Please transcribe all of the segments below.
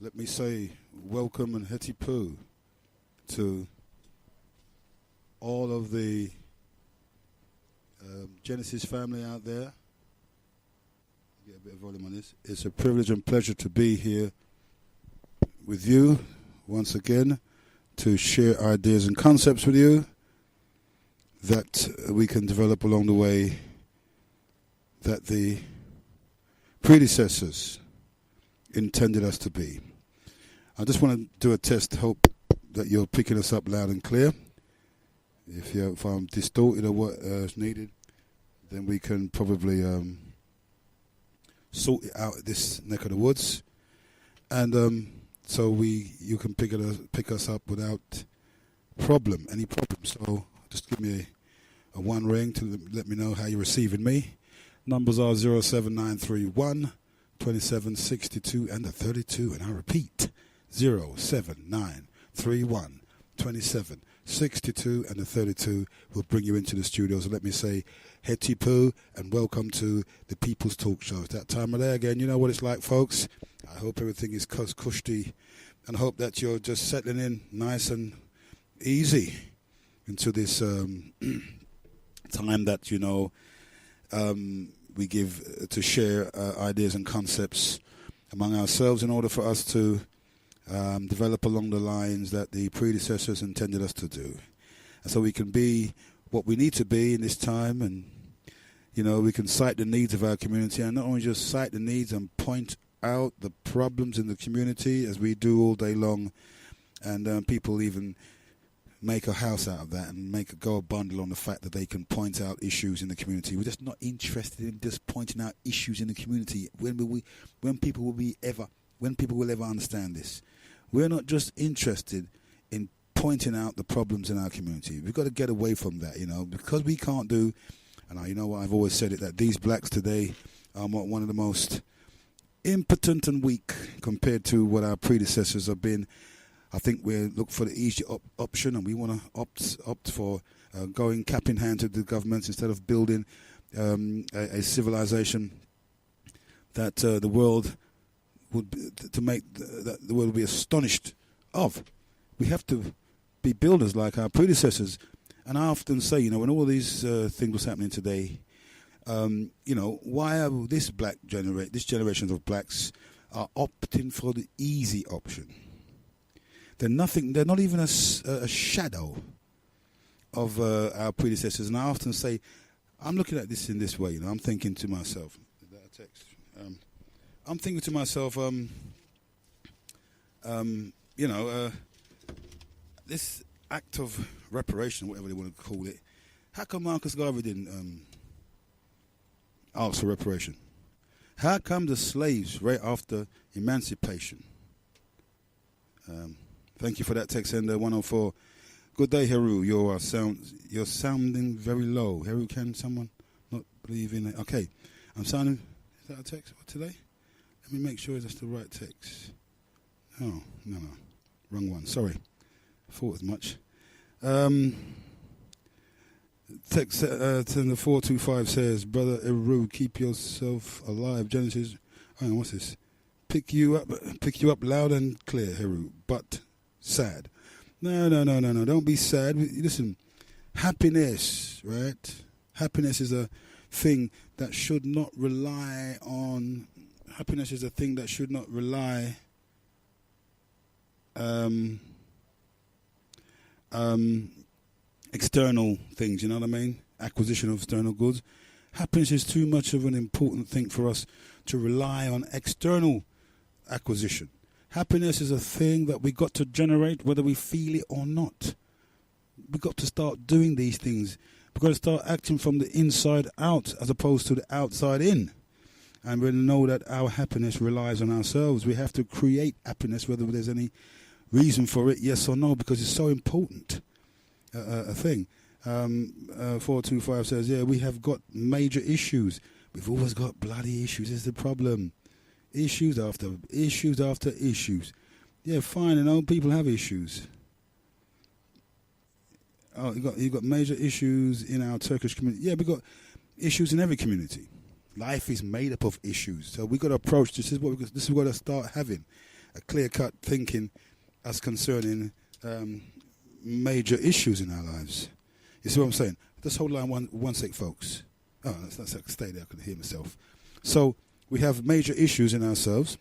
let me say welcome and heti poo to all of the Genesis family out there. Get a bit of volume on this. It's a privilege and pleasure to be here with you once again to share ideas and concepts with you that we can develop along the way that the predecessors intended us to be. I just want to do a test. Hope that you're picking us up loud and clear. If I'm distorted or what is needed, then we can probably sort it out at this neck of the woods, and so you can pick us up without any problem. So just give me a one ring to let me know how you're receiving me. Numbers are 07931 2762 and the 32, and I repeat 07931 2762 and the 32 will bring you into the studio. So let me say heti poo and welcome to the People's Talk Show. It's that time of day again. You know what it's like, folks. I hope everything is cushy and hope that you're just settling in nice and easy into this time that, we give to share ideas and concepts among ourselves in order for us to develop along the lines that the predecessors intended us to do. And so we can be what we need to be in this time, and, we can cite the needs of our community, and not only just cite the needs and point out the problems in the community as we do all day long, and people even make a house out of that and go a bundle on the fact that they can point out issues in the community. We're just not interested in just pointing out issues in the community. When people will ever understand this? We're not just interested in pointing out the problems in our community. We've got to get away from that, because we can't do, and you know what, I've always said it, that these blacks today are one of the most impotent and weak compared to what our predecessors have been. I think we look for the easy option, and we want to opt for going cap in hand to the governments instead of building a civilization that the world would that the world would be astonished of. We have to be builders like our predecessors. And I often say, when all these things was happening today, why are this generation of blacks are opting for the easy option? They're not even a shadow of our predecessors. And I often say, I'm looking at this in this way. I'm thinking to myself, is that a text? I'm thinking to myself, this act of reparation, whatever they want to call it, how come Marcus Garvey didn't ask for reparation? How come the slaves, right after emancipation? Thank you for that text, sender 104. Good day, Heru. You're sounding very low. Heru, can someone not believe in it? Okay, I'm sounding. Is that a text for today? Let me make sure that's the right text. Oh, no, wrong one. Sorry, I thought as much. Text sender 425 says, "Brother Heru, keep yourself alive." Genesis. Oh, what's this? Pick you up loud and clear, Heru, but sad. No. Don't be sad. Listen, happiness, right? Happiness is a thing that should not rely on. Happiness is a thing that should not rely. External things. You know what I mean? Acquisition of external goods. Happiness is too much of an important thing for us to rely on external acquisition. Happiness is a thing that we got to generate whether we feel it or not. We got to start doing these things. We've got to start acting from the inside out as opposed to the outside in. And we know that our happiness relies on ourselves. We have to create happiness whether there's any reason for it, yes or no, because it's so important a thing. 425 says, yeah, we have got major issues. We've always got bloody issues. Is the problem. Issues after issues. Yeah, fine, people have issues. Oh, you got major issues in our Turkish community. Yeah, we got issues in every community. Life is made up of issues, so we got to approach this. This is what we've got to start having, a clear-cut thinking as concerning major issues in our lives. You see what I'm saying? Just hold on one sec, folks. Oh, that's stay there. I can hear myself. So we have major issues in ourselves,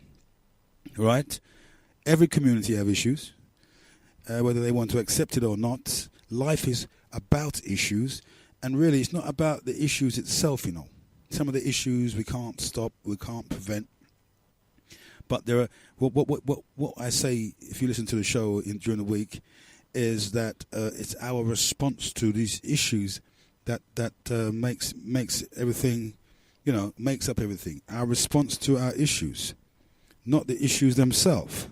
right? Every community have issues, whether they want to accept it or not. Life is about issues, and really it's not about the issues itself, you know. Some of the issues we can't stop, we can't prevent. But there are what I say, if you listen to the show during the week, is that it's our response to these issues that makes everything, you know, makes up everything. Our response to our issues, not the issues themselves.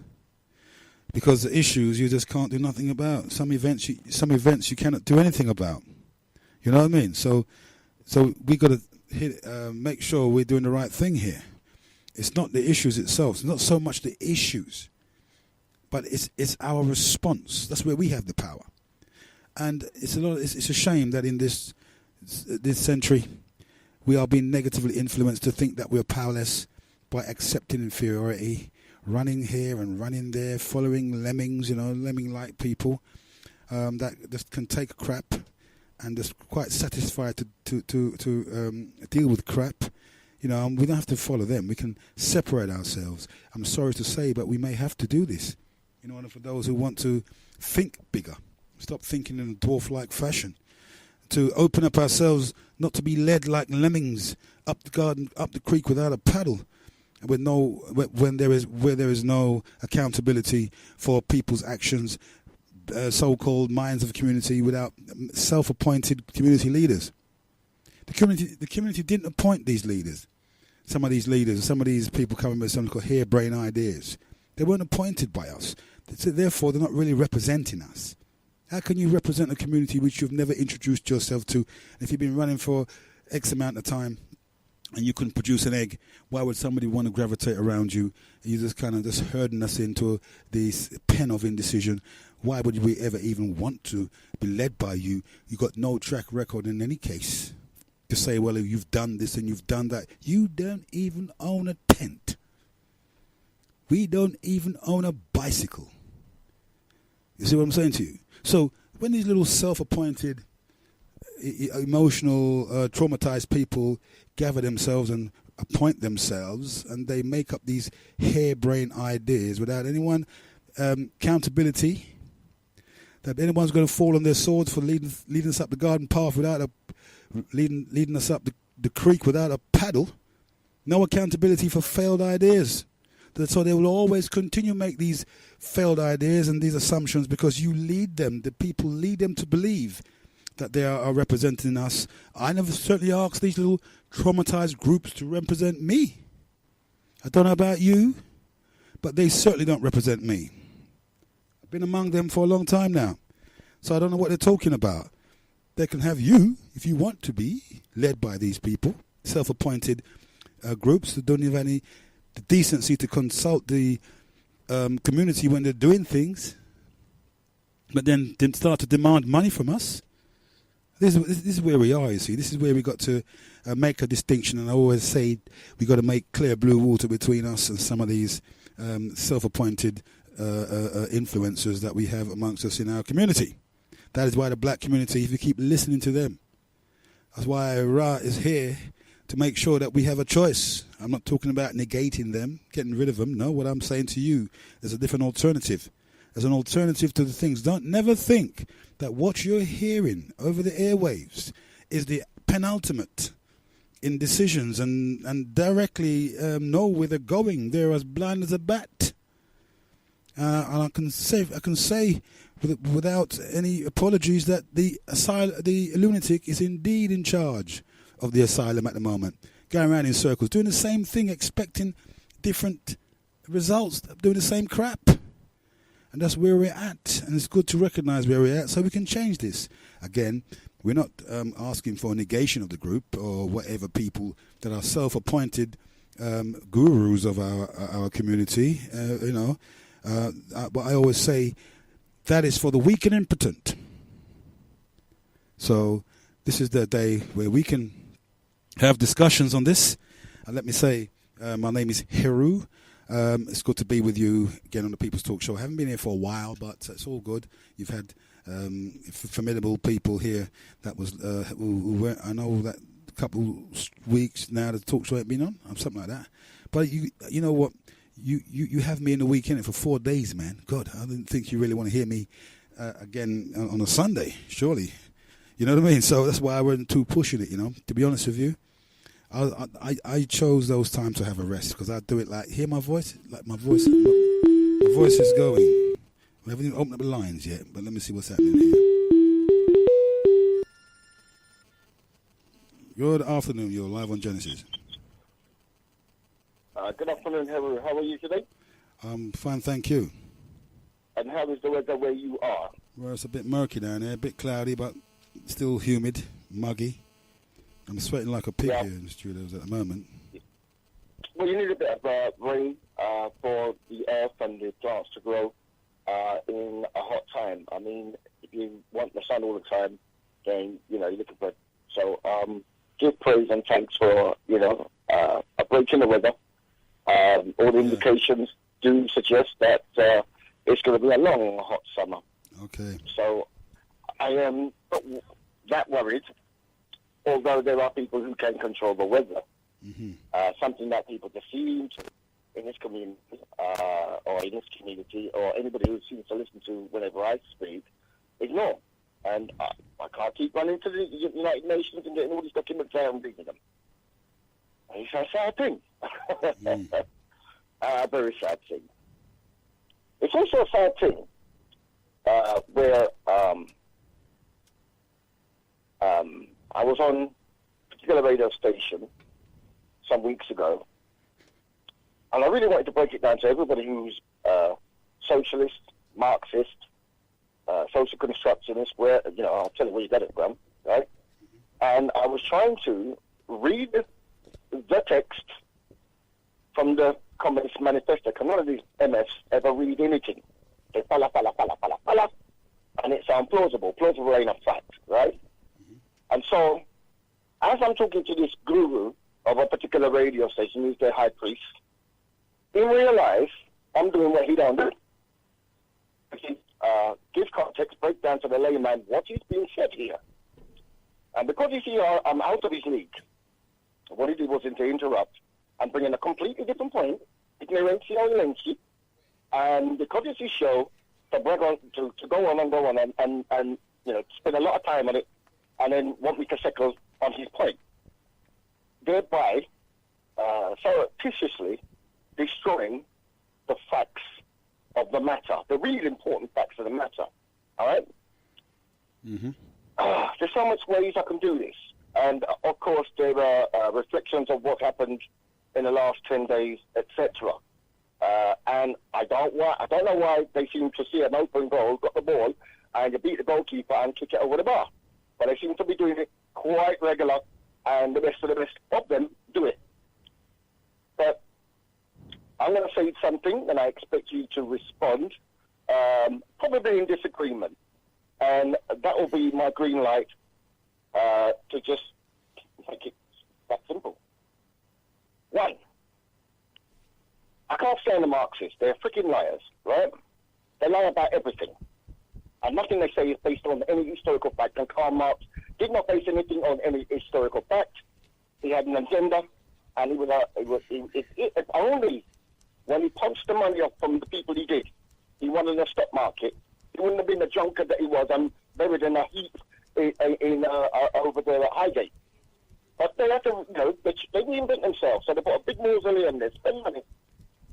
Because the issues you just can't do nothing about. Some events you cannot do anything about. You know what I mean? So we got to make sure we're doing the right thing here. It's not the issues itself. It's not so much the issues, but it's our response. That's where we have the power. And it's a shame that in this century we are being negatively influenced to think that we're powerless by accepting inferiority, running here and running there, following lemmings, you know, lemming-like people that just can take crap and just quite satisfied to deal with crap. You know, we don't have to follow them. We can separate ourselves. I'm sorry to say, but we may have to do this in order for those who want to think bigger, stop thinking in a dwarf-like fashion, to open up ourselves, not to be led like lemmings up the garden, up the creek without a paddle, where there is no accountability for people's actions, so-called minds of the community without self-appointed community leaders. The community didn't appoint these leaders. Some of these people coming with something called harebrained ideas. They weren't appointed by us. So therefore, they're not really representing us. How can you represent a community which you've never introduced yourself to? And if you've been running for X amount of time and you couldn't produce an egg, why would somebody want to gravitate around you? You're just kind of just herding us into this pen of indecision. Why would we ever even want to be led by you? You've got no track record in any case. To say, well, you've done this and you've done that. You don't even own a tent. We don't even own a bicycle. You see what I'm saying to you? So when these little self-appointed, emotional, traumatized people gather themselves and appoint themselves, and they make up these harebrained ideas without anyone accountability, that anyone's going to fall on their swords for leading us up the garden path without leading us up the creek without a paddle. No accountability for failed ideas. So they will always continue to make these failed ideas and these assumptions because you lead them. The people lead them to believe that they are representing us. I never certainly asked these little traumatized groups to represent me. I don't know about you, but they certainly don't represent me. I've been among them for a long time now, so I don't know what they're talking about. They can have you, if you want to be, led by these people, self-appointed groups that don't have any decency to consult the community when they're doing things, but then start to demand money from us. This is where we are, you see. This is where we got to make a distinction, and I always say we got to make clear blue water between us and some of these self-appointed influencers that we have amongst us in our community. That is why the black community, if you keep listening to them, that's why Ra is here to make sure that we have a choice. I'm not talking about negating them, getting rid of them. No, what I'm saying to you, there's a different alternative. There's an alternative to the things. Never think that what you're hearing over the airwaves is the penultimate in decisions and directly know where they're going. They're as blind as a bat. And I can say without any apologies that the lunatic is indeed in charge of the asylum at the moment, going around in circles, doing the same thing, expecting different results, doing the same crap. And that's where we're at, and it's good to recognize where we're at so we can change this. Again, we're not asking for a negation of the group or whatever people that are self-appointed gurus of our community, but I always say that is for the weak and impotent. So this is the day where we can have discussions on this. And let me say, my name is Heru. It's good to be with you again on the People's Talk Show. I haven't been here for a while, but it's all good. You've had formidable people here that was who were, I know that a couple weeks now the talk show ain't been on, something like that. But you know what? You have me in the weekend for 4 days, man. God, I didn't think you really want to hear me again on a Sunday, surely. You know what I mean? So that's why I wasn't too pushing it, you know, to be honest with you. I chose those times to have a rest because I do it like, hear my voice? Like my voice is going. We haven't even opened up the lines yet, but let me see what's happening here. Good afternoon, you're live on Genesis. Good afternoon, Heru. How are you today? I'm fine, thank you. And how is the weather where you are? Well, it's a bit murky down there, a bit cloudy, but still humid, muggy. I'm sweating like a pig here in the studios at the moment. Well, you need a bit of rain for the earth and the plants to grow in a hot time. I mean, if you want the sun all the time, then, you're looking for it. So give praise and thanks for, a break in the weather. All the indications do suggest that it's going to be a long, hot summer. Okay. So I am not that worried, although there are people who can control the weather. Mm-hmm. Something that people just seem to, in this community, or in this community, or anybody who seems to listen to whenever I speak, ignore. And I can't keep running to the United Nations and getting all these documents out and reading them. It's a sad thing. Very sad thing. It's also a sad thing where I was on a particular radio station some weeks ago, and I really wanted to break it down to everybody who's socialist, Marxist, social constructionist, where, I'll tell you where you got it from, right? And I was trying to read the text from the Communist Manifesto, because none of these MFs ever read anything. They pala, and it's plausible ain't a fact, right? Mm-hmm. And so, as I'm talking to this guru of a particular radio station, who's their high priest, in real life, I'm doing what he don't do. Give context, break down to the layman what is being said here. And because you see I'm out of his league, what he did was to interrupt and bring in a completely different point, ignorancy or ilency, and because it's his show, to brag on, to go on and go on and spend a lot of time on it, and then want me to settle on his point, thereby surreptitiously destroying the facts of the matter, the really important facts of the matter. All right? Mm-hmm. There's so much ways I can do this. And, of course, there are reflections of what happened in the last 10 days, etc. And I don't know why they seem to see an open goal, got the ball, and you beat the goalkeeper and kick it over the bar. But they seem to be doing it quite regular, and the rest of them do it. But I'm going to say something, and I expect you to respond, probably in disagreement. And that will be my green light to just make it that simple. One, I can't stand the Marxists. They're freaking liars, right? They lie about everything. And nothing they say is based on any historical fact. And Karl Marx did not base anything on any historical fact. He had an agenda, and only when he punched the money off from the people he did, he won in the stock market. He wouldn't have been the drunkard that he was and buried in a heap over the Highgate. But they had to, they reinvent themselves. So they put a big mausoleum there, spend money.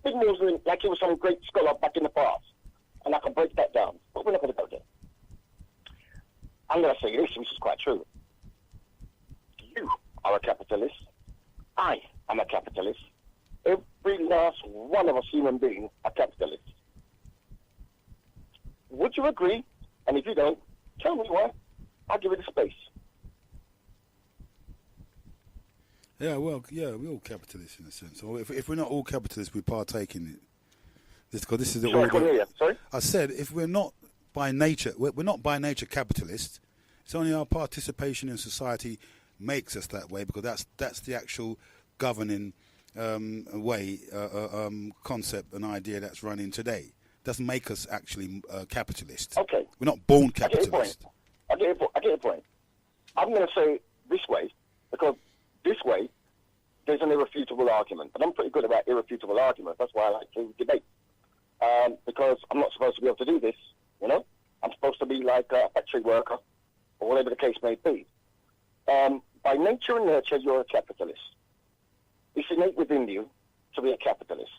Big mausoleum, like he was some great scholar back in the past. And I can break that down. But we're not going to go there. I'm going to say this, which is quite true. You are a capitalist. I am a capitalist. Every last one of us human beings are capitalists. Would you agree? And if you don't, tell me why. I'll give it a space. Yeah, well, we're all capitalists in a sense. So if we're not all capitalists, we partake in it. This is the order. Sorry? I said if we're not by nature, we're not by nature capitalists. It's only our participation in society makes us that way, because that's the actual governing concept, an idea that's running today. Doesn't make us actually capitalists. Okay. We're not born capitalists. I get your point. I'm going to say this way, because this way, there's an irrefutable argument. And I'm pretty good about irrefutable arguments. That's why I like to debate. Because I'm not supposed to be able to do this, you know? I'm supposed to be like a factory worker, or whatever the case may be. By nature and nurture, you're a capitalist. It's innate within you to be a capitalist.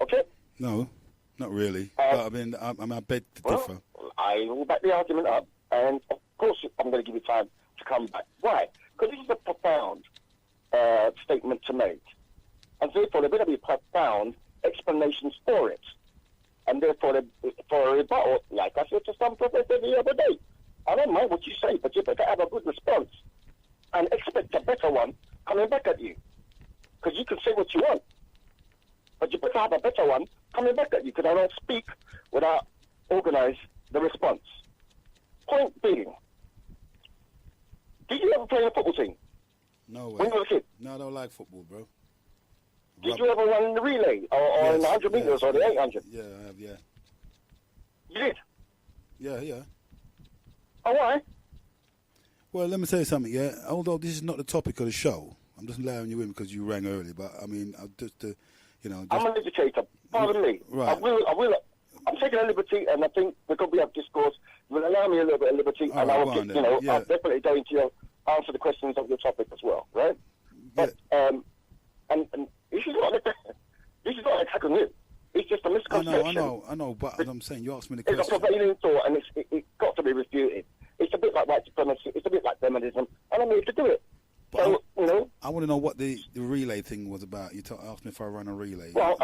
Okay? No, not really. But I mean, I beg to differ. I will back the argument up. And, of course, I'm going to give you time to come back. Why? Because this is a profound statement to make. And therefore, there better be profound explanations for it. And therefore, for a rebuttal, like I said to some professor the other day, I don't mind what you say, but you better have a good response and expect a better one coming back at you. Because you can say what you want, but you better have a better one coming back at you, because I don't speak without organize the response. Point being, did you ever play in a football team? No way. When you were a kid? No, I don't like football, bro. Did you ever run in the relay or in the 100 meters or the 800? Yeah, I have, yeah. You did? Yeah. Oh, why? Well, let me tell you something, yeah. Although this is not the topic of the show, I'm just allowing you in because you rang early, but I mean, I'm an educator. Pardon me. Right. I will. I'm taking a liberty, and I think because we have discourse, you will allow me a little bit of liberty, and I will, I'll definitely go into answer the questions of your topic as well, right? Yeah. But and this is not attacking you. It's just a misconception. I know, but I'm saying you asked me the question. question. It's a prevailing thought, and it's got to be refuted. It's a bit like white supremacy. It's a bit like feminism, and I'm here to do it. But So, I want to know what the relay thing was about. You asked me if I ran a relay. Well,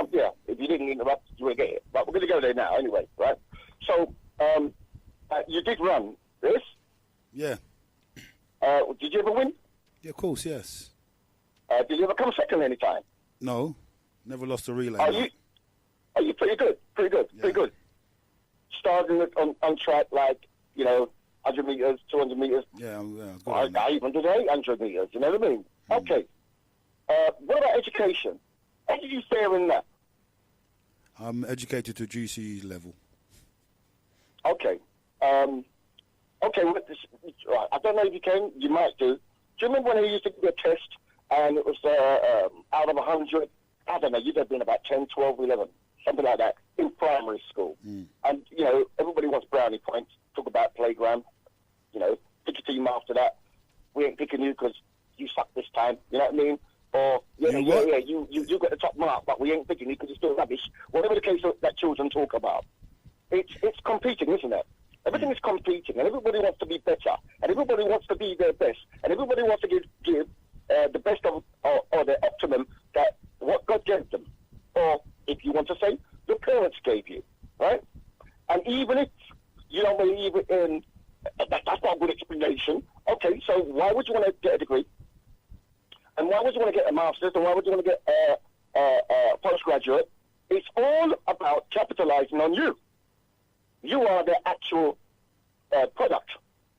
if you didn't interrupt, you would get it. But we're going to go there now anyway, right? So, you did run, yes? Yeah. Did you ever win? Yeah, of course, yes. Did you ever come second any time? No, never lost a relay. Are you pretty good? Pretty good. Starting on track, like, 100 meters, 200 meters. Yeah, I even did 800 meters, you know what I mean? Okay. What about education? How did you fare in that? I'm educated to GCE level. Okay. Okay, I don't know if you can, you might do. Do you remember when he used to do a test and it was out of 100, I don't know, you'd have been about 10, 12, 11, something like that, in primary school. And, everybody wants brownie points, talk about playground, pick a team after that. We ain't picking you because you suck this time, you know what I mean? Or, you got the top mark, but we ain't picking you because you're still rubbish. Whatever the case that children talk about. It's competing, isn't it? Everything is competing, and everybody wants to be better, and everybody wants to be their best, and everybody wants to give the best of or the optimum that what God gave them, or if you want to say, the parents gave you, right? And even if you don't believe in that's not a good explanation. Okay, so why would you want to get a degree? And why would you want to get a master's? And why would you want to get a postgraduate? It's all about capitalizing on you. You are the actual product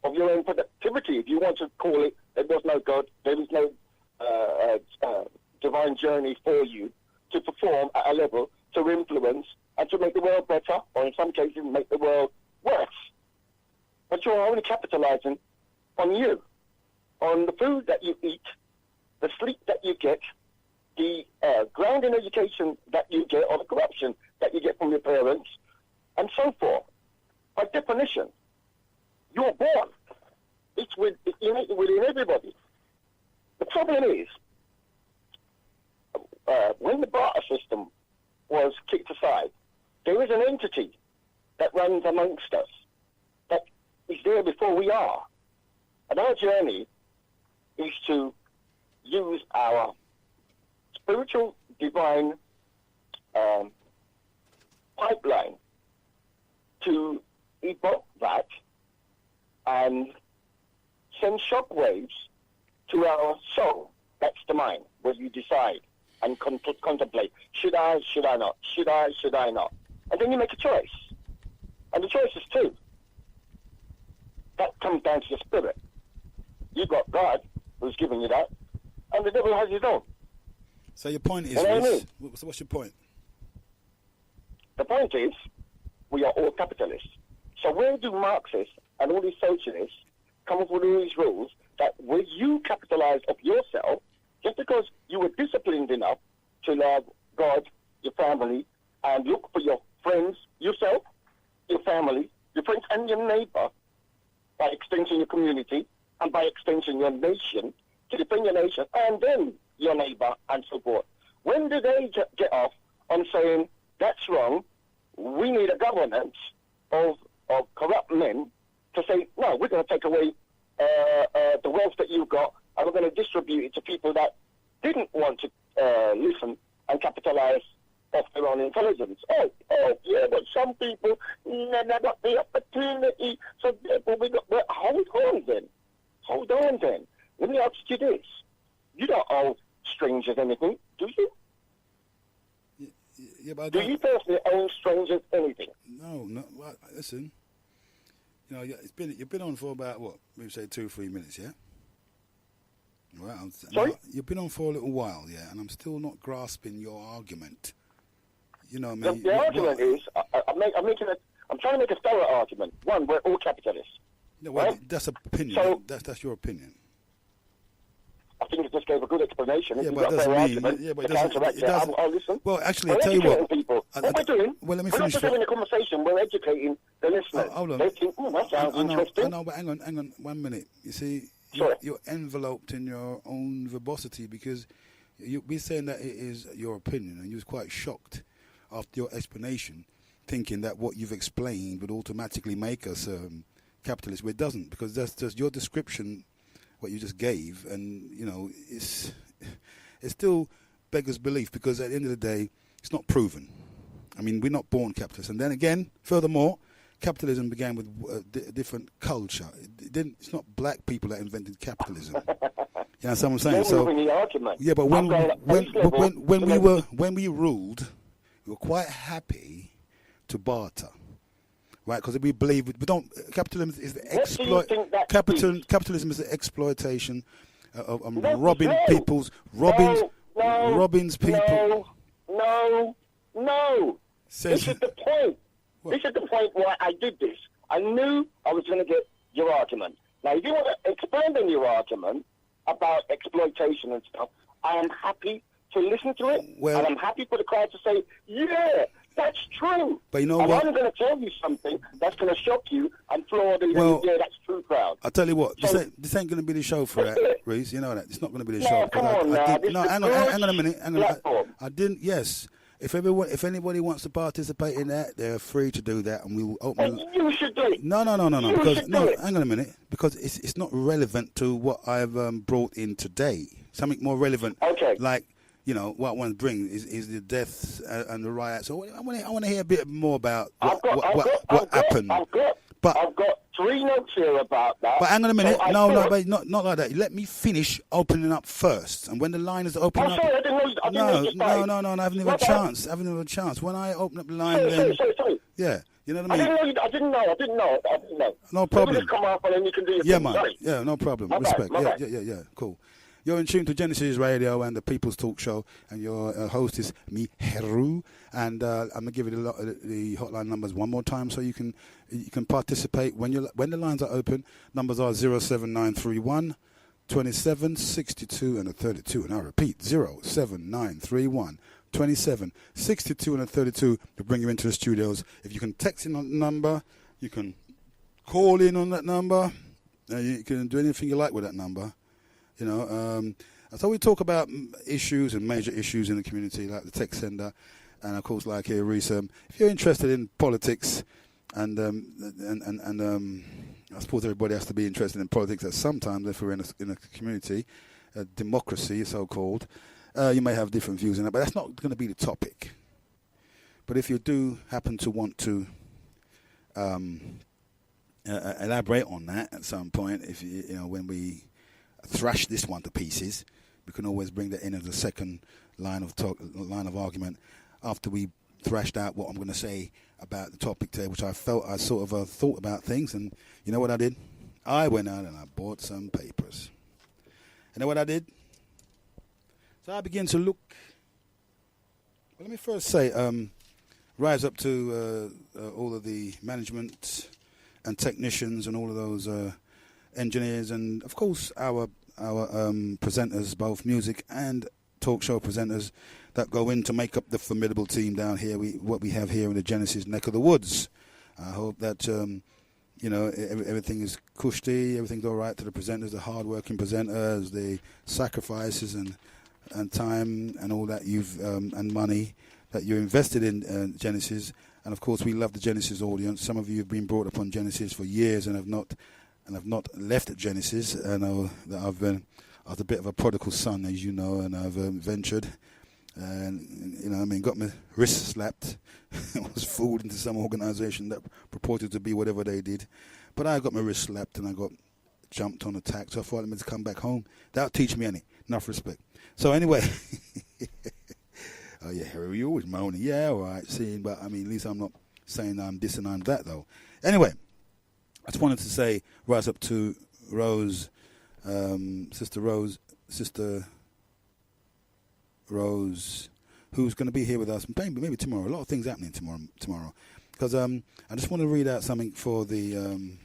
of your own productivity, if you want to call it. There was no God. There is no divine journey for you to perform at a level to influence and to make the world better, or in some cases make the world worse. But you're only capitalizing on you, on the food that you eat, the sleep that you get, the grounding education that you get, or the corruption that you get from your parents, and so forth. By definition, you're born. It's within everybody. The problem is, when the barter system was kicked aside, there is an entity that runs amongst us, that is there before we are. And our journey is to use our spiritual divine pipeline to evoke that and send shockwaves to our soul. That's the mind, where you decide and contemplate, should I not? Should I not? And then you make a choice. And the choice is two. That comes down to the spirit. You've got God, who's giving you that, and the devil has his own. So your point is, You know what I mean? what's your point? The point is, we are all capitalists. So where do Marxists and all these socialists come up with all these rules that when you capitalize of yourself, just because you were disciplined enough to love God, your family, and look for your friends, yourself, your family, your friends, and your neighbor, by extension your community, and by extension your nation, to defend your nation, and then your neighbor, and so forth. When do they get off on saying, that's wrong, we need a governance of corrupt men to say, no, we're going to take away the wealth that you've got, and we're going to distribute it to people that didn't want to listen and capitalize off their own intelligence. Oh, yeah, but some people never got the opportunity, so therefore we got... Well, hold on then. Let me ask you this. You don't owe strangers anything, do you? Yeah, but do you personally owe strangers anything? No. Well, listen. You know, you've been on for about what? Maybe say 2-3 minutes, yeah. Well, Sorry? You've been on for a little while, yeah, and I'm still not grasping your argument. You know what I mean? The argument is, I'm trying to make a thorough argument. One, we're all capitalists. No, well, right? That's opinion. So, that's your opinion. I think it just gave a good explanation. Yeah, If but it doesn't mean... Yeah, but it doesn't... I'll listen. Well, actually, We're I'll tell you what. People. What we're doing, well, let me we're not finish just having a conversation, we're educating the listeners. Hold on. They think, that sounds interesting. I know, but hang on 1 minute. You see, you're enveloped in your own verbosity because we're saying that it is your opinion, and you was quite shocked after your explanation, thinking that what you've explained would automatically make us capitalists. Well, it doesn't, because that's just your description, what you just gave, and you know, it still beggars belief, because at the end of the day, it's not proven. I mean, we're not born capitalists. And then again, furthermore, capitalism began with a different culture. It's not black people that invented capitalism. You know what I'm saying? So, yeah, but when we ruled, we were quite happy to barter, right? Because we believe we don't. Capitalism is the capitalism is the exploitation of robbing people. No. This is the point. What? This is the point why I did this. I knew I was going to get your argument. Now, if you want to expand on your argument about exploitation and stuff, I am happy to listen to it, and I'm happy for the crowd to say, yeah, that's true. But you know and what? I'm going to tell you something that's going to shock you and floor the yeah, that's true crowd. I'll tell you what, so, this ain't going to be the show for that, Reese. You know that. It's not going to be the show. Come on now. Hang on a minute. I didn't, yes. If anybody wants to participate in that, they're free to do that, and we will open. You should do it. No. Hang on a minute, because it's not relevant to what I've brought in today. Something more relevant. Okay. Like, you know, what one brings is the deaths and the riots. So I want to hear a bit more about what happened. I've got 3 notes here about that. But hang on a minute. So not like that. Let me finish opening up first. And when the line is opening up... Sorry, I didn't know. No, I haven't even a chance. When I open up the line, sorry. Yeah, you know what I mean? I didn't know. No problem. Just come up and then you can do your thing. Man. Sorry. Yeah, no problem. Respect. Yeah, cool. You're in tune to Genesis Radio and the People's Talk Show, and your host is me, Heru, and I'm gonna give you the hotline numbers one more time so you can participate when the lines are open. Numbers are 07931 27 62 and a 32, and I repeat 07931 27 62 and a 32 to bring you into the studios. If you can text in on the number, you can call in on that number, you can do anything you like with that number. You know, so we talk about issues and major issues in the community, like the tech sender, and of course, like here, Reese. If you're interested in politics, and I suppose everybody has to be interested in politics at some time. If we're in a community, a democracy, so-called, you may have different views in it, but that's not going to be the topic. But if you do happen to want to elaborate on that at some point, if you know when we thrash this one to pieces, we can always bring that in as a second line of argument after we thrashed out what I'm going to say about the topic today, which I felt I sort of thought about things. And you know what I did? I went out and I bought some papers. You know what I did? So I began to look Well, let me first say, rise up to all of the management and technicians and all of those engineers, and of course our presenters, both music and talk show presenters, that go in to make up the formidable team down here. What we have here in the Genesis neck of the woods. I hope that everything is cushy, everything's all right to the presenters, the hard-working presenters, the sacrifices and time and all that and money that you invested in Genesis. And of course, we love the Genesis audience. Some of you have been brought up on Genesis for years and have not left Genesis. I know that I was a bit of a prodigal son, as you know, and I've ventured. And got my wrist slapped. I was fooled into some organisation that purported to be whatever they did, but I got my wrist slapped and I got jumped on attack. So I thought I meant to come back home. That'll teach me enough respect. So anyway, oh yeah, Heru, you always moaning. Yeah, all right, seeing, but at least I'm not saying I'm this and I'm that though. Anyway, I just wanted to say, rise up to Rose, Sister Rose, who's going to be here with us maybe tomorrow. A lot of things happening tomorrow. Because I just want to read out something for the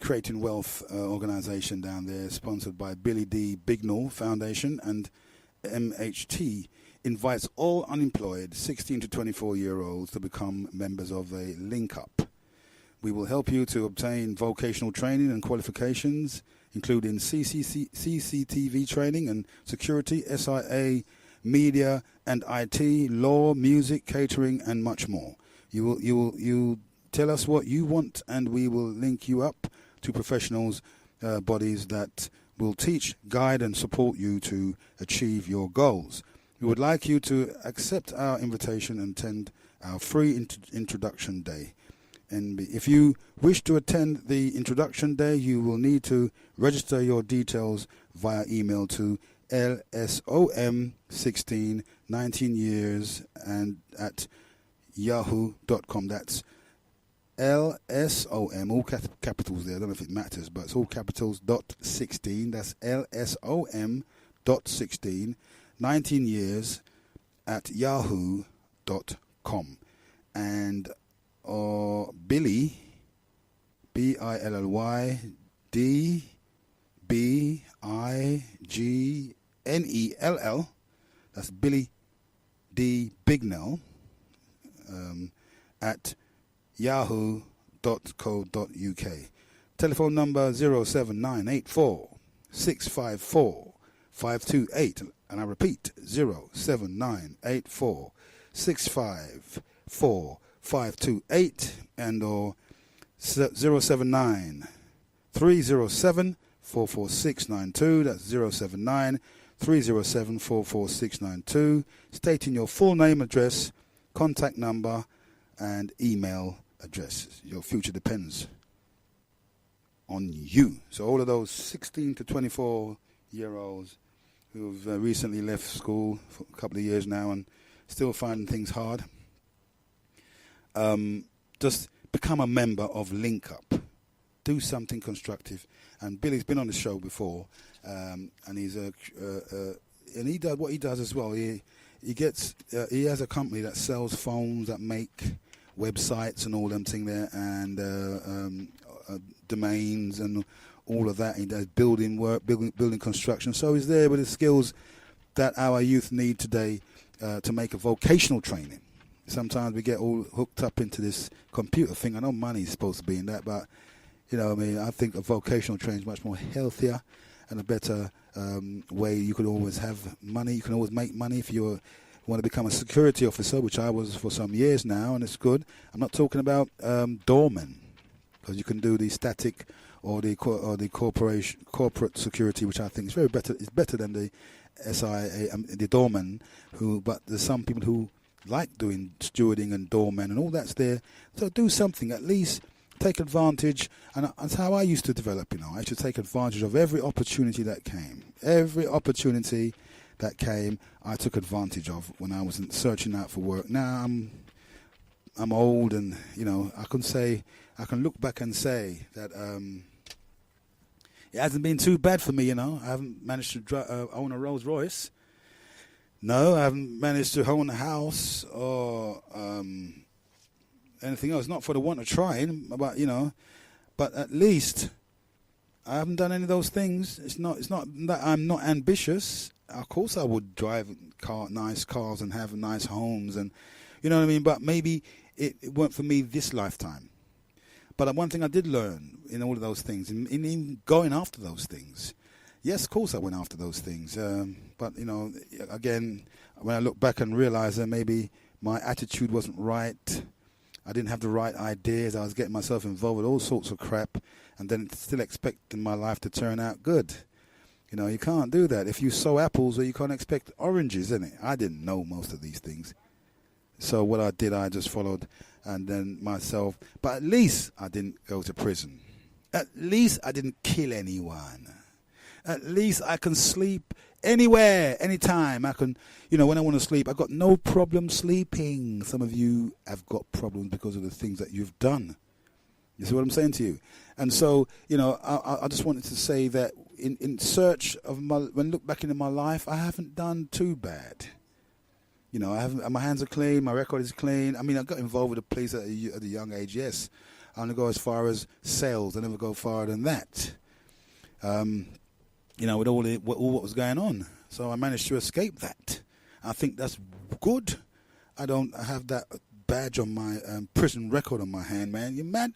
Creating Wealth organisation down there, sponsored by Billy D. Bignall Foundation, and MHT invites all unemployed 16 to 24-year-olds to become members of a link-up. We will help you to obtain vocational training and qualifications, including CCTV training and security, SIA, media and IT, law, music, catering, and much more. You tell us what you want, and we will link you up to professionals, bodies that will teach, guide, and support you to achieve your goals. We would like you to accept our invitation and attend our free introduction day. And if you wish to attend the introduction day, you will need to register your details via email to lsom16 19 years and at yahoo.com. That's LSOM, all capitals there. I don't know if it matters, but it's all capitals, .16. That's LSOM.16, 19 years at yahoo.com. And Billy, Billy, DBIGNELL, that's Billy D. Bignell, at yahoo.co.uk. Telephone number 07984 654 528. And I repeat, 07984 654 528 and or 079 307 44692. That's 079 307 44692. Stating your full name, address, contact number, and email address. Your future depends on you. So all of those 16 to 24-year-olds who've recently left school for a couple of years now and still finding things hard, just become a member of Link Up. Do something constructive. And Billy's been on the show before, and he's and he does what he does as well. He has a company that sells phones, that make websites and all them thing there, and domains and all of that. He does building work, building construction. So he's there with the skills that our youth need today to make a vocational training. Sometimes we get all hooked up into this computer thing. I know money's supposed to be in that, but I think a vocational training is much more healthier and a better way. You could always have money. You can always make money if you want to become a security officer, which I was for some years now, and it's good. I'm not talking about doorman, because you can do the static or the corporate security, which I think is It's better than the SIA, the doorman. But there's some people who like doing stewarding and doorman and all that's there. So do something, at least take advantage. And that's how I used to develop, I used to take advantage of every opportunity that came. Every opportunity that came, I took advantage of when I was searching out for work. Now I'm old, and I can look back and say that it hasn't been too bad for me. I haven't managed to own a Rolls Royce. No, I haven't managed to own a house or anything else. Not for the want of trying, but but at least I haven't done any of those things. It's not that I'm not ambitious. Of course, I would drive nice cars and have nice homes, and you know what I mean. But maybe it weren't for me this lifetime. But one thing I did learn in all of those things, in going after those things. Yes, of course I went after those things. But, again, when I look back and realize that maybe my attitude wasn't right, I didn't have the right ideas, I was getting myself involved with all sorts of crap, and then still expecting my life to turn out good. You can't do that. If you sow apples, well, you can't expect oranges, isn't it? I didn't know most of these things. So what I did, I just followed, and then myself. But at least I didn't go to prison. At least I didn't kill anyone. At least I can sleep anywhere, anytime. I can, when I want to sleep, I've got no problem sleeping. Some of you have got problems because of the things that you've done. You see what I'm saying to you? And so, I just wanted to say that in search of when I look back into my life, I haven't done too bad. I haven't. My hands are clean. My record is clean. I mean, I got involved with the police at a young age. Yes, I only go as far as sales. I never go farther than that. With all what was going on, so I managed to escape that. I think that's good. I don't have that badge on my prison record on my hand, man. You mad?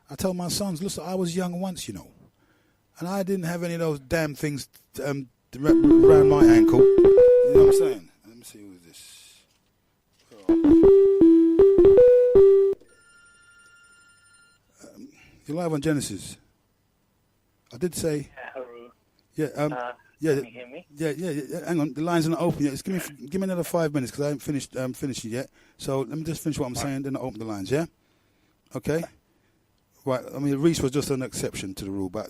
I tell my sons, listen, I was young once, and I didn't have any of those damn things around my ankle. You know what I'm saying? Let me see who is this. You're live on Genesis. I did say. Heru. Yeah. Yeah. Can you hear me? Yeah. Hang on, the lines are not open yet. Just give me another 5 minutes because I haven't finished it yet. So let me just finish what I'm saying, then I'll open the lines. Yeah. Okay. Right. I mean, Reese was just an exception to the rule, but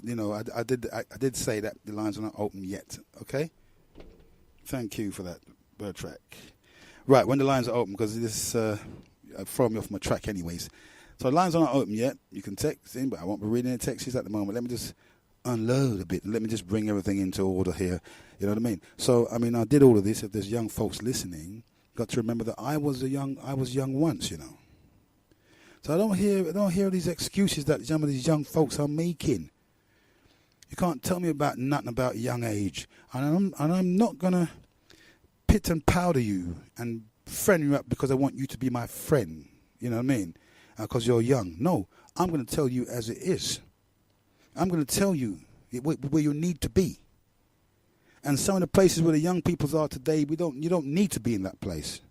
I did say that the lines are not open yet. Okay. Thank you for that bird track. Right, when the lines are open, because this throw me off my track anyways. So the lines are not open yet. You can text in, but I won't be reading the texts at the moment. Let me just unload a bit. Let me just bring everything into order here. You know what I mean? So, I mean, I did all of this. If there's young folks listening, got to remember that I was young once, So I don't hear these excuses that some of these young folks are making. You can't tell me about nothing about young age. And I'm not going to pit and powder you and friend you up because I want you to be my friend. You know what I mean? Because you're young. No, I'm going to tell you as it is. I'm going to tell you where you need to be. And some of the places where the young people are today, you don't need to be in that place.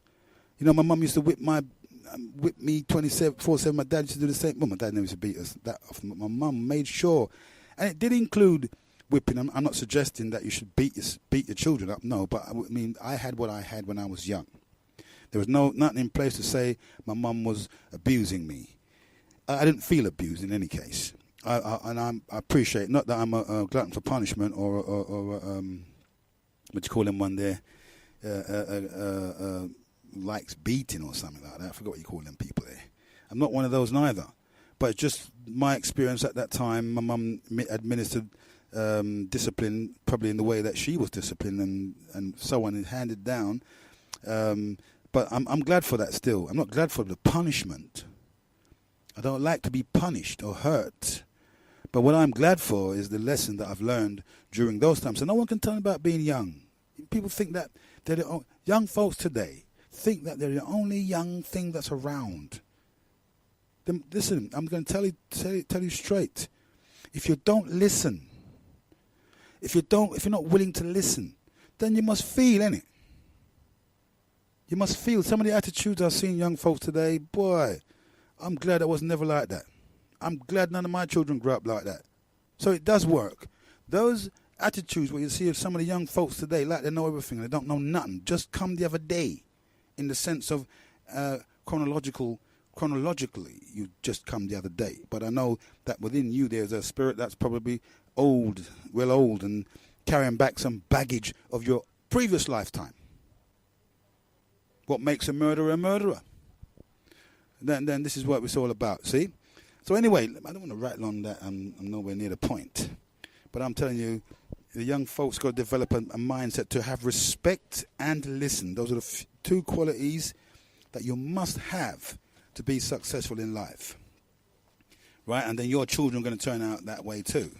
My mum used to whip me 24/7. My dad used to do the same. Well, my dad never used to beat us that often. But my mum made sure, and it did include whipping. I'm not suggesting that you should beat your children up. No, but I mean, I had what I had when I was young. There was nothing in place to say my mum was abusing me. I didn't feel abused in any case. I appreciate, not that I'm a glutton for punishment or what you call them one there, likes beating or something like that. I forgot what you call them people there. I'm not one of those neither. But just my experience at that time, my mum administered discipline probably in the way that she was disciplined and so on, and handed down. But I'm glad for that still. I'm not glad for the punishment. I don't like to be punished or hurt. But what I'm glad for is the lesson that I've learned during those times. So no one can tell me about being young. People think that young folks today think that they're the only young thing that's around. Then, listen, I'm going to tell you straight. If you don't listen, if you're not willing to listen, then you must feel, innit? You must feel. Some of the attitudes I've seen young folks today, boy, I'm glad I was never like that. I'm glad none of my children grew up like that. So it does work. Those attitudes where you see some of the young folks today, like they know everything, they don't know nothing, just come the other day in the sense of chronologically, you just come the other day. But I know that within you there's a spirit that's probably old, and carrying back some baggage of your previous lifetime. What makes a murderer a murderer? Then this is what it's all about, see? So anyway, I don't want to rattle on that. I'm nowhere near the point. But I'm telling you, The young folks got to develop a mindset to have respect and listen. Those are the two qualities that you must have to be successful in life. Right? And then your children are going to turn out that way too.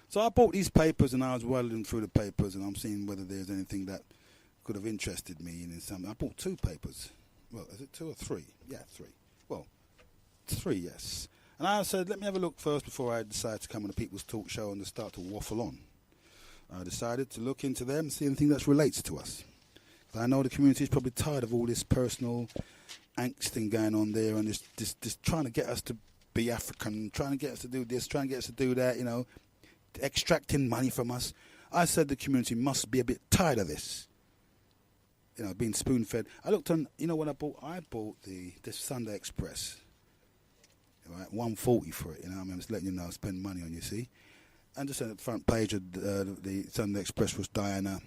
So I bought these papers and I was whirling through the papers and I'm seeing whether there's anything that could have interested me in something. I bought 2 papers. Well, is it 2 or 3? Yeah, 3. Well, 3, yes. And I said, let me have a look first before I decide to come on the People's Talk Show and to start to waffle on. I decided to look into them and see anything that relates to us. I know the community is probably tired of all this personal angst thing going on there and this trying to get us to be African, trying to get us to do this, trying to get us to do that, you know, extracting money from us. I said the community must be a bit tired of this. You know, being spoon-fed. I looked on, you know what I bought? I bought the Sunday Express. Right, $140 for it, you know, I'm just letting you know, I spend money on you, see. And just on the front page of the Sunday Express was Diana.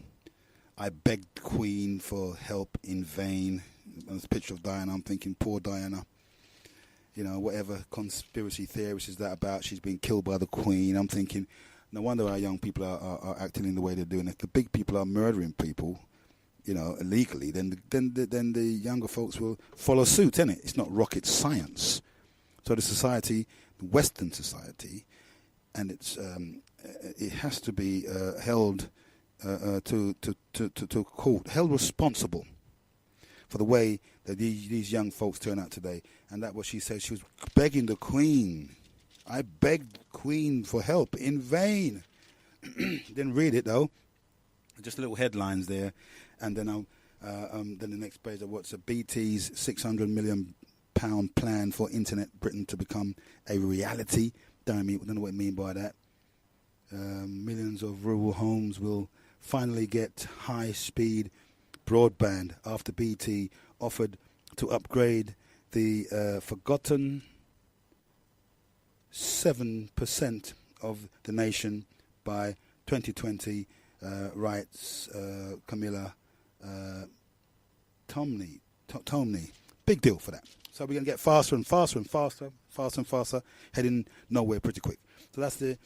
I begged the Queen for help in vain. There's a picture of Diana, I'm thinking, poor Diana. You know, whatever conspiracy theorist is that about, she's been killed by the Queen. I'm thinking, no wonder our young people are acting in the way they're doing. If the big people are murdering people, you know, illegally, then the younger folks will follow suit, innit? It's not rocket science. So the society, the Western society, and it has to be held to court, held responsible for the way that these young folks turn out today. And that's what she said. She was begging the Queen. I begged the Queen for help in vain. Didn't read it though. Just little headlines there, and then then the next page of what's BT's £600 million plan for Internet Britain to become a reality. Don't know what I mean by that. Millions of rural homes will finally get high-speed broadband after BT offered to upgrade the forgotten 7% of the nation by 2020, writes Camilla Tomney. Big deal for that. So we're going to get faster and faster and faster, heading nowhere pretty quick. So that's that,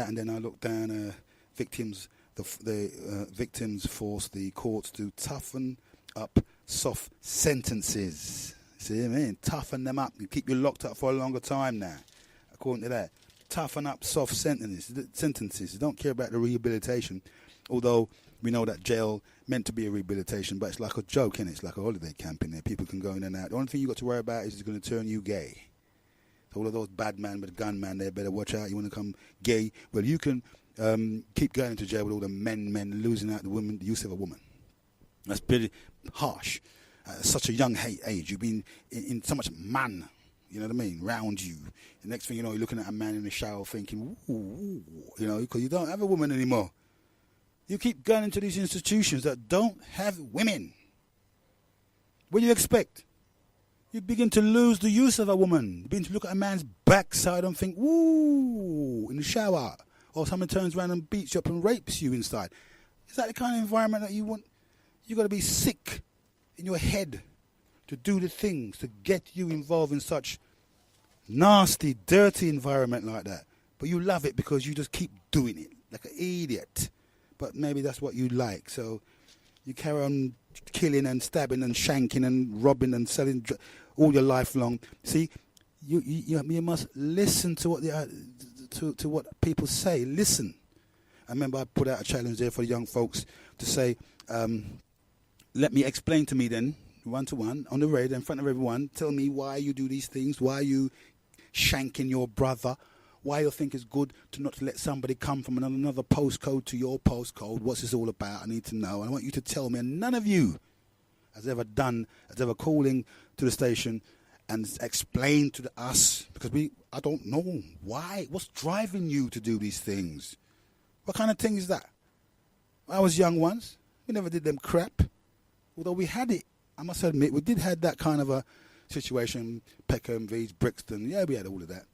and then I look down. Victims force the courts to toughen up soft sentences. See what I mean? Toughen them up and keep you locked up for a longer time now. According to that, toughen up soft sentences. You don't care about the rehabilitation, although we know that jail meant to be a rehabilitation, but it's like a joke, innit? It's like a holiday camp in there. People can go in and out. The only thing you got to worry about is it's going to turn you gay. So all of those bad men with gun man there, better watch out. You want to come gay? Well, you can keep going to jail with all the men losing out the use of a woman. That's pretty harsh. Such a young age. You've been in so much man, you know what I mean, round you. The next thing you know, you're looking at a man in the shower thinking, ooh, you know, because you don't have a woman anymore. You keep going into these institutions that don't have women. What do you expect? You begin to lose the use of a woman. You begin to look at a man's backside and think, ooh, in the shower. Or someone turns around and beats you up and rapes you inside. Is that the kind of environment that you want? You've got to be sick in your head to do the things to get you involved in such nasty, dirty environment like that. But you love it because you just keep doing it like an idiot. But maybe that's what you like. So you carry on killing and stabbing and shanking and robbing and selling all your life long. See, you must listen to what to what people say. Listen. I remember I put out a challenge there for the young folks to say, let me explain to me then, one-to-one, on the radio in front of everyone, tell me why you do these things, why you shanking your brother, why you think it's good to not let somebody come from another postcode to your postcode. What's this all about? I need to know. I want you to tell me. And none of you has ever calling to the station and explained to us, because I don't know why. What's driving you to do these things? What kind of thing is that? I was young once. We never did them crap. Although we had it, I must admit, we did have that kind of a situation. Peckham, V's, Brixton. Yeah, we had all of that.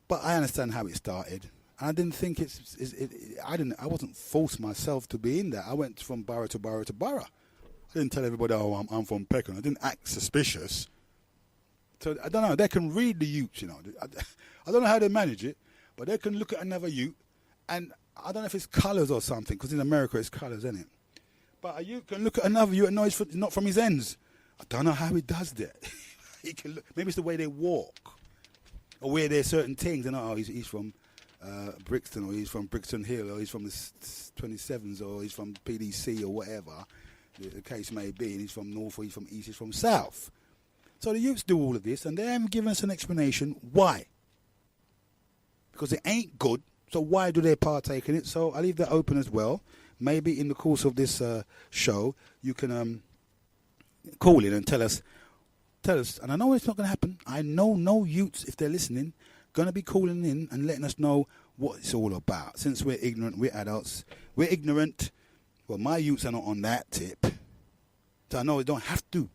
But I understand how it started. I didn't think I wasn't forced myself to be in that. I went from borough to borough to borough. I didn't tell everybody, oh, I'm from Peckham. I didn't act suspicious. So I don't know. They can read the youths, you know. I don't know how they manage it, but they can look at another youth, and I don't know if it's colours or something, because in America it's colours, isn't it? But you can look at another youth and know it's not from his ends. I don't know how he does that. He can look, maybe it's the way they walk, or wear their certain things. And he's from Brixton, or he's from Brixton Hill, or he's from the 27s, or he's from PDC, or whatever the case may be. And he's from North, or he's from East, he's from South. So the youths do all of this, and they haven't given us an explanation why. Because it ain't good, so why do they partake in it? So I leave that open as well. Maybe in the course of this show, you can call in and tell us. And I know it's not going to happen. I know no youths, if they're listening, going to be calling in and letting us know what it's all about. Since we're ignorant, we're adults, we're ignorant. Well, my youths are not on that tip. So I know they don't have to.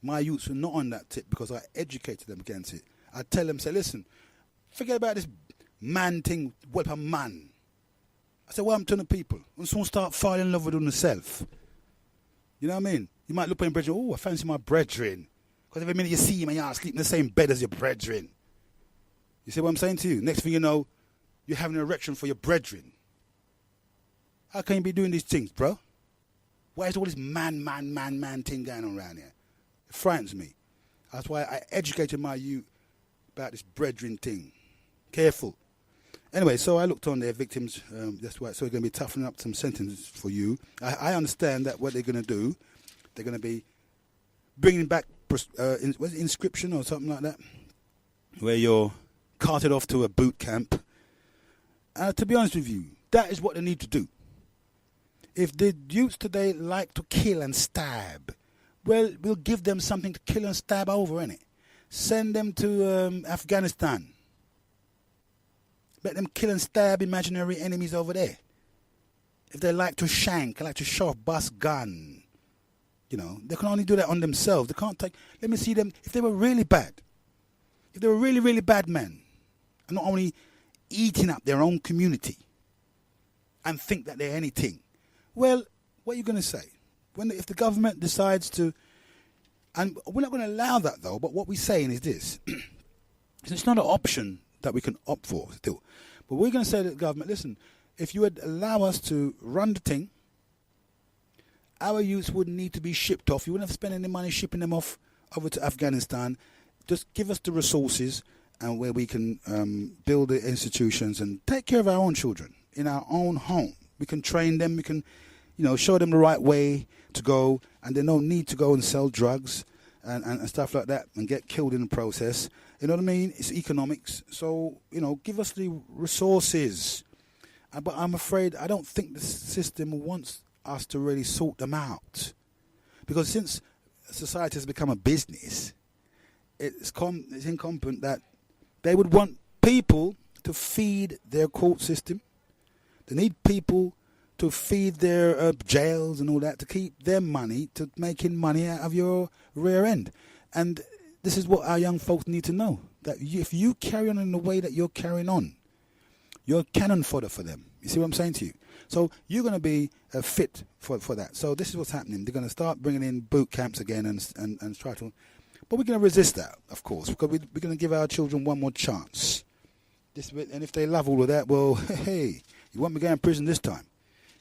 My youths are not on that tip because I educated them against it. I tell them, say, listen, forget about this man thing, what a man. I said, what happened to the people? When someone start falling in love with themselves. You know what I mean? You might look at your brethren, oh, I fancy my brethren. Because every minute you see him and you're sleeping in the same bed as your brethren. You see what I'm saying to you? Next thing you know, you're having an erection for your brethren. How can you be doing these things, bro? Why is all this man thing going on around here? It frightens me. That's why I educated my youth about this brethren thing. Careful. Anyway, so I looked on their victims. That's why. So they're going to be toughening up some sentences for you. I understand that what they're going to do, they're going to be bringing back was it inscription or something like that, where you're carted off to a boot camp. To be honest with you, that is what they need to do. If the youths today like to kill and stab, well, we'll give them something to kill and stab over, innit? Send them to Afghanistan. Let them kill and stab imaginary enemies over there. If they like to shank, like to shove, bust gun, you know, they can only do that on themselves. They can't take. Let me see them. If they were really bad, if they were really, really bad men, and not only eating up their own community, and think that they're anything, well, what are you going to say? If the government decides to, and we're not going to allow that though. But what we're saying is this: it's not an option that we can opt for still. But we're going to say to the government, listen, if you would allow us to run the thing, our youths wouldn't need to be shipped off. You wouldn't have to spend any money shipping them off over to Afghanistan. Just give us the resources and where we can build the institutions and take care of our own children in our own home. We can train them. We can, show them the right way to go, and they don't need to go and sell drugs and stuff like that and get killed in the process. You know what I mean? It's economics. So, give us the resources. But I'm afraid I don't think the system wants us to really sort them out. Because since society has become a business, it's incumbent that they would want people to feed their court system. They need people to feed their jails and all that, to keep their money, to making money out of your rear end. And this is what our young folks need to know, that if you carry on in the way that you're carrying on, you're cannon fodder for them. You see what I'm saying to you? So you're going to be fit for that. So this is what's happening. They're going to start bringing in boot camps again and try to... But we're going to resist that, of course, because we're going to give our children one more chance. And if they love all of that, well, hey, you won't be going to prison this time.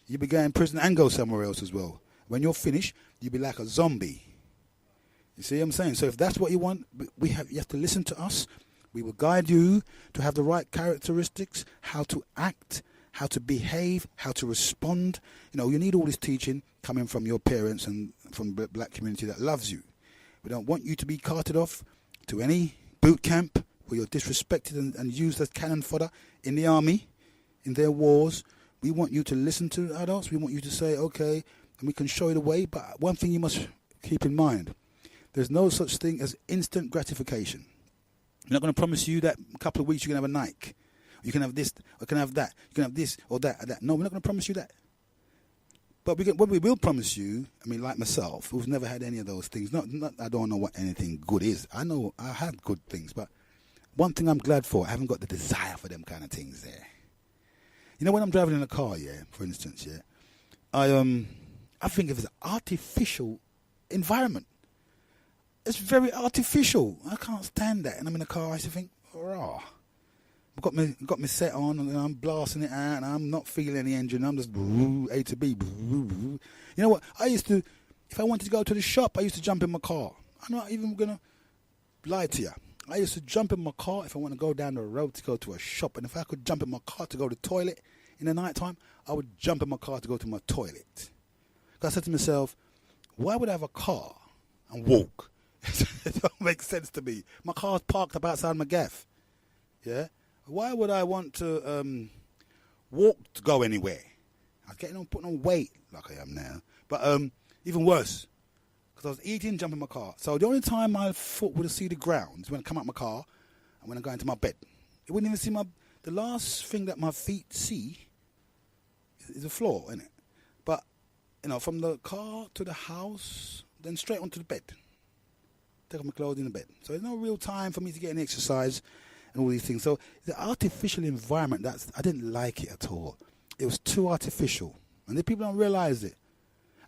You'll be going to prison and go somewhere else as well. When you're finished, you'll be like a zombie. You see what I'm saying? So if that's what you want, you have to listen to us. We will guide you to have the right characteristics, how to act, how to behave, how to respond. You need all this teaching coming from your parents and from the black community that loves you. We don't want you to be carted off to any boot camp where you're disrespected and used as cannon fodder in the army, in their wars. We want you to listen to adults. We want you to say, okay, and we can show you the way. But one thing you must keep in mind, there's no such thing as instant gratification. We're not going to promise you that in a couple of weeks you can have a Nike. You can have this, or you can have that. You can have this or that or that. No, we're not going to promise you that. But what we will promise you, like myself, who's never had any of those things, not I don't know what anything good is. I know I have good things, but one thing I'm glad for, I haven't got the desire for them kind of things there. When I'm driving in a car, for instance, I think of it as an artificial environment. It's very artificial. I can't stand that. And I'm in a car, I used to think, got me set on, and I'm blasting it out, and I'm not feeling any engine. I'm just A to B. You know what? I used to, if I wanted to go to the shop, I used to jump in my car. I'm not even gonna lie to you. I used to jump in my car if I want to go down the road to go to a shop, and if I could jump in my car to go to the toilet in the night time, I would jump in my car to go to my toilet. Because I said to myself, why would I have a car and walk? It don't make sense to me. My car's parked up outside my gaff. Yeah? Why would I want to walk to go anywhere? I'm getting on, putting on weight like I am now. But even worse, because I was eating, jumping in my car. So the only time my foot would see the ground is when I come out my car and when I go into my bed. It wouldn't even see the last thing that my feet see is the floor, isn't it? But, from the car to the house, then straight onto the bed. Take off my clothes in the bed. So there's no real time for me to get any exercise and all these things. So the artificial environment, I didn't like it at all. It was too artificial. And the people don't realize it.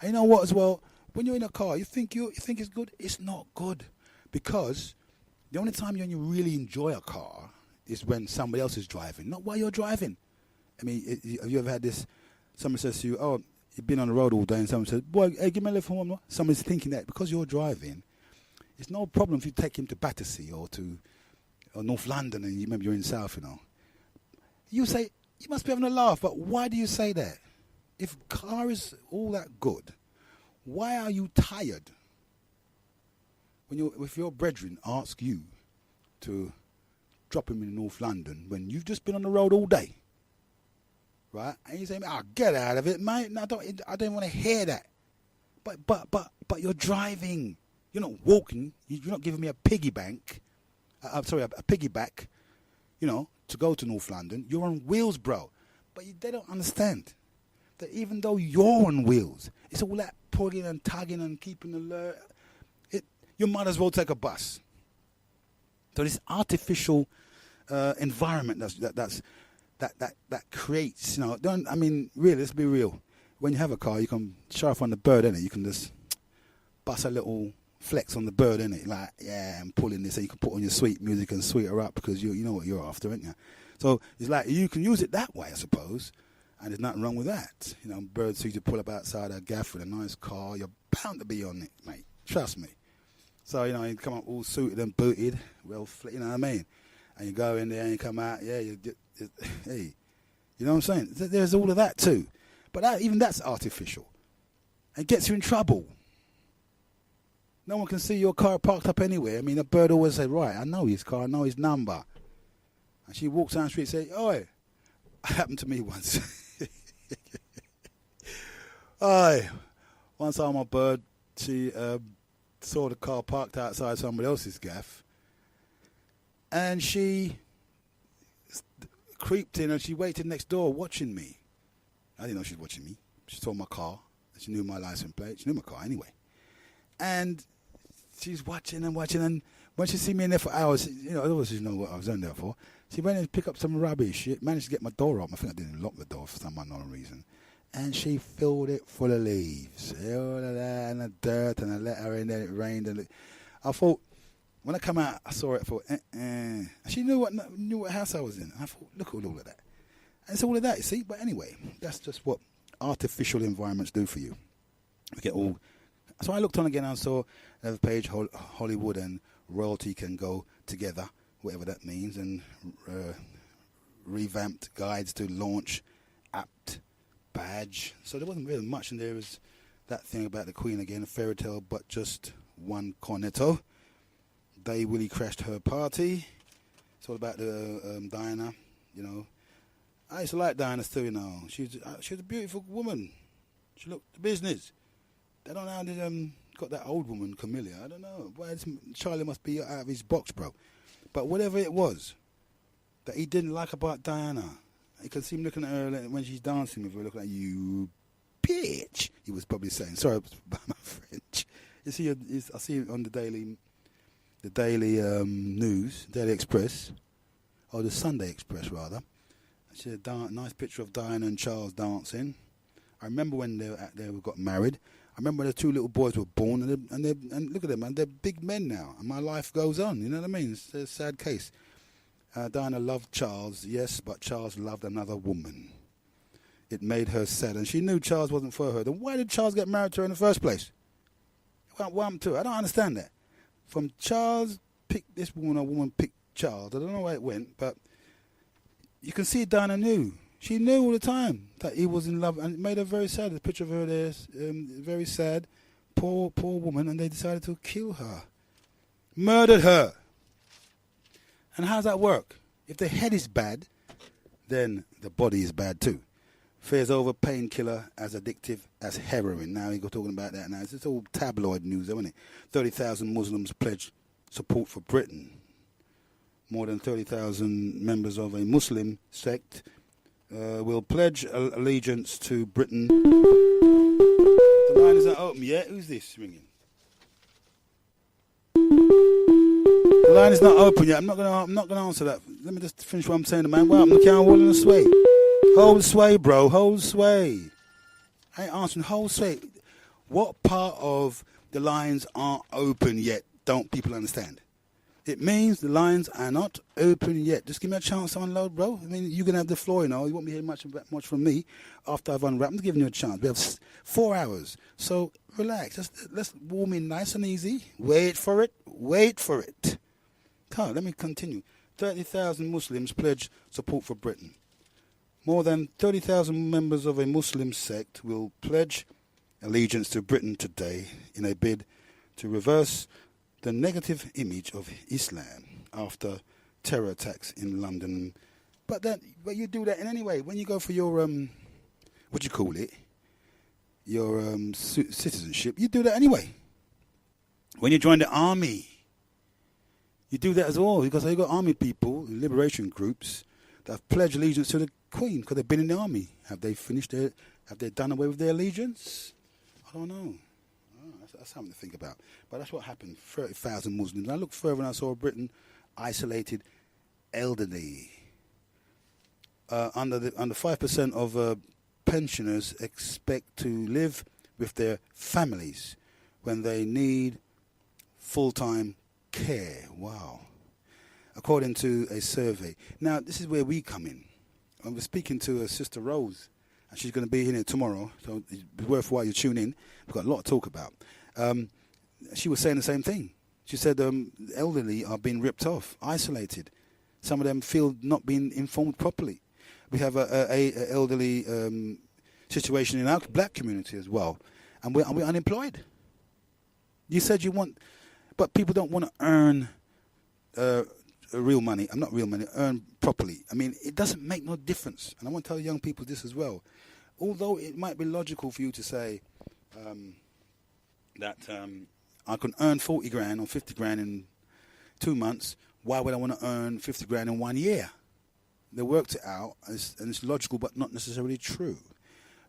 And you know what as well? When you're in a car, you think it's good? It's not good. Because the only time you really enjoy a car is when somebody else is driving, not while you're driving. I mean, have you ever had this? Someone says to you, oh, you've been on the road all day, and someone says, boy, hey, give me a lift for one more. Somebody's thinking that because you're driving, it's no problem if you take him to Battersea or North London, and you remember you're in South, You say, you must be having a laugh, but why do you say that? If car is all that good, why are you tired if your brethren ask you to drop him in North London when you've just been on the road all day? Right? And you say, get out of it, mate. No, I don't want to hear that. But you're driving. You're not walking. You're not giving me a piggy bank. A piggyback, to go to North London. You're on wheels, bro. But they don't understand that even though you're on wheels, it's all that pulling and tugging and keeping alert. You might as well take a bus. So this artificial environment that creates, really, let's be real. When you have a car, you can show off on the bird, innit? You can just bust a little flex on the bird, innit? Like, yeah, I'm pulling this, so you can put on your sweet music and sweet her up because you know what you're after, ain't you? So it's like you can use it that way, I suppose, and there's nothing wrong with that. Birds see you pull up outside a gaff with a nice car, you're bound to be on it, mate. Trust me. So, you come up all suited and booted, well, you know what I mean? And you go in there and you come out, yeah, hey, you know what I'm saying? There's all of that too. But even that's artificial. It gets you in trouble. No one can see your car parked up anywhere. I mean, a bird always says, right, I know his car, I know his number. And she walks down the street and says, oi, it happened to me once. Oi, once I saw my bird, she saw the car parked outside somebody else's gaff. And she creeped in and she waited next door watching me. I didn't know she was watching me. She saw my car. She knew my license plate. She knew my car anyway. And she's watching, and when she see me in there for hours, obviously she know what I was in there for. She went and picked up some rubbish. She managed to get my door up. I think I didn't lock the door for some unknown reason. And she filled it full of leaves. All of that and the dirt, and I let her in there. It rained. And I thought, when I come out, I saw it. I thought, And she knew what house I was in. And I thought, look at all of that. And it's all of that, you see. But anyway, that's just what artificial environments do for you. We get all. So I looked on again and I saw another page, Hollywood and royalty can go together, whatever that means, and revamped guides to launch apt badge. So there wasn't really much, and there was that thing about the Queen again, a fairy tale, but just one cornetto. Day Willie crashed her party. It's all about the Diana, I used to like Diana still, She was a beautiful woman. She looked the business. I don't know how they got that old woman, Camilla. I don't know. Well, Charlie must be out of his box, bro. But whatever it was that he didn't like about Diana, you can see him looking at her when she's dancing with her, looking at you, bitch. He was probably saying, sorry about my French. I see it on the Daily News, Daily Express, or the Sunday Express rather. She had a nice picture of Diana and Charles dancing. I remember when they got married. I remember when the two little boys were born, and look at them, man, they're big men now, and my life goes on. You know what I mean? It's a sad case. Diana loved Charles, yes, but Charles loved another woman. It made her sad, and she knew Charles wasn't for her. Then why did Charles get married to her in the first place? What happened to her? I don't understand that. From Charles picked this woman, a woman picked Charles. I don't know why it went, but you can see Diana knew. She knew all the time that he was in love, and it made her very sad. The picture of her there, very sad, poor woman, and they decided to kill her, murdered her. And how does that work? If the head is bad, then the body is bad too. Fears over painkiller as addictive as heroin. Now you're talking about that now. It's all tabloid news, isn't it? 30,000 Muslims pledge support for Britain. More than 30,000 members of a Muslim sect will pledge allegiance to Britain. The line is not open yet. Who's this ringing? The line is not open yet. I'm not gonna answer that. Let me just finish what I'm saying, man. Well, I'm the count walling the sway. Hold sway, bro. Hold sway. I ain't answering. Hold sway. What part of the lines aren't open yet? Don't people understand? It means the lines are not open yet. Just give me a chance to unload, bro. I mean, you're going to have the floor, you know. You won't be hearing much from me after I've unwrapped. I'm giving you a chance. We have 4 hours. So relax. Let's warm in nice and easy. Wait for it. Wait for it. Come on, let me continue. 30,000 Muslims pledge support for Britain. More than 30,000 members of a Muslim sect will pledge allegiance to Britain today in a bid to reverse the negative image of Islam after terror attacks in London. But you do that in any way. When you go for your, what do you call it? Your citizenship, you do that anyway. When you join the army, you do that as well. Because you've got army people, liberation groups, that have pledged allegiance to the Queen because they've been in the army. Have they done away with their allegiance? I don't know. That's something to think about. But that's what happened. 30,000 Muslims. I looked further and I saw Britain isolated elderly. Under 5% of pensioners expect to live with their families when they need full-time care. Wow. According to a survey. Now, this is where we come in. I was speaking to Sister Rose, and she's going to be here tomorrow, so it's worthwhile you tune in. We've got a lot to talk about. She was saying the same thing. She said elderly are being ripped off, isolated. Some of them feel not being informed properly. We have a elderly situation in our black community as well, and we're unemployed. You said you want, but people don't want to earn real money. Not real money, earn properly. I mean, it doesn't make no difference. And I want to tell young people this as well. Although it might be logical for you to say that I can earn 40 grand or 50 grand in 2 months, why would I want to earn 50 grand in 1 year? They worked it out, and it's logical, but not necessarily true.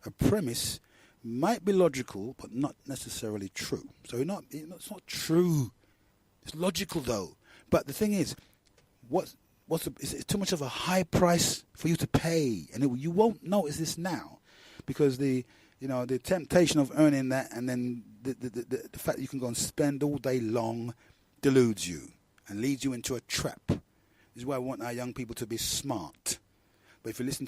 A premise might be logical, but not necessarily true. So it's not true. It's logical, though. But the thing is, it's too much of a high price for you to pay, and you won't notice this now, because the temptation of earning that, and then the fact that you can go and spend all day long, deludes you and leads you into a trap. This is why I want our young people to be smart. But if you listen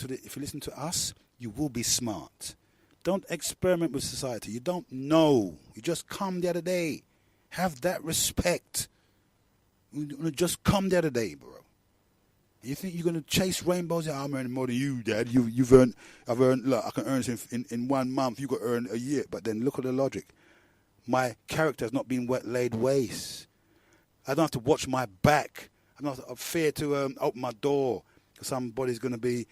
to us, you will be smart. Don't experiment with society. You don't know. You just come the other day. Have that respect. You just come the other day, bro. You think you're going to chase rainbows? I'm earning more than you, Dad. I've earned, look, I can earn this in 1 month. You got to earn a year. But then look at the logic. My character has not been laid waste. I don't have to watch my back. I don't have fear to open my door. Somebody's going to be,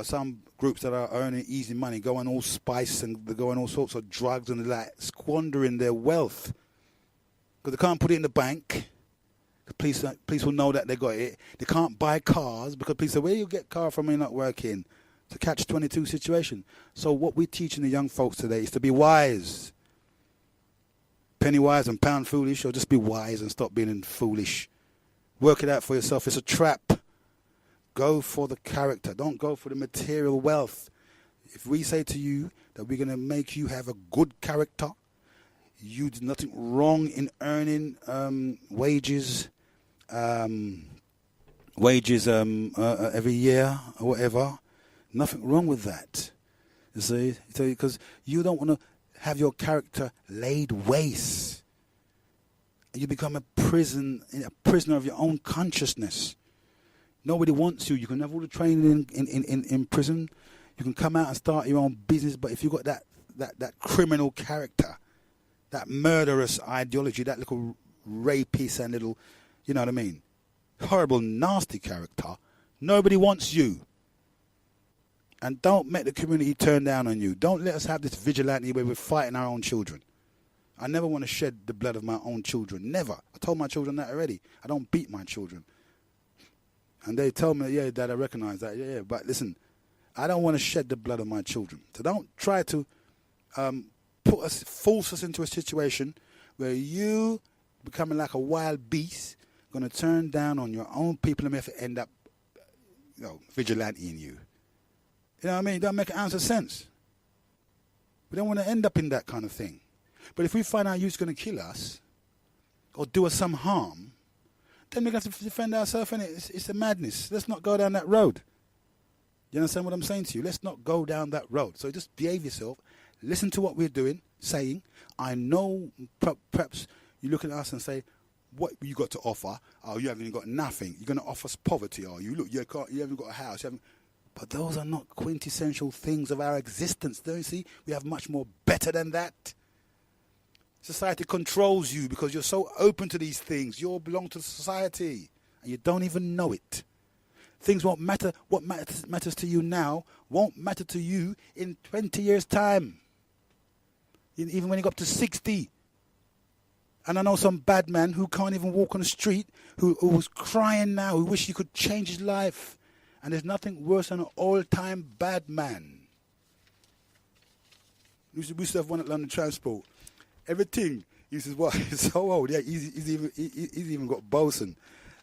some groups that are earning easy money, going all spice and they're going all sorts of drugs and like squandering their wealth. Because they can't put it in the bank. Police will know that they got it. They can't buy cars because police say, where you get car from when you're not working? It's a catch-22 situation. So what we're teaching the young folks today is to be wise. Penny wise and pound foolish, or just be wise and stop being foolish. Work it out for yourself. It's a trap. Go for the character. Don't go for the material wealth. If we say to you that we're going to make you have a good character, you did nothing wrong in earning wages, wages every year or whatever. Nothing wrong with that. You see, because you don't want to have your character laid waste. You become a prisoner of your own consciousness. Nobody wants you. You can have all the training in prison. You can come out and start your own business. But if you've got that criminal character, that murderous ideology, that little rapist and little, you know what I mean, horrible, nasty character, nobody wants you. And don't make the community turn down on you. Don't let us have this vigilante where we're fighting our own children. I never want to shed the blood of my own children. Never. I told my children that already. I don't beat my children. And they tell me, yeah, Dad, I recognize that. Yeah, but listen, I don't want to shed the blood of my children. So don't try to force us into a situation where you becoming like a wild beast, going to turn down on your own people and may have to end up, vigilanteing you. You know what I mean? It doesn't make an ounce of sense. We don't want to end up in that kind of thing. But if we find out you're going to kill us or do us some harm, then we're going to have to defend ourselves, and it's a madness. Let's not go down that road. You understand what I'm saying to you? Let's not go down that road. So just behave yourself. Listen to what we're doing, saying. I know perhaps you look at us and say, what you got to offer? Oh, you haven't got nothing. You're going to offer us poverty. Oh, you haven't got a house. But those are not quintessential things of our existence. Don't you see? We have much more better than that. Society controls you because you're so open to these things. You all belong to society and you don't even know it. Things won't matter. What matters to you now won't matter to you in 20 years' time. Even when you go up to 60. And I know some bad man who can't even walk on the street, who's crying now, who wish he could change his life. And there's nothing worse than an all-time bad man. We used to have one at London Transport. Everything, he says, what? He's so old. Yeah, he's even got bosun.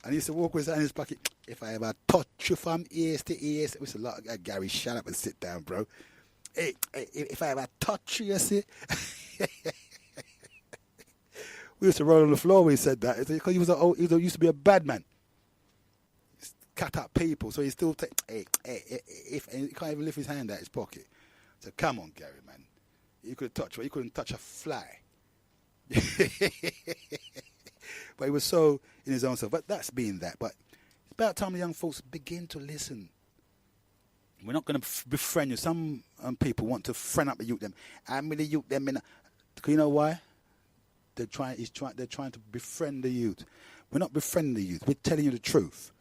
And he used to walk with his hand in his pocket. If I ever touch you from ears to ears. We used to like, Gary, shut up and sit down, bro. Hey, if I ever touch you, you see. We used to roll on the floor when he said that. Because he used to be a bad man. Cut up people. So he still he can't even lift his hand out of his pocket. So come on, Gary, man. You could touch, but you couldn't touch a fly. But he was so in his own self. But that's being that. But it's about time the young folks begin to listen. We're not going to befriend you. Some people want to friend up the youth them. I'm with the youth them. You know why? They're trying to befriend the youth. We're not befriending the youth. We're telling you the truth.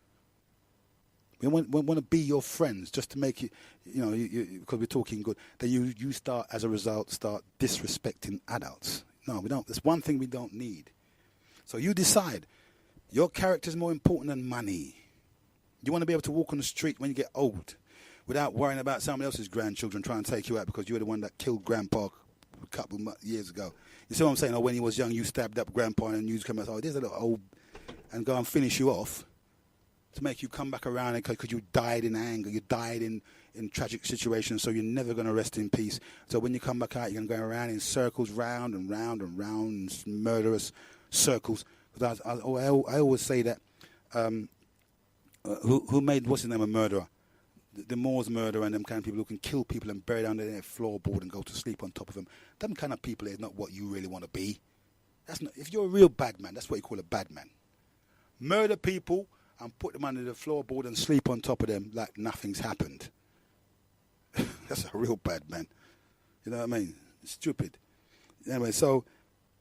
We want to be your friends just to make you because we're talking good. That you start, as a result, start disrespecting adults. No, we don't. There's one thing we don't need. So you decide. Your character is more important than money. You want to be able to walk on the street when you get old without worrying about somebody else's grandchildren trying to take you out because you were the one that killed Grandpa a couple of years ago. You see what I'm saying? Or when he was young, you stabbed up Grandpa and you come out, oh, there's a little old, and go and finish you off to make you come back around because you died in anger, you died in tragic situations, so you're never going to rest in peace. So when you come back out, you're going to go around in circles, round and round and round, in murderous circles. Because I always say that, who made, what's his name, a murderer? The Moors murderer and them kind of people who can kill people and bury down their floorboard and go to sleep on top of them. Them kind of people is not what you really want to be. That's not. If you're a real bad man, that's what you call a bad man. Murder people and put them under the floorboard and sleep on top of them like nothing's happened. That's a real bad man. You know what I mean? It's stupid. Anyway, so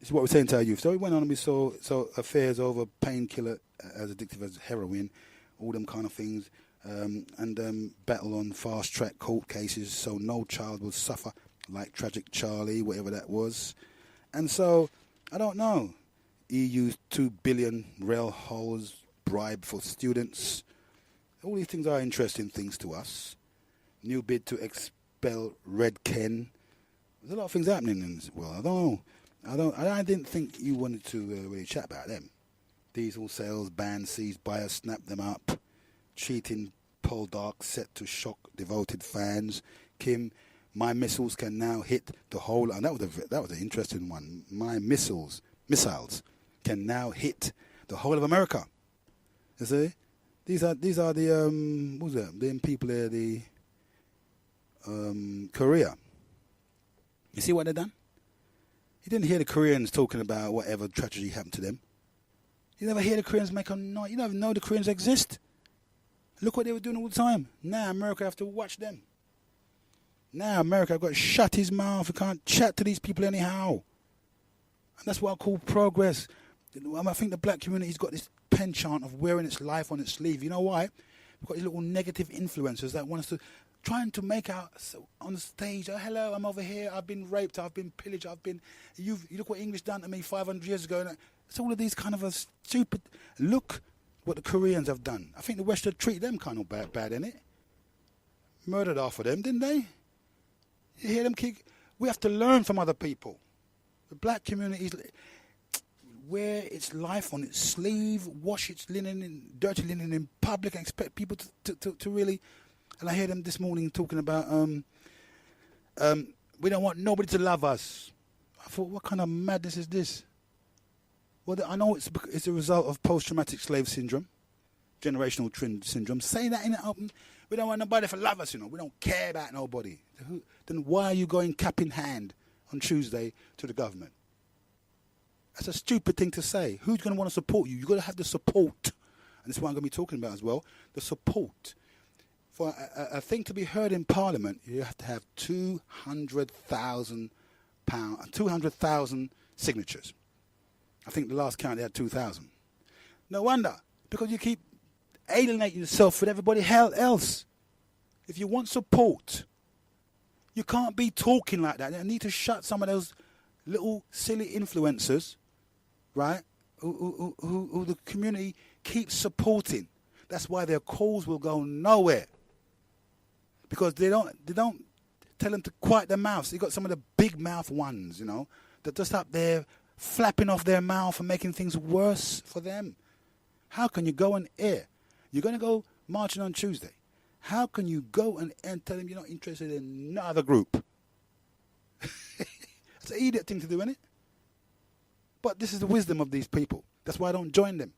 this is what we're saying to our youth. So we went on and we saw affairs over painkiller as addictive as heroin, all them kind of things. And battle on fast-track court cases so no child will suffer like Tragic Charlie, whatever that was. And so, I don't know, EU's 2 billion rail hauls bribe for students. All these things are interesting things to us. New bid to expel Red Ken. There's a lot of things happening in this world. I didn't think you wanted to really chat about them. Diesel sales ban seized buyers, snap them up. Cheating Poldark set to shock devoted fans. Kim, my missiles can now hit the whole. And that was an interesting one. My missiles can now hit the whole of America. You see, These are the what's that? Them people there, the Korea. You see what they done? You didn't hear the Koreans talking about whatever tragedy happened to them. You never hear the Koreans make a noise. You never know the Koreans exist. Look what they were doing all the time. Now America have to watch them. Now America have got to shut his mouth. He can't chat to these people anyhow. And that's what I call progress. I think the black community's got this penchant of wearing its life on its sleeve. You know why? We've got these little negative influencers that want us to, trying to make out on the stage, oh, hello, I'm over here, I've been raped, I've been pillaged, you look what English done to me 500 years ago. And it's all of these kind of a stupid, look what the Koreans have done. I think the West should treat them kind of bad, innit? Murdered half of them, didn't they? You hear them kick? We have to learn from other people. The black community wear its life on its sleeve, wash its linen, dirty linen in public, and expect people to really. And I hear them this morning talking about we don't want nobody to love us. I thought, what kind of madness is this? Well, I know it's a result of post-traumatic slave syndrome, generational syndrome. Saying that in the open, we don't want nobody to love us, we don't care about nobody. Then why are you going cap in hand on Tuesday to the government? That's a stupid thing to say. Who's going to want to support you? You've got to have the support. And this is what I'm going to be talking about as well, the support. For a thing to be heard in Parliament, you have to have 200,000 signatures. I think the last count they had 2,000. No wonder, because you keep alienating yourself with everybody else. If you want support, you can't be talking like that. You need to shut some of those little silly influencers, right, who the community keeps supporting. That's why their calls will go nowhere. Because they don't tell them to quiet their mouths. You got some of the big mouth ones, that just up there flapping off their mouth and making things worse for them. How can you go and air? You're going to go marching on Tuesday. How can you go and tell them you're not interested in no other group? It's an idiot thing to do, isn't it? But this is the wisdom of these people. That's why I don't join them.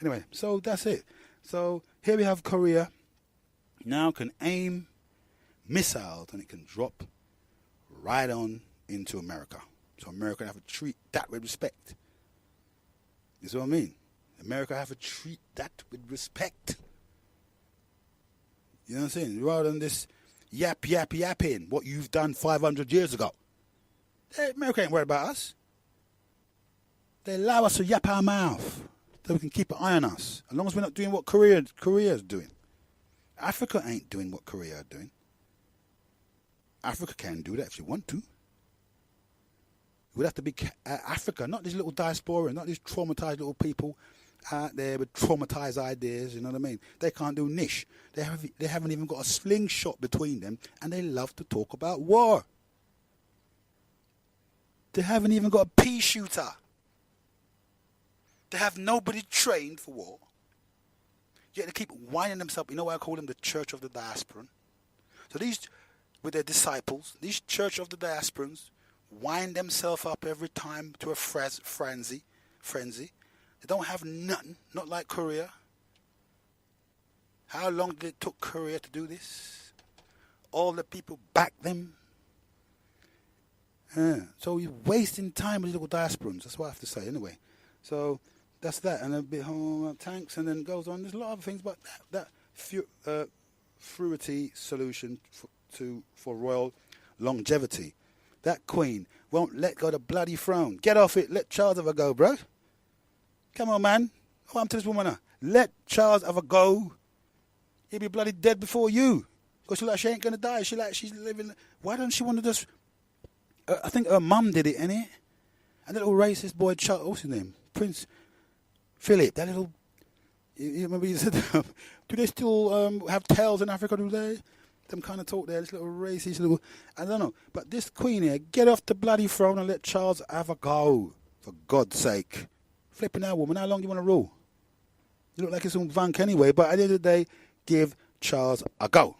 Anyway, so that's it. So here we have Korea. Now can aim missiles and it can drop right on into America. So America have to treat that with respect. You see what I mean? America have to treat that with respect. You know what I'm saying? Rather than this yapping what you've done 500 years ago. America ain't worried about us. They allow us to yap our mouth so we can keep an eye on us. As long as we're not doing what Korea is doing. Africa ain't doing what Korea are doing. Africa can do that if you want to. It would have to be Africa, not these little diaspora, not these traumatized little people out there with traumatized ideas, you know what I mean? They can't do niche. They haven't even got a slingshot between them, and they love to talk about war. They haven't even got a pea shooter. They have nobody trained for war. Yet they keep winding themselves. You know why I call them the Church of the Diasporan? So these, with their disciples, these Church of the Diasporans wind themselves up every time to a frenzy. They don't have nothing, not like Korea. How long did it took Korea to do this? All the people back them. So you're wasting time with little diasporans. That's what I have to say anyway. So that's that. And a bit tanks, and then it goes on. There's a lot of other things, but that fruity solution for royal longevity. That queen won't let go the bloody throne. Get off it. Let Charles have a go, bro. Come on, man. What happened to this woman now? Let Charles have a go. He'll be bloody dead before you. Because she ain't going to die. She's living. Why don't she want to just... I think her mum did it, innit? And that little racist boy, Charles, what's his name? Prince Philip. That little... You remember he said, do they still have tails in Africa, do they? Them kind of talk there, this little racist little... I don't know. But this queen here, get off the bloody throne and let Charles have a go. For God's sake. Flipping that woman, how long do you want to rule? You look like it's some vunk anyway, but at the end of the day, give Charles a go.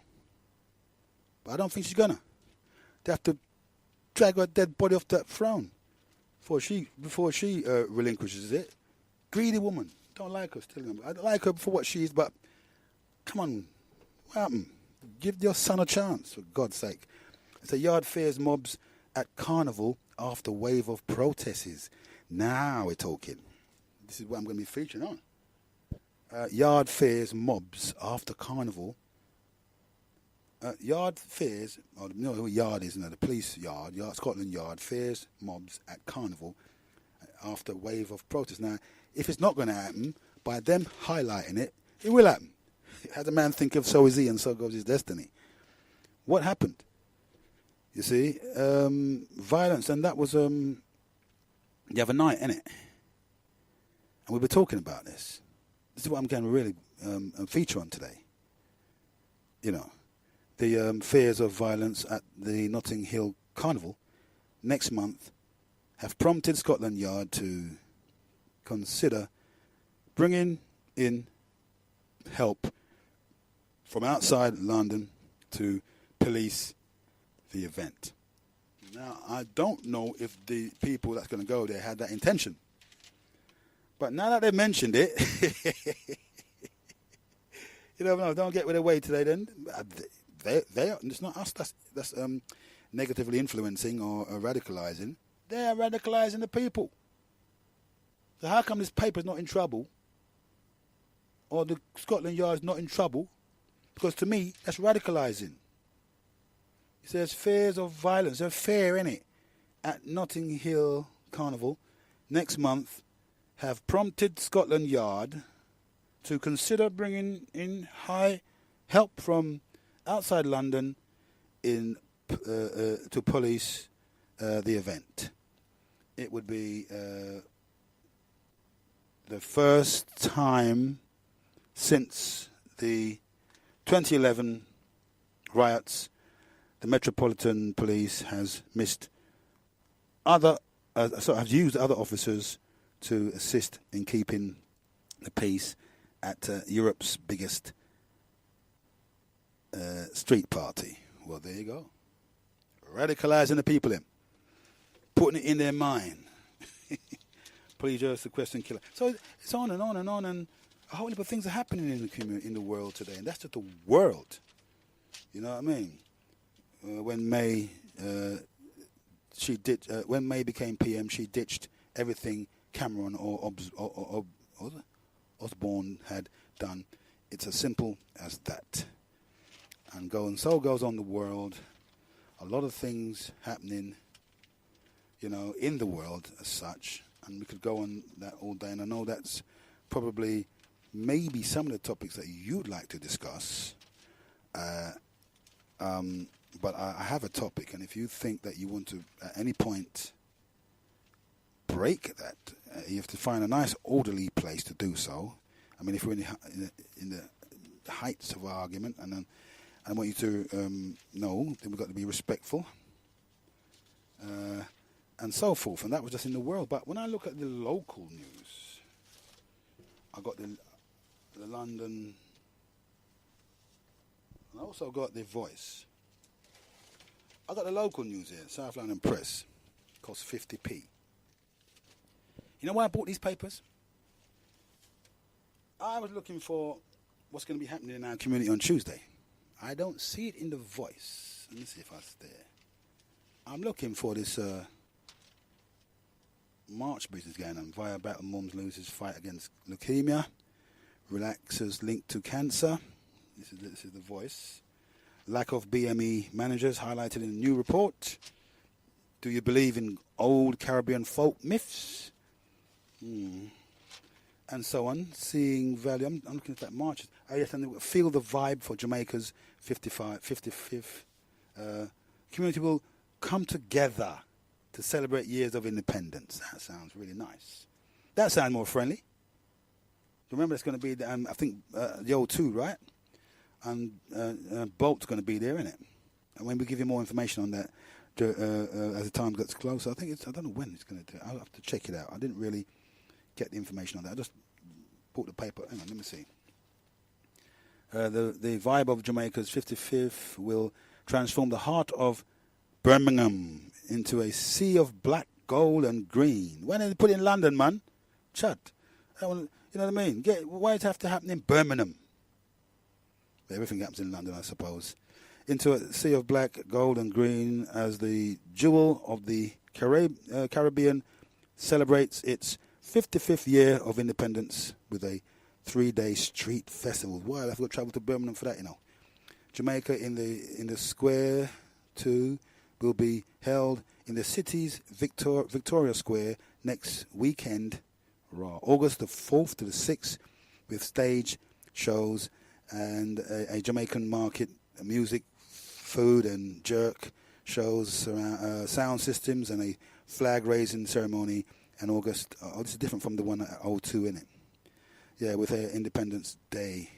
But I don't think she's gonna. They have to drag her dead body off that throne before she relinquishes it. Greedy woman. don't like her still. I don't like her for what she is, but come on, what happened? Give your son a chance, for God's sake. It's a yard fairs mobs at Carnival after wave of protests. Now we're talking. This is what I'm going to be featuring on. Yard fairs mobs after Carnival. Yard fairs, you know who yard is, the police yard, Scotland Yard, fairs mobs at Carnival after wave of protests. Now, if it's not going to happen, by them highlighting it, it will happen. As a man thinketh, so is he, and so goes his destiny. What happened? You see, violence, and that was the other night, innit? And we were talking about this. This is what I'm going to really feature on today. You know, the fears of violence at the Notting Hill Carnival next month have prompted Scotland Yard to consider bringing in help from outside London to police the event. Now, I don't know if the people that's going to go there had that intention. But now that they've mentioned it, you know, don't get with their way today then. It's not us that's negatively influencing or radicalising. They are radicalising the people. So how come this paper's not in trouble? Or the Scotland Yard's not in trouble? Because to me, that's radicalising. It says fears of violence. They're fair, innit? At Notting Hill Carnival next month have prompted Scotland Yard to consider bringing in high help from outside London to police the event. It would be the first time since the 2011 riots the Metropolitan Police has used other officers to assist in keeping the peace at Europe's biggest street party. Well, there you go. Radicalising the people in. Putting it in their mind. Please just the question killer. So it's on and on and on, and a whole heap of things are happening in the community, in the world today, and that's just the world. You know what I mean? When May when May became PM, she ditched everything Cameron or Osborne had done. It's as simple as that. And so goes on the world. A lot of things happening, you know, in the world as such. And we could go on that all day. And I know that's probably maybe some of the topics that you'd like to discuss. But I have a topic, and if you think that you want to, at any point, break that, you have to find a nice, orderly place to do so. I mean, if we're in the heights of our argument, and I want you to know that we've got to be respectful, and so forth. And that was just in the world. But when I look at the local news, I got the London, and I also got the Voice. I got the local news here, South London Press. Costs 50p. You know why I bought these papers? I was looking for what's going to be happening in our community on Tuesday. I don't see it in the Voice. Let me see if it's there. I'm looking for this March business going on. Via battle, mums loses fight against leukemia. Relaxers linked to cancer. This is the Voice. Lack of BME managers highlighted in a new report. Do you believe in old Caribbean folk myths? And so on. Seeing value. I'm looking at that March. Oh, yes, and feel the vibe for Jamaica's 55th. Community will come together to celebrate years of independence. That sounds really nice. That sounds more friendly. Remember, it's going to be, I think, the O2, right? And Bolt's going to be there, isn't it? And when we give you more information on that as the time gets closer, I don't know when it's going to do it. I'll have to check it out. I didn't really get the information on that. I just bought the paper. Hang on, let me see. The vibe of Jamaica's 55th will transform the heart of Birmingham into a sea of black, gold and green. When did they put it in London, man? Chut. You know what I mean? Why does it have to happen in Birmingham? Everything happens in London, I suppose. Into a sea of black, gold, and green as the jewel of the Caribbean celebrates its 55th year of independence with a 3-day street festival. Wow, I've got to travel to Birmingham for that, you know. Jamaica in the square too will be held in the city's Victoria Square next weekend, August the 4th to the 6th, with stage shows and a Jamaican market, music, food and jerk shows, sound systems, and a flag raising ceremony. And August, this is different from the one at O2, isn't it? Yeah, with Independence Day.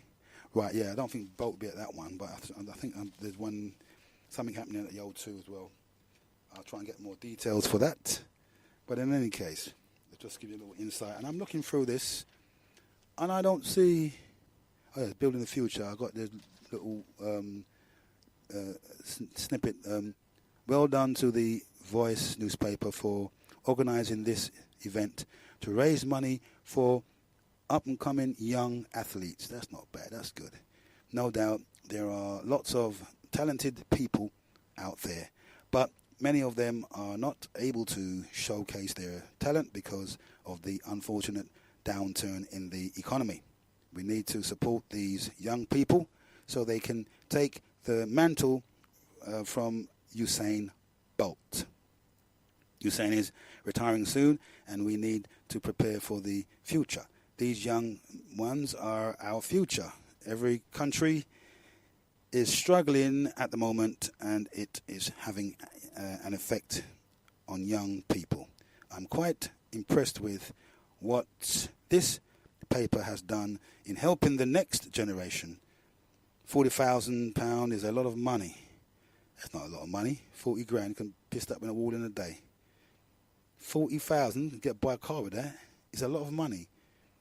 Right, yeah, I don't think Bolt will be at that one, but I think there's something happening at the O2 as well. I'll try and get more details for that. But in any case, let's just give you a little insight. And I'm looking through this, and I don't see... Oh, yeah, Building the Future. I got this little snippet. Well done to the Voice newspaper for organising this event to raise money for up-and-coming young athletes. That's not bad. That's good. No doubt there are lots of talented people out there, but many of them are not able to showcase their talent because of the unfortunate downturn in the economy. We need to support these young people so they can take the mantle from Usain Bolt. Usain is retiring soon, and we need to prepare for the future. These young ones are our future. Every country is struggling at the moment, and it is having an effect on young people. I'm quite impressed with what this paper has done in helping the next generation. £40,000 is a lot of money. That's not a lot of money. 40 grand can piss up in a wall in a day. 40,000, get buy a car with that. It's a lot of money.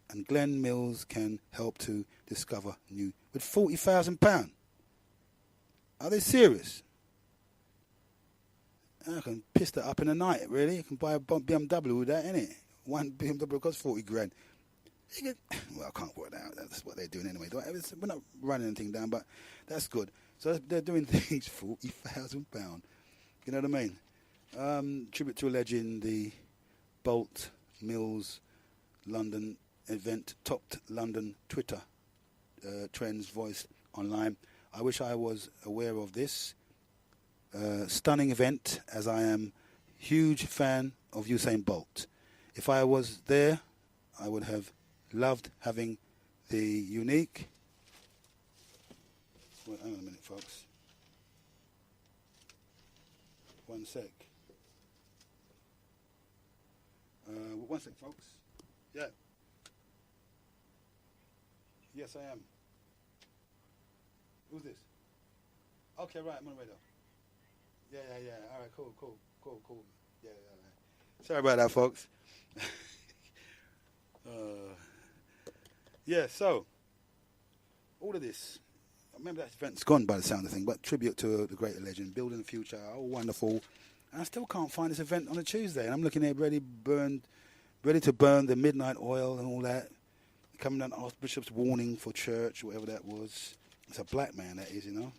And Glenn Mills can help to discover new with £40,000. Are they serious? I can piss that up in a night, really. I can buy a BMW with that, innit? One BMW costs 40 grand. Well, I can't work that out. That's what they're doing anyway. We're not running anything down, but that's good. So they're doing things, £40,000. You know what I mean? Tribute to a legend, the Bolt Mills London event topped London Twitter trends voiced online. I wish I was aware of this stunning event, as I am a huge fan of Usain Bolt. If I was there, I would have loved having the unique... Wait, hang on a minute, folks. One sec. One sec, folks. Yeah. Yes, I am. Who's this? Okay, right, I'm on the radio. Yeah. All right, cool. Yeah. Sorry about that, folks. Yeah, so, all of this. I remember that event's gone by the sound of thing, but tribute to the great legend, Building the Future, all wonderful. And I still can't find this event on a Tuesday. And I'm looking at ready to burn the midnight oil and all that. Coming down Archbishop's warning for church, whatever that was. It's a black man, that is, you know.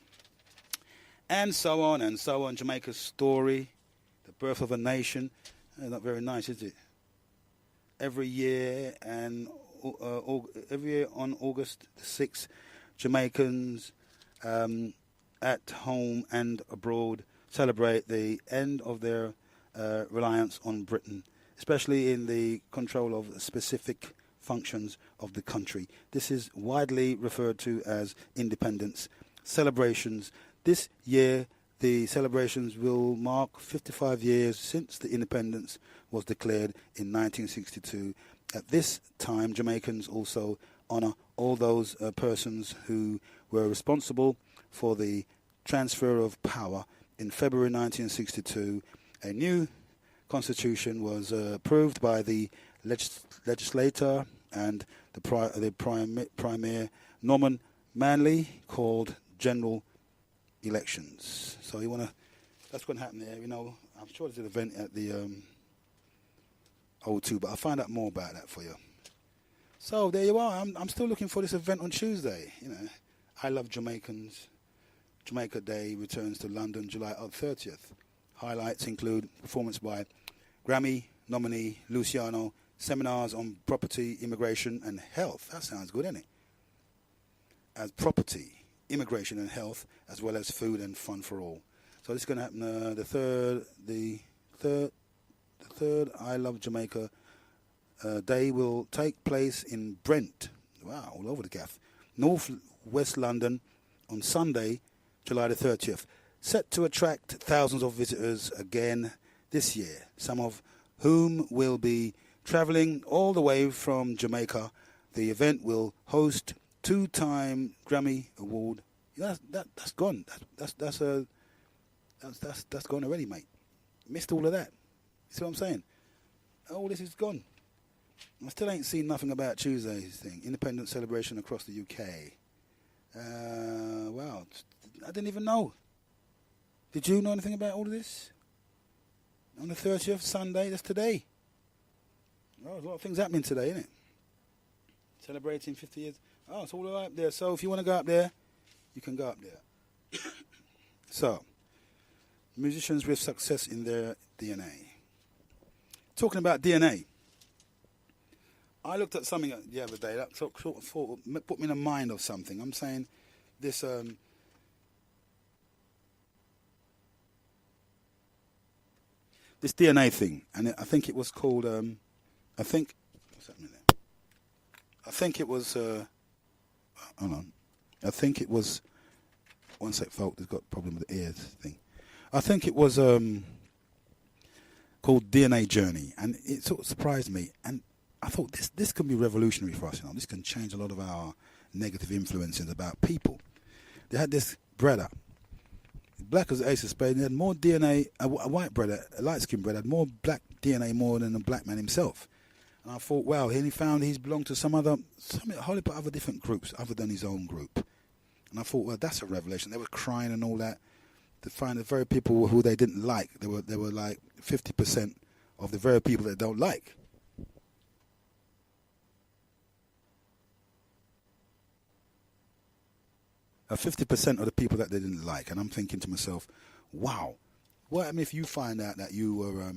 And so on and so on. Jamaica's story, the birth of a nation. Not very nice, is it? Every year on August the 6th, Jamaicans at home and abroad celebrate the end of their reliance on Britain, especially in the control of specific functions of the country. This is widely referred to as independence celebrations. This year, the celebrations will mark 55 years since the independence was declared in 1962. At this time, Jamaicans also honour all those persons who were responsible for the transfer of power. In February 1962, a new constitution was approved by the legislator and the Premier Norman Manley, called general elections. So that's going to happen there. You know, I'm sure there's an event at the O2, but I'll find out more about that for you. So there you are. I'm still looking for this event on Tuesday. You know, I Love Jamaicans. Jamaica Day returns to London July 30th. Highlights include performance by Grammy nominee Luciano, seminars on property, immigration and health. That sounds good, isn't it? As property, immigration and health, as well as food and fun for all. So this is going to happen the third I Love Jamaica Day will take place in Brent. Wow, all over the gaff. North West London on Sunday, July the 30th. Set to attract thousands of visitors again this year, some of whom will be travelling all the way from Jamaica. The event will host two-time Grammy Award. That's gone. That's gone already, mate. Missed all of that. You see what I'm saying? All this is gone. I still ain't seen nothing about Tuesday's thing. Independence celebration across the UK. Wow, I didn't even know. Did you know anything about all of this? On the 30th, Sunday, that's today. Oh, there's a lot of things happening today, isn't it? Celebrating 50 years. Oh, it's all right up there. So if you want to go up there, you can go up there. So, musicians with success in their DNA. Talking about DNA, I looked at something the other day that sort of put me in the mind of something. I'm saying this this DNA thing, and I think it was called what's happening there? I think it was hold on. I think it was one sec, folk. There's got a problem with the ears thing. I think it was called DNA Journey, and it sort of surprised me. And I thought this can be revolutionary for us. You know, this can change a lot of our negative influences about people. They had this brother, black as the ace of spades. He had more DNA. A white brother, a light-skinned brother, had more black DNA more than a black man himself. And I thought, wow, he found he's belonged to some whole heap of other different groups other than his own group. And I thought, well, that's a revelation. They were crying and all that to find the very people who they didn't like. They were like 50% of the very people they don't like. 50% of the people that they didn't like. And I'm thinking to myself, wow, what I mean, if you find out that you were,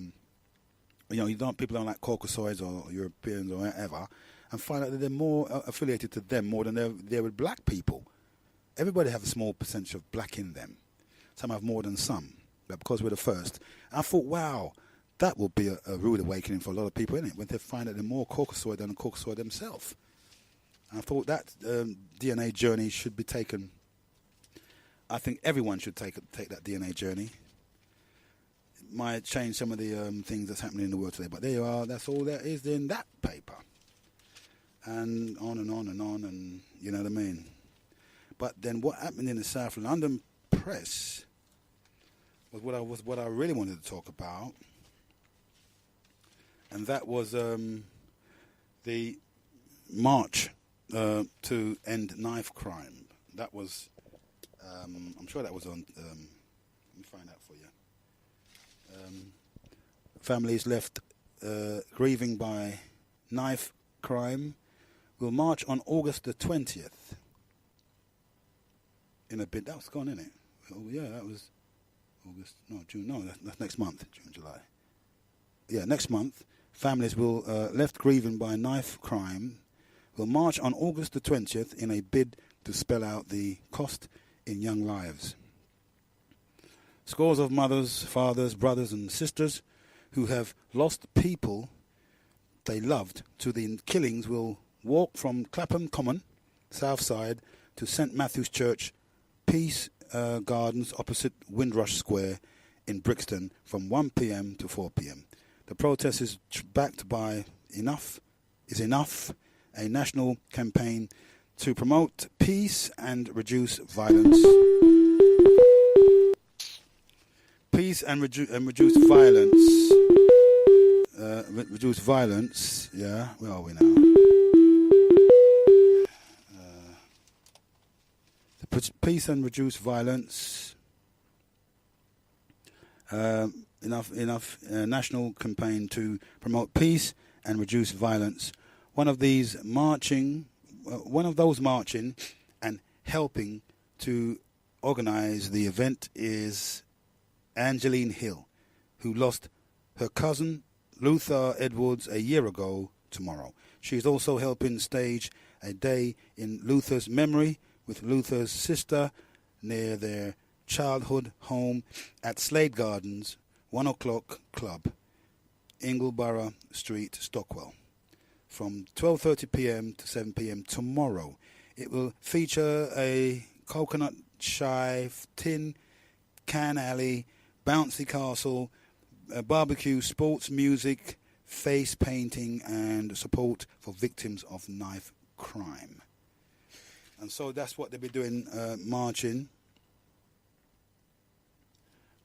people don't like Caucasoids or Europeans or whatever, and find out that they're more affiliated to them more than they're with black people. Everybody have a small percentage of black in them. Some have more than some, but because we're the first. I thought, wow, that will be a rude awakening for a lot of people, isn't it? When they find that they're more Caucasoid than a Caucasoid themselves. And I thought that DNA journey should be taken. I think everyone should take that DNA journey. It might change some of the things that's happening in the world today, but there you are. That's all there is in that paper. And on and on and on, and you know what I mean. But then what happened in the South London press was what I really wanted to talk about, and that was the march to end knife crime. That was, I'm sure that was on. Let me find out for you. Families left grieving by knife crime will march on August the 20th. In a bit, that was gone, isn't it? Oh yeah, that was August. No, June. No, that's next month. June, July. Yeah, next month. Families will left grieving by knife crime will march on August the 20th in a bid to spell out the cost in young lives. Scores of mothers, fathers, brothers and sisters who have lost people they loved to the killings will walk from Clapham Common, South Side, to St Matthew's Church, Peace Gardens opposite Windrush Square in Brixton from 1 p.m. to 4 p.m. The protest is backed by Enough is Enough, a national campaign to promote peace and reduce violence. Peace and reduce violence. Reduce violence. Yeah, where are we now? Peace and reduce violence. Enough. National campaign to promote peace and reduce violence one of those marching and helping to organize the event is Angeline Hill, who lost her cousin Luther Edwards a year ago tomorrow. She's also helping stage a day in Luther's memory with Luther's sister near their childhood home at Slade Gardens, 1 o'clock Club, Ingleborough Street, Stockwell, from 12:30 p.m. to 7 p.m. tomorrow. It will feature a coconut shive, tin can alley, bouncy castle, barbecue, sports music, face painting, and support for victims of knife crime. And so that's what they'll be doing, marching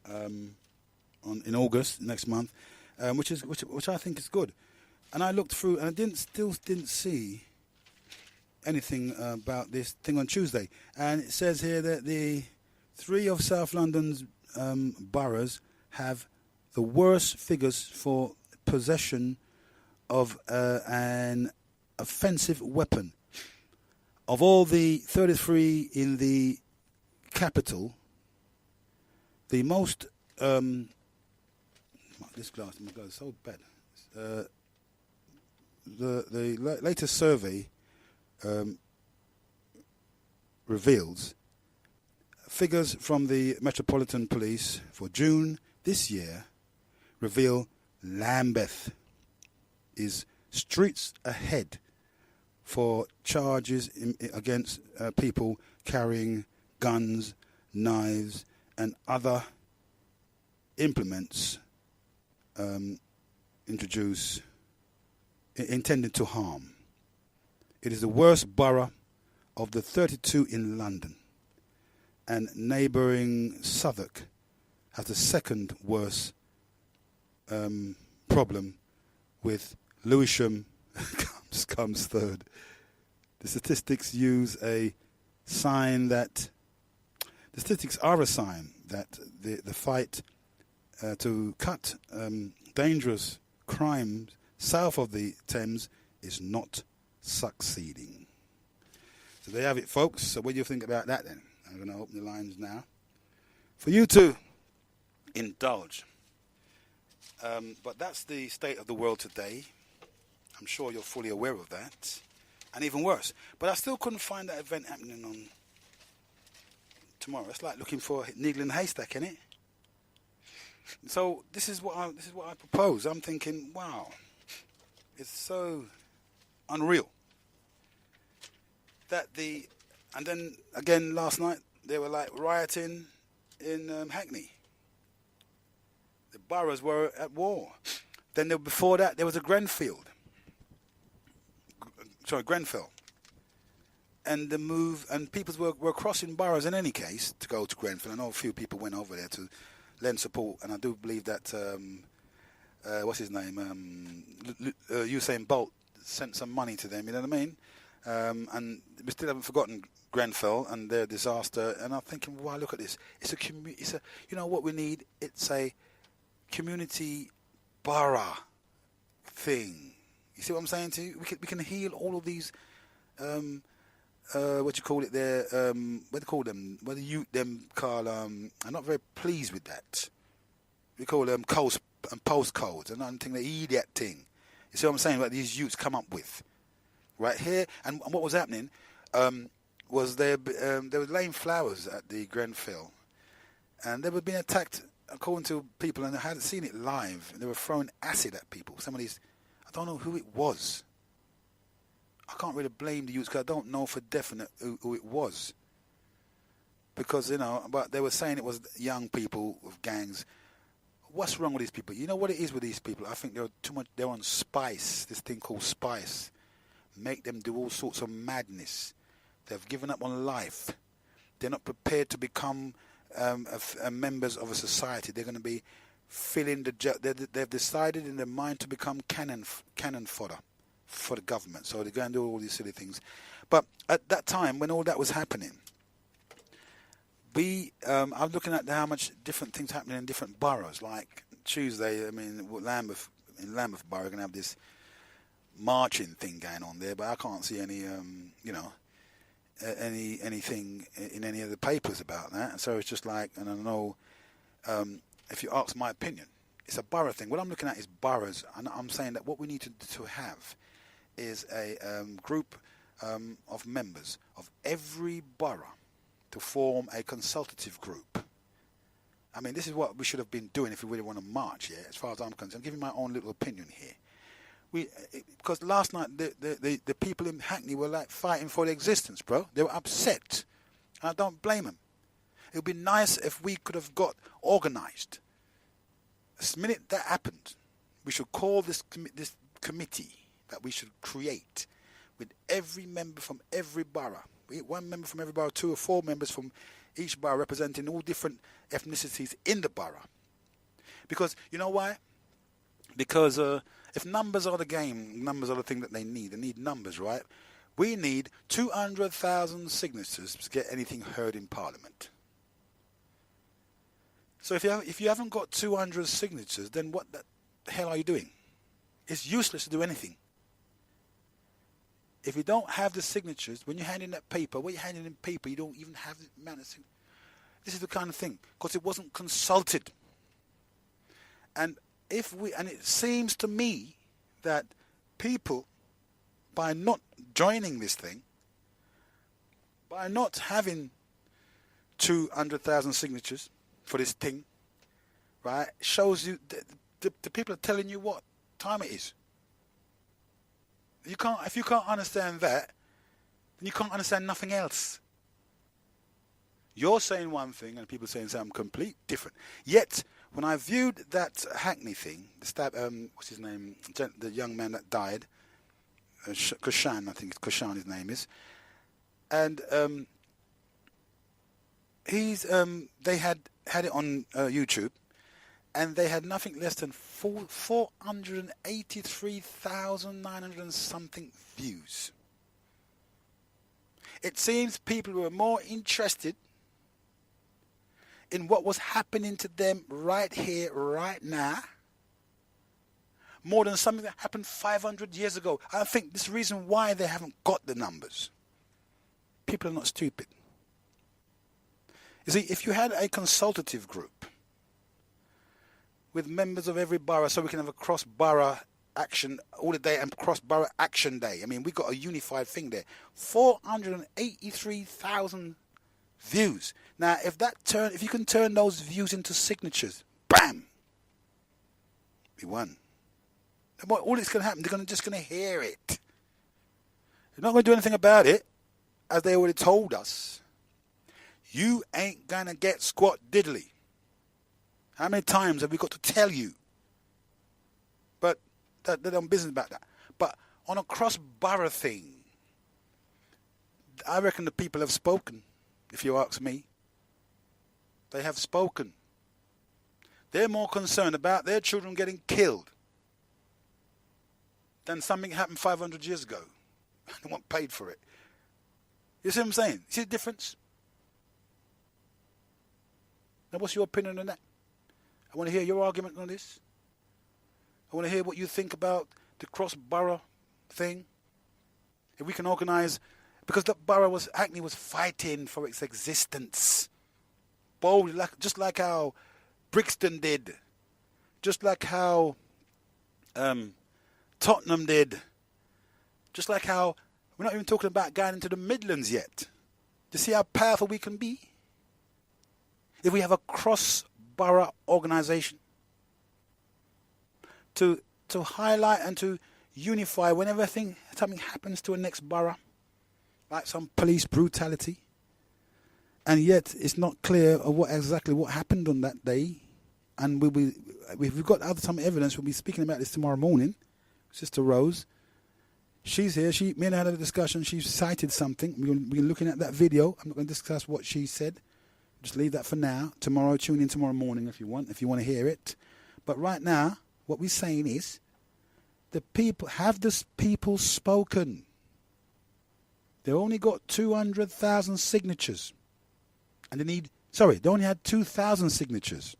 in August next month, which I think is good. And I looked through, and I still didn't see anything about this thing on Tuesday. And it says here that the 3 of South London's boroughs have the worst figures for possession of an offensive weapon. Of all the 33 in the capital, the most this glass, oh my God, it's so bad. The latest survey reveals figures from the Metropolitan Police for June this year reveal Lambeth is streets ahead for charges against people carrying guns, knives, and other implements intended to harm. It is the worst borough of the 32 in London, and neighbouring Southwark has the second worst problem, with Lewisham comes third. The statistics are a sign that the fight to cut dangerous crimes south of the Thames is not succeeding. So there you have it, folks. So what do you think about that then? I'm going to open the lines now for you to indulge. But that's the state of the world today. I'm sure you're fully aware of that. And even worse. But I still couldn't find that event happening on tomorrow. It's like looking for a needle in a haystack, isn't it? So this is what I propose. I'm thinking, wow, it's so unreal that and then again last night they were like rioting in Hackney. The boroughs were at war. Then before that there was a Grenfell. And the move, and people were crossing boroughs in any case to go to Grenfell. I know a few people went over there to lend support, and I do believe that what's his name, Usain Bolt sent some money to them. You know what I mean? And we still haven't forgotten Grenfell and their disaster. And I'm thinking, wow, look at this. It's a you know what we need? It's a community borough thing. You see what I'm saying to you? We can heal all of these. What you call it there? What do you call them? What do you them call? I'm not very pleased with that. We call them postcodes, and I don't think they eat that thing. You see what I'm saying? What these youths come up with, right here. And what was happening was they were laying flowers at the Grenfell, and they were being attacked according to people, and I hadn't seen it live. They were throwing acid at people. Some of these, I don't know who it was. I can't really blame the youths because I don't know for definite who it was. Because, but they were saying it was young people with gangs. What's wrong with these people? You know what it is with these people? I think they're on spice, this thing called spice. Make them do all sorts of madness. They've given up on life. They're not prepared to become members of a society. They're going to be filling they've decided in their mind to become cannon fodder for the government. So they're going to do all these silly things. But at that time, when all that was happening, I'm looking at how much different things happening in different boroughs. Like Tuesday, in Lambeth Borough, we're going to have this marching thing going on there, but I can't see any, anything in any of the papers about that. So it's just like, and I know, if you ask my opinion, it's a borough thing. What I'm looking at is boroughs, and I'm saying that what we need to have is a group of members of every borough to form a consultative group. I mean, this is what we should have been doing if we really want to march, yeah, as far as I'm concerned. I'm giving my own little opinion here. Because last night the people in Hackney were like fighting for their existence, bro. They were upset. And I don't blame them. It would be nice if we could have got organised. The minute that happened, we should call this committee that we should create with every member from every borough. One member from every borough, 2 or 4 members from each borough representing all different ethnicities in the borough. Because, you know why? Because if numbers are the game, numbers are the thing that they need numbers, right? We need 200,000 signatures to get anything heard in Parliament. So if you haven't got 200 signatures, then what the hell are you doing? It's useless to do anything. If you don't have the signatures, when you hand in that paper, when you're handing in paper, you don't even have the amount of signatures. This is the kind of thing, because it wasn't consulted. And it seems to me that people, by not joining this thing, by not having 200,000 signatures for this thing, right, shows you the people are telling you what time it is. If you can't understand that, then you can't understand nothing else. You're saying one thing and people are saying something complete different. Yet, when I viewed that Hackney thing, what's his name, the young man that died, Rashan, I think it's Rashan his name is, and they had it on YouTube, and they had nothing less than 483,900 and something views. It seems people were more interested in what was happening to them right here, right now, more than something that happened 500 years ago. I think this is the reason why they haven't got the numbers. People are not stupid. You see, if you had a consultative group with members of every borough, so we can have a cross-borough action all the day and cross-borough action day. I mean, we got a unified thing there. 483,000 views. Now, if you can turn those views into signatures, bam, we won. And all that's going to happen, they're just going to hear it. They're not going to do anything about it, as they already told us. You ain't going to get squat diddly. How many times have we got to tell you? But they don't business about that. But on a cross-borough thing, I reckon the people have spoken, if you ask me. They have spoken. They're more concerned about their children getting killed than something happened 500 years ago. They weren't paid for it. You see what I'm saying? See the difference? Now, what's your opinion on that? I want to hear your argument on this. I want to hear what you think about the cross-borough thing. If we can organise, because that borough Hackney was fighting for its existence. Bold, just like how Brixton did. Just like how Tottenham did. Just like how, we're not even talking about going into the Midlands yet. Do you see how powerful we can be? If we have a cross-borough organisation to highlight and to unify whenever something happens to a next borough, like some police brutality, and yet it's not clear of what happened on that day, and we've got some evidence. We'll be speaking about this tomorrow morning. Sister Rose, she's here. Me and her had a discussion. She cited something. We're looking at that video. I'm not going to discuss what she said. Just leave that for now. Tomorrow, tune in tomorrow morning if you want to hear it. But right now, what we're saying is, the people spoken? They only got 200,000 signatures. And they only had 2,000 signatures.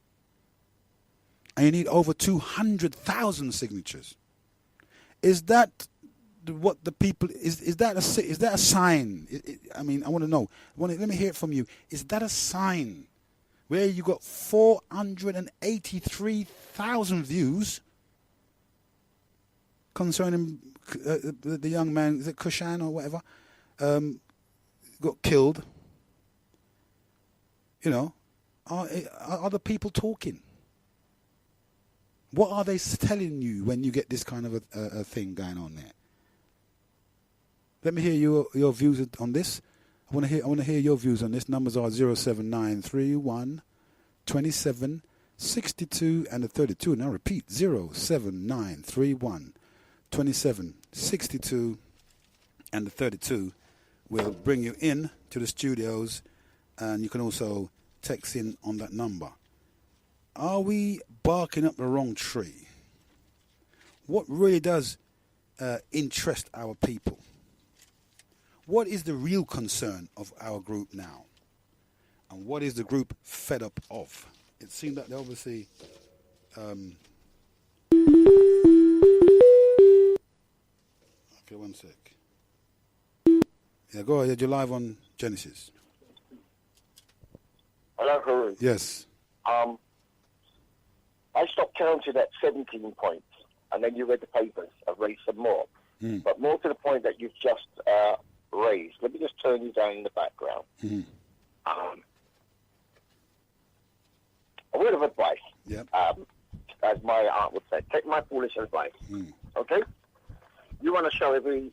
And you need over 200,000 signatures. Is that what the people is that a sign? I mean, I want to know. Let me hear it from you. Is that a sign where you got 483,000 views concerning the young man, is it Kushan or whatever, got killed? You know, are the people talking? What are they telling you when you get this kind of a thing going on there? Let me hear your views on this. I want to hear your views on this. Numbers are 07931 27 62 and the 32. Now repeat, 07931 27 62 and the 32. We'll bring you in to the studios, and you can also text in on that number. Are we barking up the wrong tree? What really does interest our people? What is the real concern of our group now? And what is the group fed up of? It seemed that they obviously... Okay, one sec. Yeah, go ahead. You're live on Genesis. Hello, Heru. Yes. I stopped counting at 17 points, and then you read the papers. I've raised some more. But more to the point that you've just raised. Let me just turn you down in the background. A word of advice. Yep. As my aunt would say, take my foolish advice. Okay? You run a show every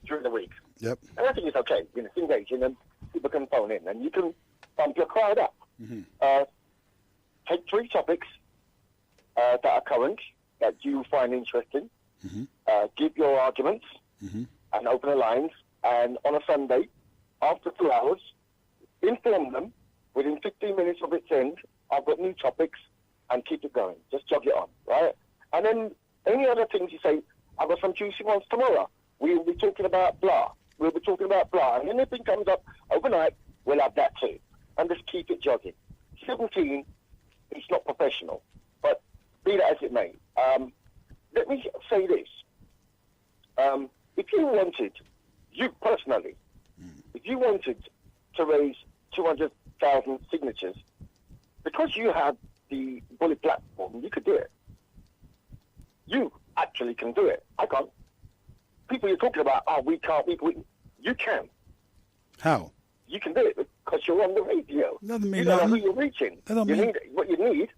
during the week. Yep. And I think it's okay. You know, it's engaging, and people can phone in, and you can bump your crowd up. Take 3 topics that are current, that you find interesting. Give your arguments, and open the lines. And on a Sunday, after 2 hours, inform them. Within 15 minutes of its end, I've got new topics, and keep it going. Just jog it on, right? And then any other things you say, I've got some juicy ones tomorrow. We'll be talking about blah. We'll be talking about blah. And anything comes up overnight, we'll have that too. And just keep it jogging. 17, it's not professional. But be that as it may. Let me say this. If you wanted, you personally, if you wanted to raise 200,000 signatures, because you have the bullet platform, you could do it. You actually can do it. I can't. People you're talking about, we can't, you can. How? You can do it because you're on the radio. Doesn't mean you don't know nothing. who you're reaching. That don't mean... What you need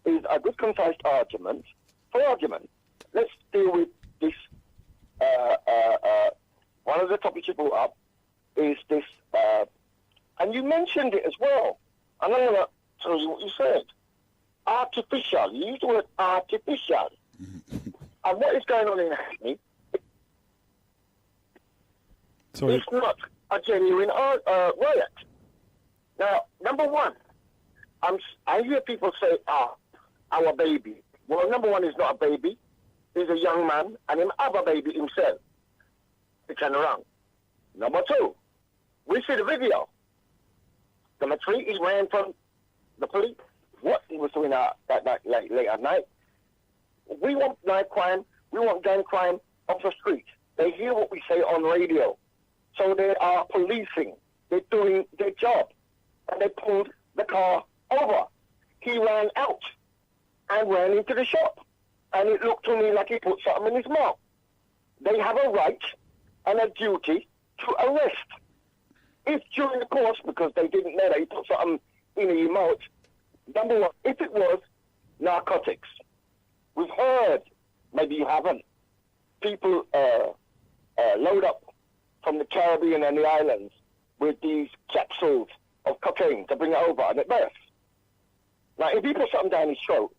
is a good concise argument for argument. Let's deal with this. One of the topics you brought up is this, and you mentioned it as well. And I'm going to tell you what you said. Artificial. You used the word artificial. And what is going on in Hackney? Sorry. It's not a genuine riot. Now, number one, I hear people say, our baby. Well, number one is not a baby. He's a young man, and him have a baby himself. He turn around. Number two, we see the video. The tree is ran from the police. What he was doing that night, late at night. We want night crime. We want gang crime off the street. They hear what we say on radio. So they are policing. They're doing their job. And they pulled the car over. He ran out and ran into the shop. And it looked to me like he put something in his mouth. They have a right and a duty to arrest. If during the course, because they didn't know that he put something in his mouth, number one, if it was narcotics, we've heard, maybe you haven't, people load up from the Caribbean and the islands with these capsules of cocaine to bring it over, and it bursts. Now, if you put something down his throat,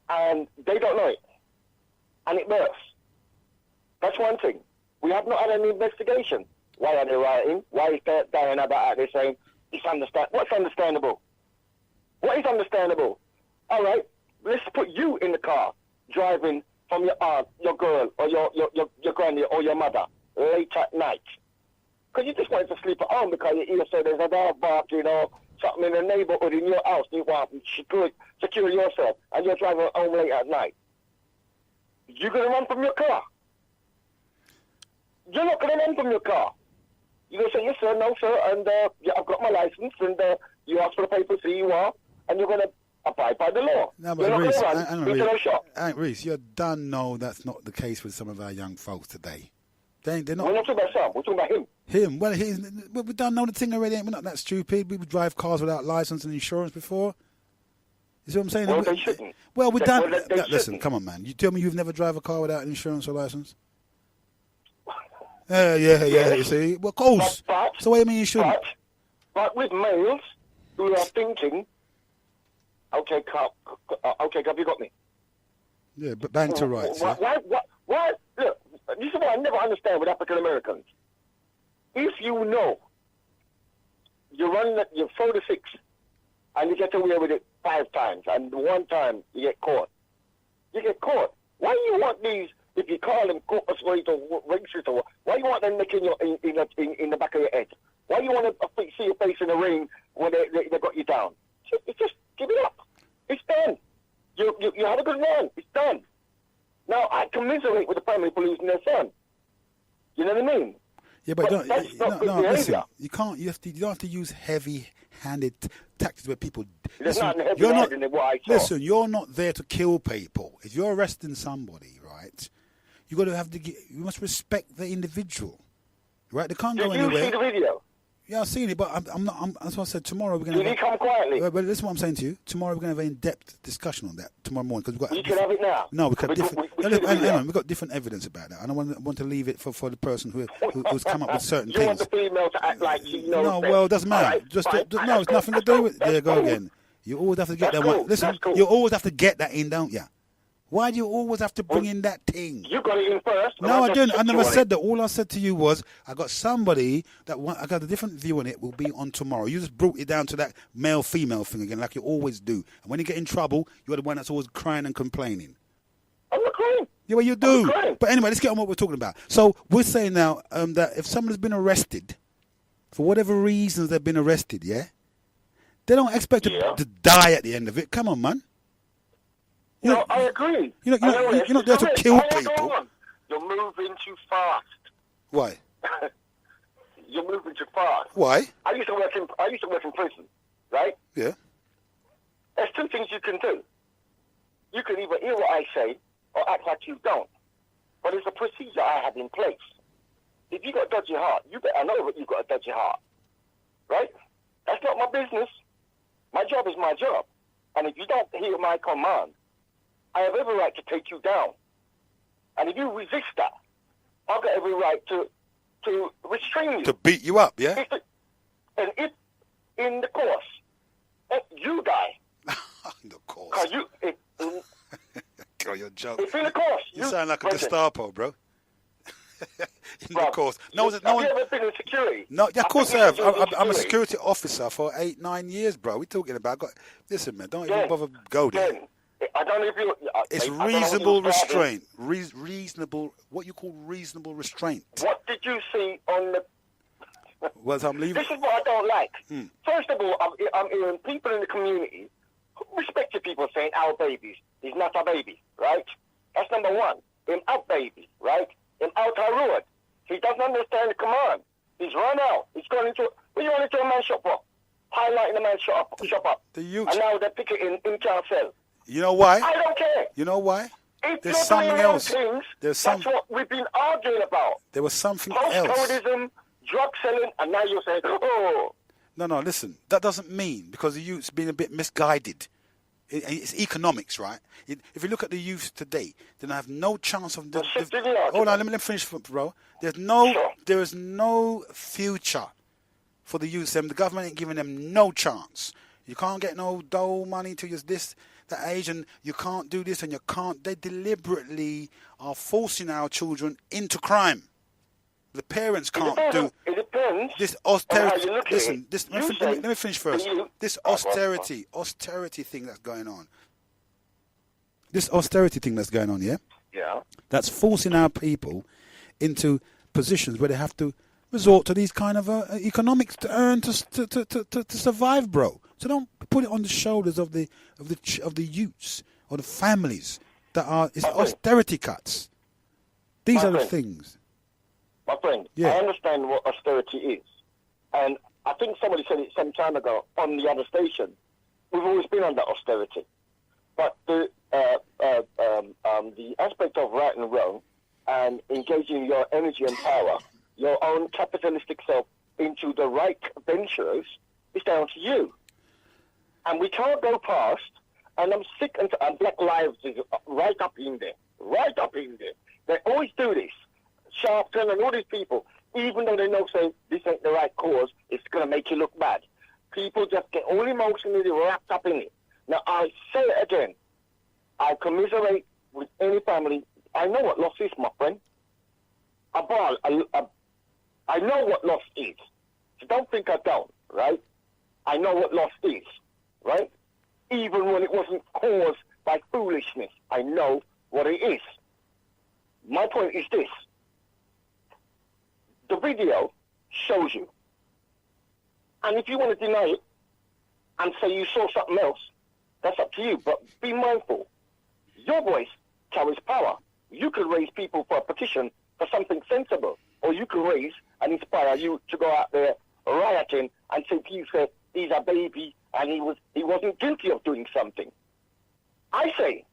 and they don't know it, and it bursts, that's one thing. We have not had an investigation. Why are they rioting? Why is Diana out there saying, what's understandable? What is understandable? All right, let's put you in the car, driving from your aunt, your girl, or your granny, or your mother, late at night. Because you just wanted to sleep at home because you said there's a dog barking or something in the neighborhood in your house. You want to secure yourself, and you're driving home late at night. You're going to run from your car. you're not going to run from your car. You're going to say, yes, sir, no, sir, and yeah, I've got my license, and you ask for the papers, here you are, and you're going to abide by the law. No, but you're Reese, not going to run into no shop. Reese, you done know that's not the case with some of our young folks today. They're not. We're not talking about Sam, we're talking about him. Him? Well, we done know the thing already. We're not that stupid. We would drive cars without license and insurance before. You see what I'm saying? Well, they shouldn't. Well, we done. They Listen, shouldn't. come on, man. You tell me you've never drive a car without insurance or license? Yeah. You see, well, of course. So what do you mean you shouldn't? But with males who are thinking, okay, have you got me? Yeah, but bank to rights. Why? Look, this is what I never understand with African Americans. If you know you throw the 6 and you get away with it 5 times, and one time you get caught. Why do you want these? If you call them court persuade or racist, or why do you want them nicking in the back of your head? Why do you want to see your face in the ring when they got you down? Just give it up. It's done. You had a good run. It's done. Now I commiserate with the family for losing their son. You know what I mean? Yeah, but listen. You don't have to use heavy-handed tactics where people. Listen, you're not there to kill people. If you're arresting somebody, right? You you must respect the individual, right? They can't go anywhere. Did you see the video? Yeah, I've seen it, but that's what I said. Tomorrow we're going to. Did he come quietly? But listen, what I'm saying to you. Tomorrow we're going to have an in-depth discussion on that tomorrow morning because we've got. You can have it now. No, we've got different. We've got different evidence about that, and I want to leave it for the person who's come up with certain things. You want the female to act like she knows. No, well, it doesn't matter. No, it's nothing to do with. There you go again. You always have to get that one. Listen, you always have to get that in, don't you? Why do you always have to bring in that thing? You got it in first. No, I didn't. I never said that. All I said to you was I got somebody I got a different view on it. Will be on tomorrow. You just brought it down to that male-female thing again, like you always do. And when you get in trouble, you're the one that's always crying and complaining. I'm not crying. Yeah, well, you do. But anyway, let's get on what we're talking about. So we're saying now that if somebody's been arrested, for whatever reasons they've been arrested, yeah, they don't expect to die at the end of it. Come on, man. No, I agree. You're not there to kill people. You're moving too fast. Why? You're moving too fast. Why? I used to work in prison, right? Yeah. There's 2 things you can do. You can either hear what I say or act like you don't. But it's a procedure I have in place. If you got a dodgy heart, you better know that you've got a dodgy heart, right? That's not my business. My job is my job. And if you don't hear my command, I have every right to take you down. And if you resist that, I've got every right to restrain you. To beat you up, yeah? If in the course, you die. In the course. Girl, you're joking. If in the course, you sound like a Gestapo, bro. In the course. Have you ever been in security? No, yeah, of course I have. I'm a security officer for 8-9 years, bro. We're talking about. Listen, man, don't even bother go there. I don't know if you. It's reasonable restraint. Reasonable. What you call reasonable restraint. What did you see on the? Well, I'm leaving. This is what I don't like. First of all, I'm hearing people in the community, respected people saying our babies. He's not a baby, right? That's number one. Him out baby, right? Him out our road. He doesn't understand the command. He's run out. He's gone into. What you want into a man's shop for? Highlighting the man's shop up. And now they're picketing in council. You know why? I don't care. You know why? If There's something else. That's what we've been arguing about. There was something else. Post-codism, drug selling, and now you're saying, oh. No, listen. That doesn't mean because the youth's been a bit misguided. It's economics, right? If you look at the youth today, they have no chance of... Hold on, let me finish, bro. There is no future for the youth. The government ain't giving them no chance. You can't get no dole money till you're that age, and you can't do this, and you can't. They deliberately are forcing our children into crime. The parents can't do. It depends. This austerity. Listen, let me finish first. This austerity thing that's going on. This austerity thing that's going on, yeah. Yeah. That's forcing our people into positions where they have to resort to these kind of economics to earn to survive, bro. So don't put it on the shoulders of the youths or the families that are austerity cuts. These are the things. My friend, Yeah. I understand what austerity is. And I think somebody said it some time ago on the other station. We've always been under austerity. But the aspect of right and wrong and engaging your energy and power, your own capitalistic self, into the right ventures is down to you. And we can't go past, and I'm sick and Black Lives is right up in there. Right up in there. They always do this. Sharpton and all these people, even though they know, say, this ain't the right cause, it's going to make you look bad. People just get all emotionally wrapped up in it. Now, I say it again. I commiserate with any family. I know what loss is, my friend. I know what loss is. So don't think I don't, right? I know what loss is, right? Even when it wasn't caused by foolishness, I know what it is. My point is this. The video shows you. And if you want to deny it and say you saw something else, that's up to you. But be mindful. Your voice carries power. You could raise people for a petition for something sensible. Or you could raise and inspire you to go out there rioting and say, please, he's a baby and he wasn't guilty of doing something. I say,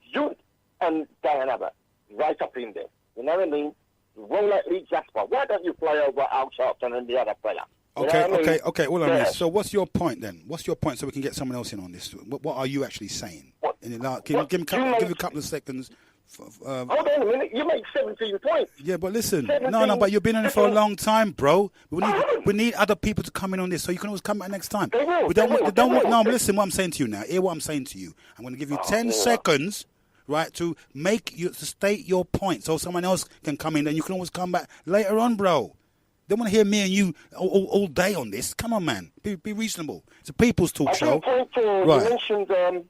you and Diana, right up in there. You know what I mean? Roll like Lee Jasper. Why don't you fly over Al Sharpton and the other fella? Okay. All on this. So what's your point then? What's your point so we can get someone else in on this? What are you actually saying? Give you a couple of seconds. Hold on a minute. You make 17 points. Yeah, but listen. No, but you've been on it for a long time, bro. We need other people to come in on this, so you can always come back next time. Listen what I'm saying to you now. Hear what I'm saying to you. I'm going to give you 10 seconds, right, to state your point so someone else can come in and you can always come back later on, bro. They want to hear me and you all day on this. Come on, man. Be reasonable. It's a people's talk show. Right. You mentioned,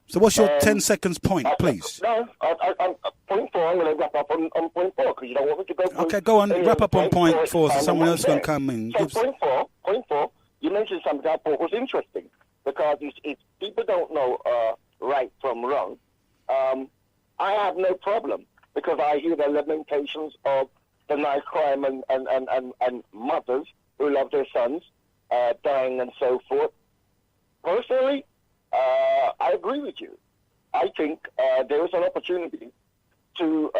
so what's your 10 seconds point, please? Point 4, I'm going to wrap up on point 4 because you don't want me to go through. Okay, go on. Wrap up on point 4 so someone else can come in. So point 4, you mentioned something I thought was interesting because if people don't know right from wrong, I have no problem because I hear the lamentations of the knife crime and mothers who love their sons dying and so forth. Personally, I agree with you. I think there is an opportunity to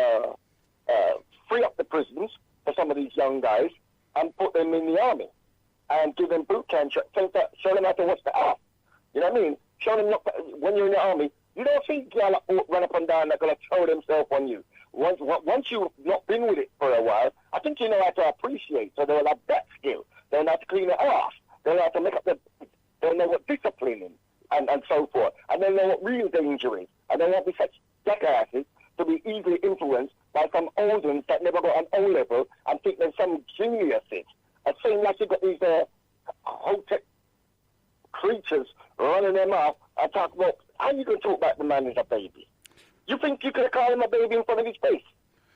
free up the prisons for some of these young guys and put them in the army and give them boot camp. Show them how to watch the ass. You know what I mean? Show them when you're in the army, you don't see guys run up and down that are going to throw themselves on you. Once you've not been with it for a while, I think you know how to appreciate. So they'll have that skill. They'll know how to clean it off. They'll know how to make up they'll know what discipline is and so forth. And they'll know what real danger is. And they won't be such jackasses to be easily influenced by some old ones that never got an O-level and think they're some geniuses. It seems like you've got these high-tech creatures running their mouth and talk about, how are you going to talk about the man as a baby? You think you could have called him a baby in front of his face?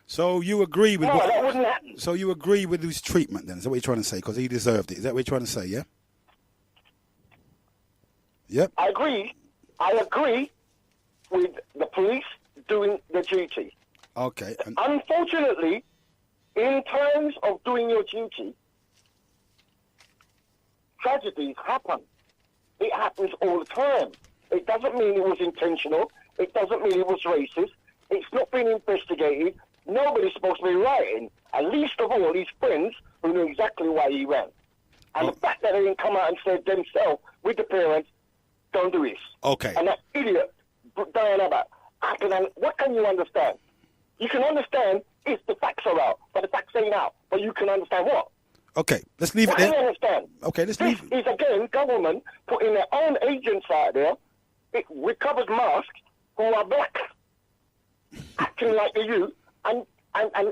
So you agree with that wouldn't happen. So you agree with his treatment then? Is that what you're trying to say? Because he deserved it. Is that what you're trying to say, yeah? Yep. I agree with the police doing the duty. Okay. Unfortunately, in terms of doing your duty, tragedies happen. It happens all the time. It doesn't mean it was intentional. It doesn't mean it was racist. It's not been investigated. Nobody's supposed to be rioting. And least of all, his friends who knew exactly why he ran. And the fact that they didn't come out and say themselves with the parents, don't do this. Okay. And that idiot, Diana, what can you understand? You can understand if the facts are out, but the facts ain't out. But you can understand what? Okay, let's leave it there. What do you understand? Okay, let's leave it. This is, again, government putting their own agents out there with covered masks who are black, acting like the youth and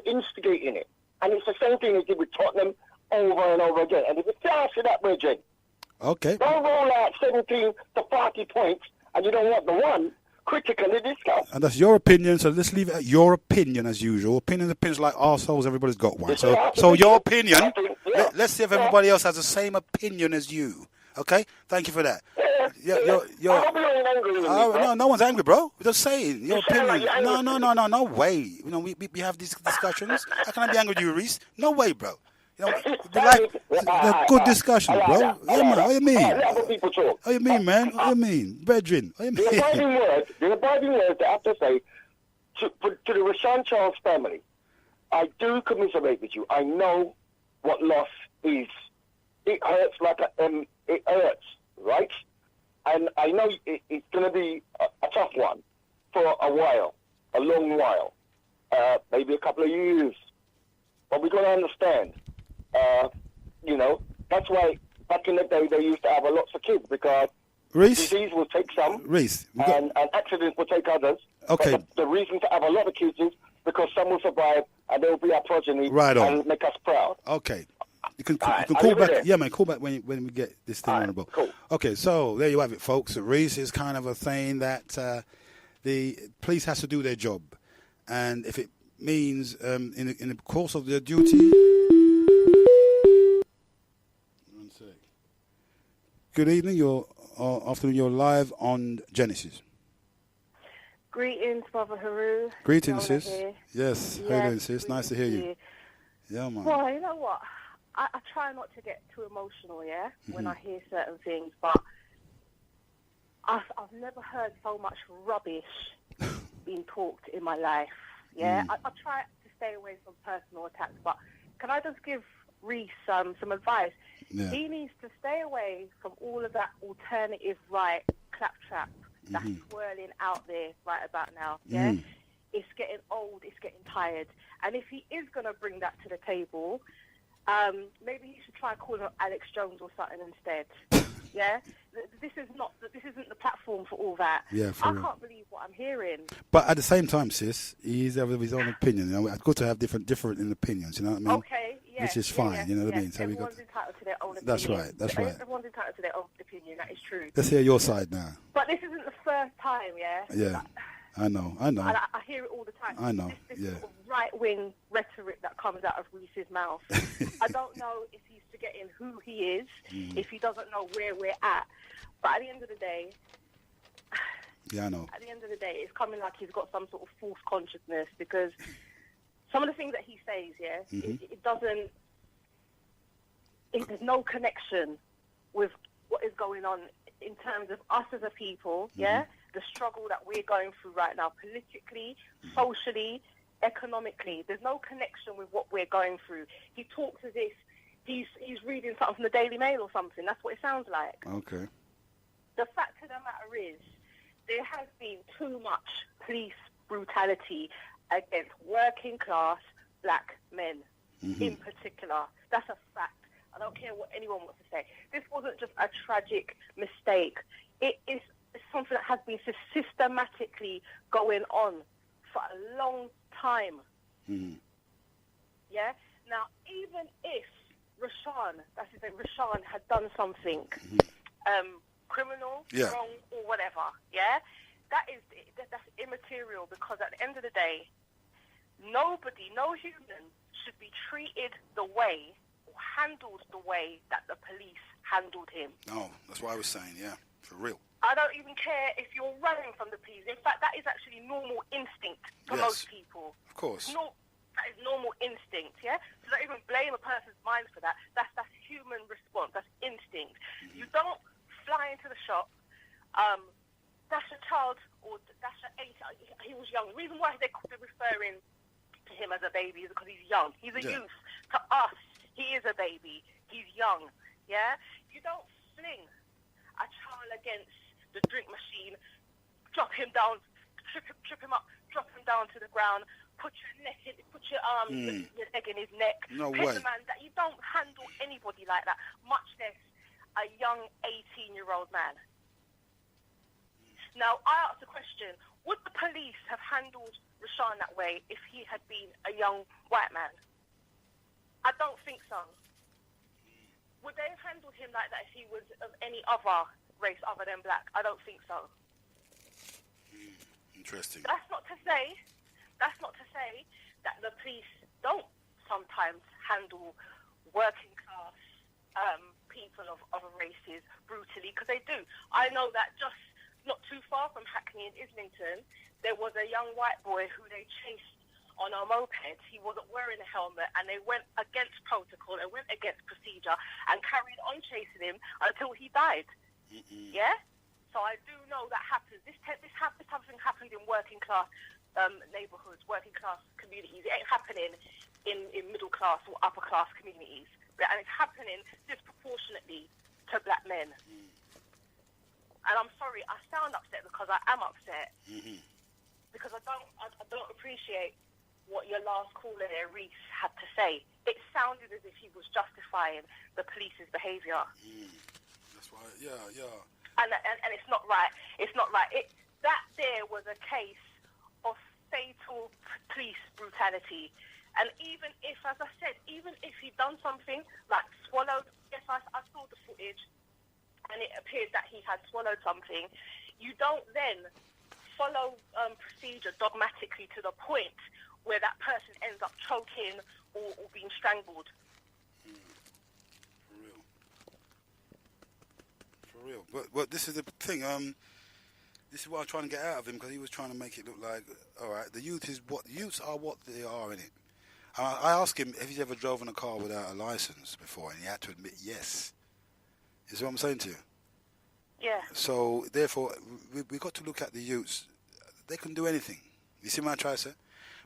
instigating it. And it's the same thing they did with Tottenham over and over again. And if you can't see that, Bridget, okay, don't roll out 17 to 40 points and you don't want the one critically discussed. And that's your opinion, so let's leave it at your opinion as usual. Opinions like arseholes, everybody's got one. So your opinion, let's see if everybody else has the same opinion as you. Okay? Thank you for that. you're. I hope you're not angry with me, bro. No one's angry, bro. We're just saying your sound like opinion. you're angry. No way. You know, we have these discussions. How can I be angry with you, Reese? No way, bro. You know, they're good discussions, bro. Yeah, man. What do you mean? Let other people talk. What do you mean, man? What do you mean, brethren? What do you mean? The abiding words that I have to say to the Rashan Charles family. I do commiserate with you. I know what loss is. It hurts it hurts, right? And I know it's going to be a tough one for a while, a long while, maybe a couple of years. But we've got to understand, that's why back in the day they used to have lots of kids because Reese? disease will take some, Reese, and accidents will take others. Okay. But the reason to have a lot of kids is because some will survive and they'll be our progeny and make us proud. Okay. You can right, call back. Yeah, man, call back when we get this thing on the board. Cool. Okay, so there you have it, folks. Reese is kind of a saying that the police has to do their job. And if it means in the course of their duty... One sec. Good evening. Afternoon, you're live on Genesis. Greetings, Brother Heru. Greetings, sis. Yes, how you doing, sis? Nice to hear you. Yeah, man. Well, you know what? I try not to get too emotional, when I hear certain things, but I've never heard so much rubbish being talked in my life, I try to stay away from personal attacks, but can I just give Reese some advice? Yeah. He needs to stay away from all of that alternative right claptrap that's swirling out there right about now, It's getting old, it's getting tired. And if he is going to bring that to the table, maybe he should try calling up Alex Jones or something instead. This isn't the platform for all that. Yeah, I can't believe what I'm hearing. But at the same time, sis, he's having his own opinion. It's good to have different opinions. You know what I mean? Okay, yeah. Which is fine. You know what I mean? So everyone's entitled to their own opinion. That's right. Everyone's entitled to their own opinion. That is true. Let's hear your side now. But this isn't the first time, Yeah. I know. And I hear it all the time. I know, This sort of right-wing rhetoric that comes out of Reese's mouth. I don't know if he's forgetting who he is, if he doesn't know where we're at. But at the end of the day... Yeah, I know. At the end of the day, it's coming like he's got some sort of false consciousness because some of the things that he says, it doesn't... There's no connection with what is going on in terms of us as a people, the struggle that we're going through right now, politically, socially, economically. There's no connection with what we're going through. He talks as if he's reading something from the Daily Mail or something. That's what it sounds like. Okay. The fact of the matter is, there has been too much police brutality against working class black men in particular. That's a fact. I don't care what anyone wants to say. This wasn't just a tragic mistake. It is something that has been systematically going on for a long time. Now, even if Rashan, that's his name, Rashan had done something criminal, wrong, or whatever, that's immaterial because at the end of the day, no human should be treated the way or handled the way that the police handled him. No, that's what I was saying, for real. I don't even care if you're running from the police. In fact, that is actually normal instinct for most people. Of course. That is normal instinct, So don't even blame a person's mind for that. That's human response. That's instinct. You don't fly into the shop, dash a child or dash a 8. He was young. The reason why they're referring to him as a baby is because he's young. He's a youth. To us, he is a baby. He's young, You don't fling a child against the drink machine, drop him down, trip him up, drop him down to the ground, put your your leg in his neck. No Hit way. the man. That you don't handle anybody like that, much less a young 18-year-old man. Now, I asked the question, would the police have handled Rashan that way if he had been a young white man? I don't think so. Would they have handled him like that if he was of any other race other than black? I don't think so. Interesting. That's not to say that the police don't sometimes handle working class people of other races brutally, because they do. I know that just not too far from Hackney in Islington, there was a young white boy who they chased on a moped. He wasn't wearing a helmet, and they went against protocol and went against procedure and carried on chasing him until he died. Yeah? So I do know that happens. This type of thing happens in working class neighbourhoods, working class communities. It ain't happening in middle class or upper class communities. And it's happening disproportionately to black men. And I'm sorry, I sound upset because I am upset. Because I don't appreciate what your last caller there, Reese, had to say. It sounded as if he was justifying the police's behaviour. That's right. Yeah. And it's not right. It's not right. That there was a case of fatal police brutality. And even if, as I said, even if he'd done something like swallowed, yes, I saw the footage, and it appeared that he had swallowed something, you don't then follow procedure dogmatically to the point where that person ends up choking or being strangled. For real. But this is the thing. This is what I'm trying to get out of him, because he was trying to make it look like, all right, the youths are what they are, innit? I asked him if he's ever driven a car without a license before, and he had to admit yes. Is what I'm saying to you? Yeah. So, therefore, we got to look at the youths. They can do anything. You see what I'm trying to say?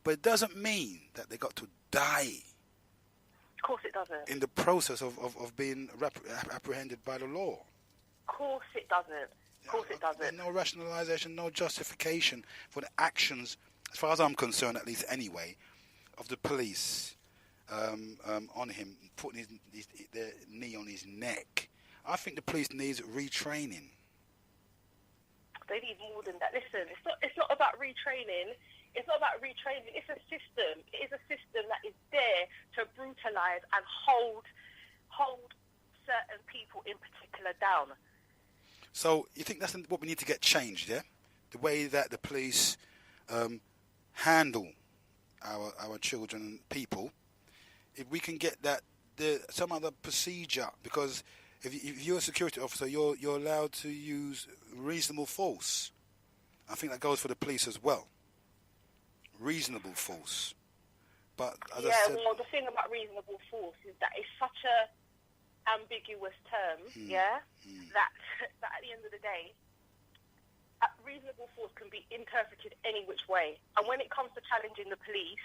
But it doesn't mean that they got to die. Of course it doesn't. In the process of being apprehended by the law. Of course it doesn't. Of course it doesn't. There's no rationalisation, no justification for the actions, as far as I'm concerned, at least anyway, of the police on him, putting their knee on his neck. I think the police needs retraining. They need more than that. Listen, it's not about retraining. It's not about retraining. It's a system. It is a system that is there to brutalise and hold certain people in particular down. So you think that's what we need to get changed, yeah? The way that the police handle our children and people. If we can get that, some other procedure, because if you're a security officer, you're allowed to use reasonable force. I think that goes for the police as well. Reasonable force. But as I said, well, the thing about reasonable force is that it's such a ambiguous term, that at the end of the day, reasonable force can be interpreted any which way. And when it comes to challenging the police,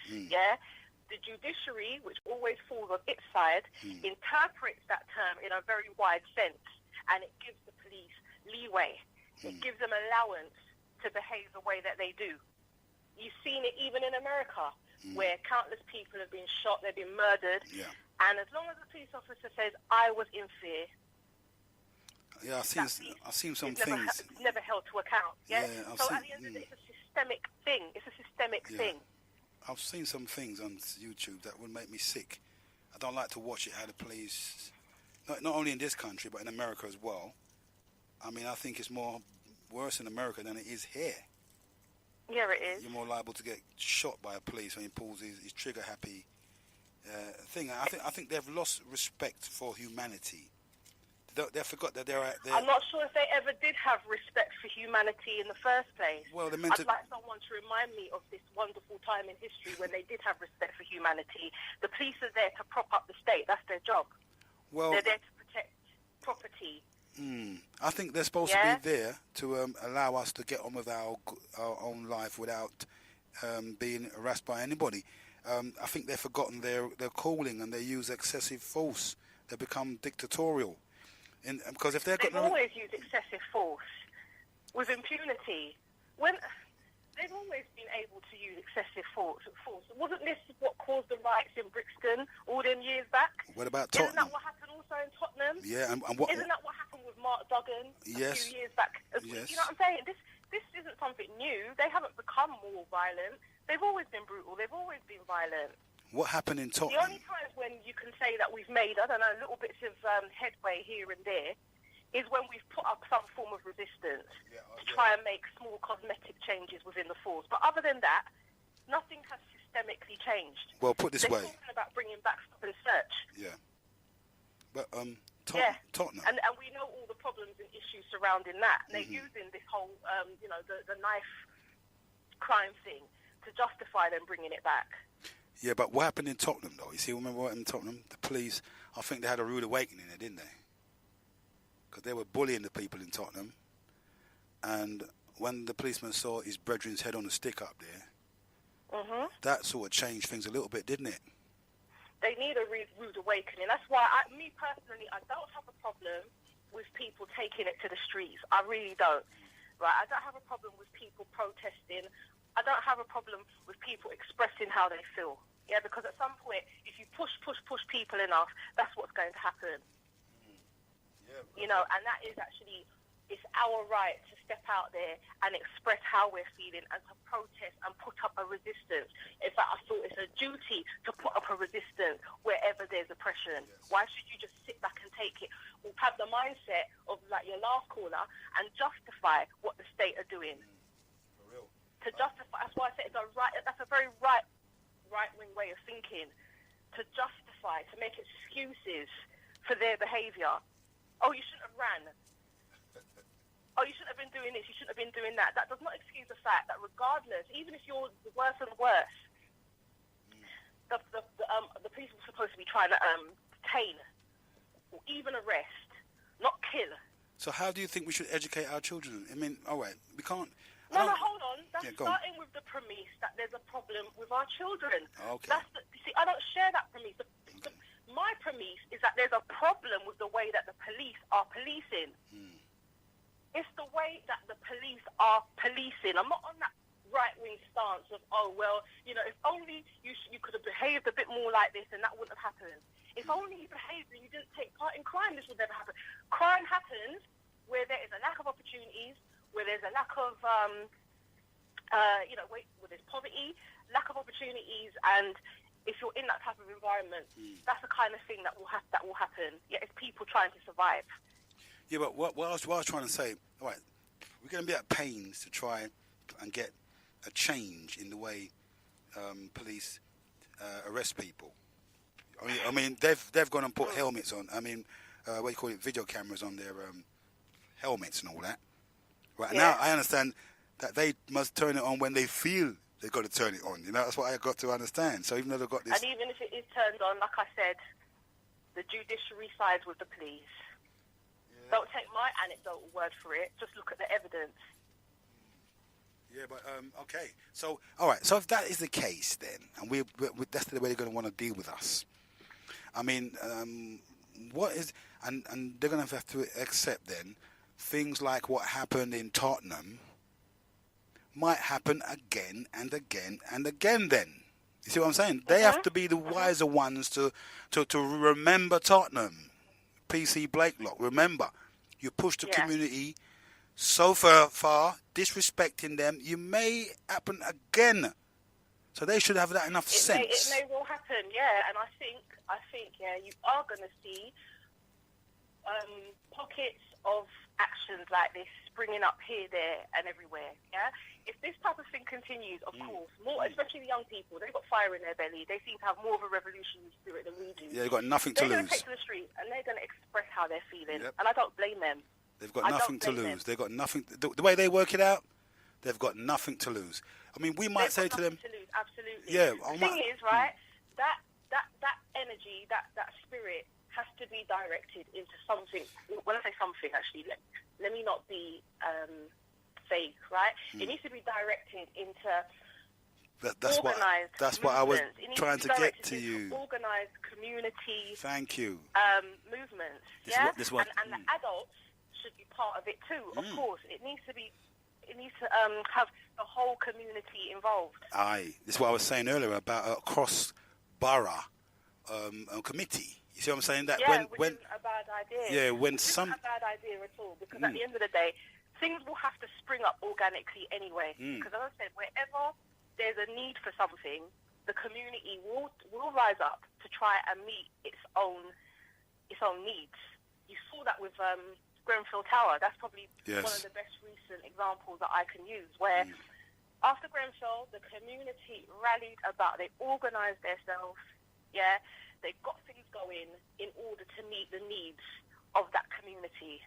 the judiciary, which always falls on its side, interprets that term in a very wide sense, and it gives the police leeway. It gives them allowance to behave the way that they do. You've seen it even in America, where countless people have been shot, they've been murdered, and as long as the police officer says, I was in fear, I've seen some things. It's never held to account. At the end of the day, it's a systemic thing. It's a systemic thing. I've seen some things on YouTube that would make me sick. I don't like to watch it, how the police, not only in this country, but in America as well. I mean, I think it's more worse in America than it is here. Yeah, it is. You're more liable to get shot by a police when he pulls his trigger-happy thing. I think they've lost respect for humanity. They forgot that they're I'm not sure if they ever did have respect for humanity in the first place. Well, I'd like someone to remind me of this wonderful time in history when they did have respect for humanity. The police are there to prop up the state. That's their job. Well, they're there to protect property. I think they're supposed to be there to allow us to get on with our own life without being harassed by anybody. I think they've forgotten their calling, and they use excessive force. They become dictatorial. Because if they've always used excessive force with impunity. They've always been able to use excessive force. Wasn't this what caused the riots in Brixton all them years back? What about Tottenham? Isn't that what happened also in Tottenham? Yeah, and isn't that what happened with Mark Duggan a few years back? Yes. You know what I'm saying? This isn't something new. They haven't become more violent. They've always been brutal. They've always been violent. What happened in Tottenham? The only times when you can say that we've made, I don't know, little bits of headway here and there is when we've put up some form of resistance to try and make small cosmetic changes within the force. But other than that, nothing has systemically changed. Well, put this way. They're talking about bringing back stop and search. Yeah. But Tottenham. And we know all the problems and issues surrounding that. And they're using this whole, the knife crime thing to justify them bringing it back. Yeah, but what happened in Tottenham, though? You see, remember what happened in Tottenham? The police, I think they had a rude awakening there, didn't they? Because they were bullying the people in Tottenham. And when the policeman saw his brethren's head on a stick up there, that sort of changed things a little bit, didn't it? They need a rude awakening. That's why, me personally, I don't have a problem with people taking it to the streets. I really don't. Right? I don't have a problem with people protesting. I don't have a problem with people expressing how they feel. Yeah, because at some point, if you push people enough, that's what's going to happen. And that is actually, it's our right to step out there and express how we're feeling and to protest and put up a resistance. In fact, I thought it's a duty to put up a resistance wherever there's oppression. Yes. Why should you just sit back and take it? Or have the mindset of like your last caller and justify what the state are doing. For real. To justify, that's why I said that's a very right-wing way of thinking. To justify, to make excuses for their behaviour. Oh, you shouldn't have ran. Oh, you shouldn't have been doing this, you shouldn't have been doing that. That does not excuse the fact that regardless, even if you're the worse and worse, the police were supposed to be trying to detain or even arrest, not kill. So how do you think we should educate our children? I mean, all right, we can't... No, hold on. That's starting with the premise that there's a problem with our children. Okay. You see, I don't share that premise. My premise is that there's a problem with the way that the police are policing. It's the way that the police are policing. I'm not on that right-wing stance of, if only you could have behaved a bit more like this and that wouldn't have happened. If only you behaved and you didn't take part in crime, this would never happen. Crime happens where there is a lack of opportunities, where there's a lack of, where there's poverty, lack of opportunities, and if you're in that type of environment, that's the kind of thing that will happen. Yeah, it's people trying to survive. Yeah, but what I was trying to say, all right, we're going to be at pains to try and get a change in the way police arrest people. I mean, they've gone and put helmets on. I mean, video cameras on their helmets and all that. Right now, I understand that they must turn it on when they feel they've got to turn it on. That's what I got to understand. So even though they've got this, and even if it is turned on, like I said, the judiciary sides with the police. Don't take my anecdotal word for it. Just look at the evidence. Yeah, but okay. So, all right. So if that is the case, then, and we that's the way they're going to want to deal with us. I mean, what is and they're going to have to accept then things like what happened in Tottenham might happen again and again and again. Then you see what I'm saying? They have to be the wiser ones to remember Tottenham. PC Blakelock, remember, you push the community so far, disrespecting them, you may happen again. So they should have that enough sense. It may well happen, yeah. And I think, you are going to see pockets of actions like this springing up here, there, and everywhere, yeah? If this type of thing continues, of course, more, especially the young people, they've got fire in their belly. They seem to have more of a revolutionary spirit than we do. Yeah, they've got nothing to lose. They're going to take to the street and they're going to express how they're feeling. Yep. And I don't blame them. They've got nothing to lose. They've got nothing. The way they work it out, they've got nothing to lose. I mean, we might say to them, to lose, absolutely. Yeah. The thing is, right, that energy, that spirit has to be directed into something. When I say something, actually, let me not be vague, right? It needs to be directed into that's what I was trying to get to you. Organised community. Thank you. Movements. And the adults should be part of it too. Of course, it needs to have the whole community involved. This is what I was saying earlier about a cross-borough committee. You see what I'm saying? That when a bad idea. Yeah, when it's not a bad idea at all, because at the end of the day, things will have to spring up organically anyway. Because as I said, wherever there's a need for something, the community will rise up to try and meet its own needs. You saw that with Grenfell Tower. That's probably one of the best recent examples that I can use, where after Grenfell, the community rallied about, they organised themselves, they got things going in order to meet the needs of that community.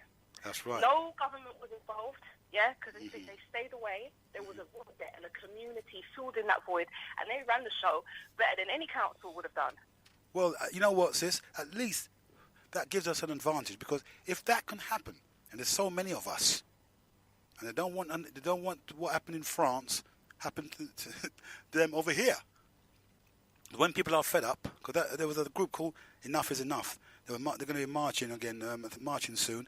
That's right. No government was involved, yeah, because they stayed away. There was a void there, and a community filled in that void, and they ran the show better than any council would have done. Well, you know what, sis? At least that gives us an advantage, because if that can happen, and there's so many of us, and they don't want what happened in France happen to them over here. When people are fed up, because there was a group called Enough is Enough. They're going to be marching again, marching soon,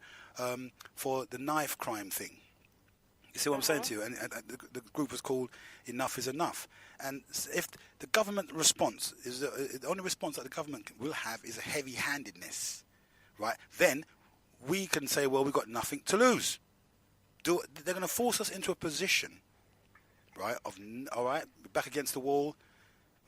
for the knife crime thing. You see what I'm saying to you? And the group was called Enough is Enough. And if the government response is the only response that the government will have is a heavy-handedness, right? Then we can say, well, we've got nothing to lose. They're going to force us into a position, right? All right, back against the wall.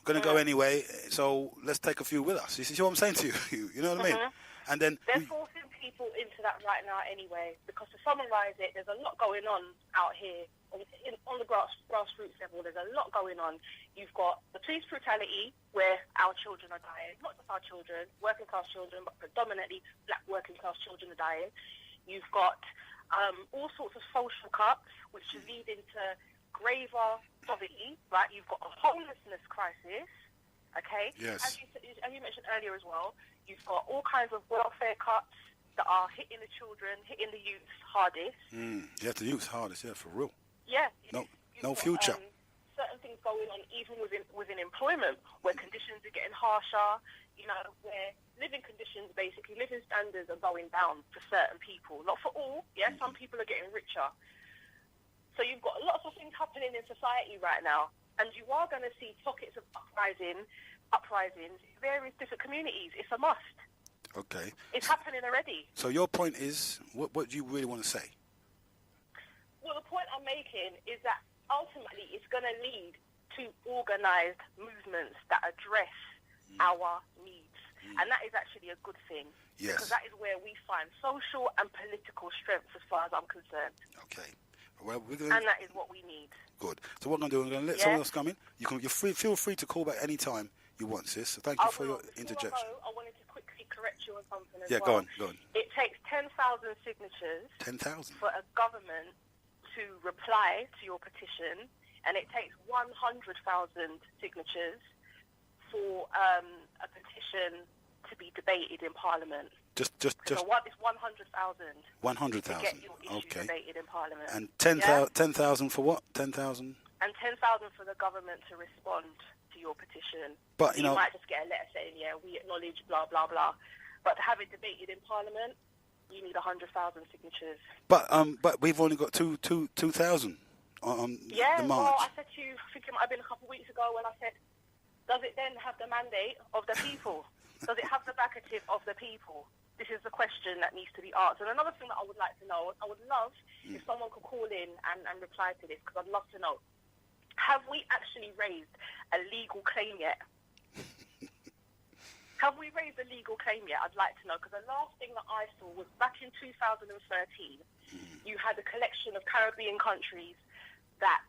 We're going to go anyway, so let's take a few with us. You see what I'm saying to you? You know what I mean? And then they're forcing people into that right now anyway, because to summarise it, there's a lot going on out here on the grassroots level. There's a lot going on. You've got the police brutality, where our children are dying, not just our children, working class children, but predominantly black working class children are dying. You've got all sorts of social cuts, which are leading to graver poverty, right? You've got a homelessness crisis, okay? Yes. As you mentioned earlier as well, you've got all kinds of welfare cuts that are hitting the children, hitting the youth hardest. Yeah, the youth hardest, yeah, for real. Yeah. No future. Certain things going on even within employment, where conditions are getting harsher, you know, where living standards are going down for certain people. Not for all, yeah? Some people are getting richer. So you've got lots of things happening in society right now, and you are going to see pockets of uprisings in various different communities. It's a must. Okay. It's happening already. So your point is, what do you really want to say? Well, the point I'm making is that ultimately it's going to lead to organised movements that address our needs. And that is actually a good thing. Yes. Because that is where we find social and political strength, as far as I'm concerned. Okay. Well, and that is what we need. Good. So what I'm going to do, I'm going to let someone else come in. Feel free to call back any time you want, sis. So thank you for your interjection. I wanted to quickly correct you on something as well. Yeah, go on. It takes 10,000 signatures 10,000 for a government to reply to your petition, and it takes 100,000 signatures for a petition to be debated in Parliament. Just So what is 100,000? 100,000. To get your issue Okay. debated in Parliament. And 10,000 for what? 10,000. And 10,000 for the government to respond to your petition. But you might just get a letter saying, "Yeah, we acknowledge blah blah blah," but to have it debated in Parliament, you need 100,000 signatures. But we've only got 2,000 on the march. Well, I said to you, I think it might have been a couple of weeks ago when I said, does it then have the mandate of the people? Does it have the backative of the people? This is the question that needs to be answered. And another thing that I would like to know, I would love if someone could call in and reply to this, because I'd love to know, have we actually raised a legal claim yet? Have we raised a legal claim yet? I'd like to know, because the last thing that I saw was back in 2013, you had a collection of Caribbean countries that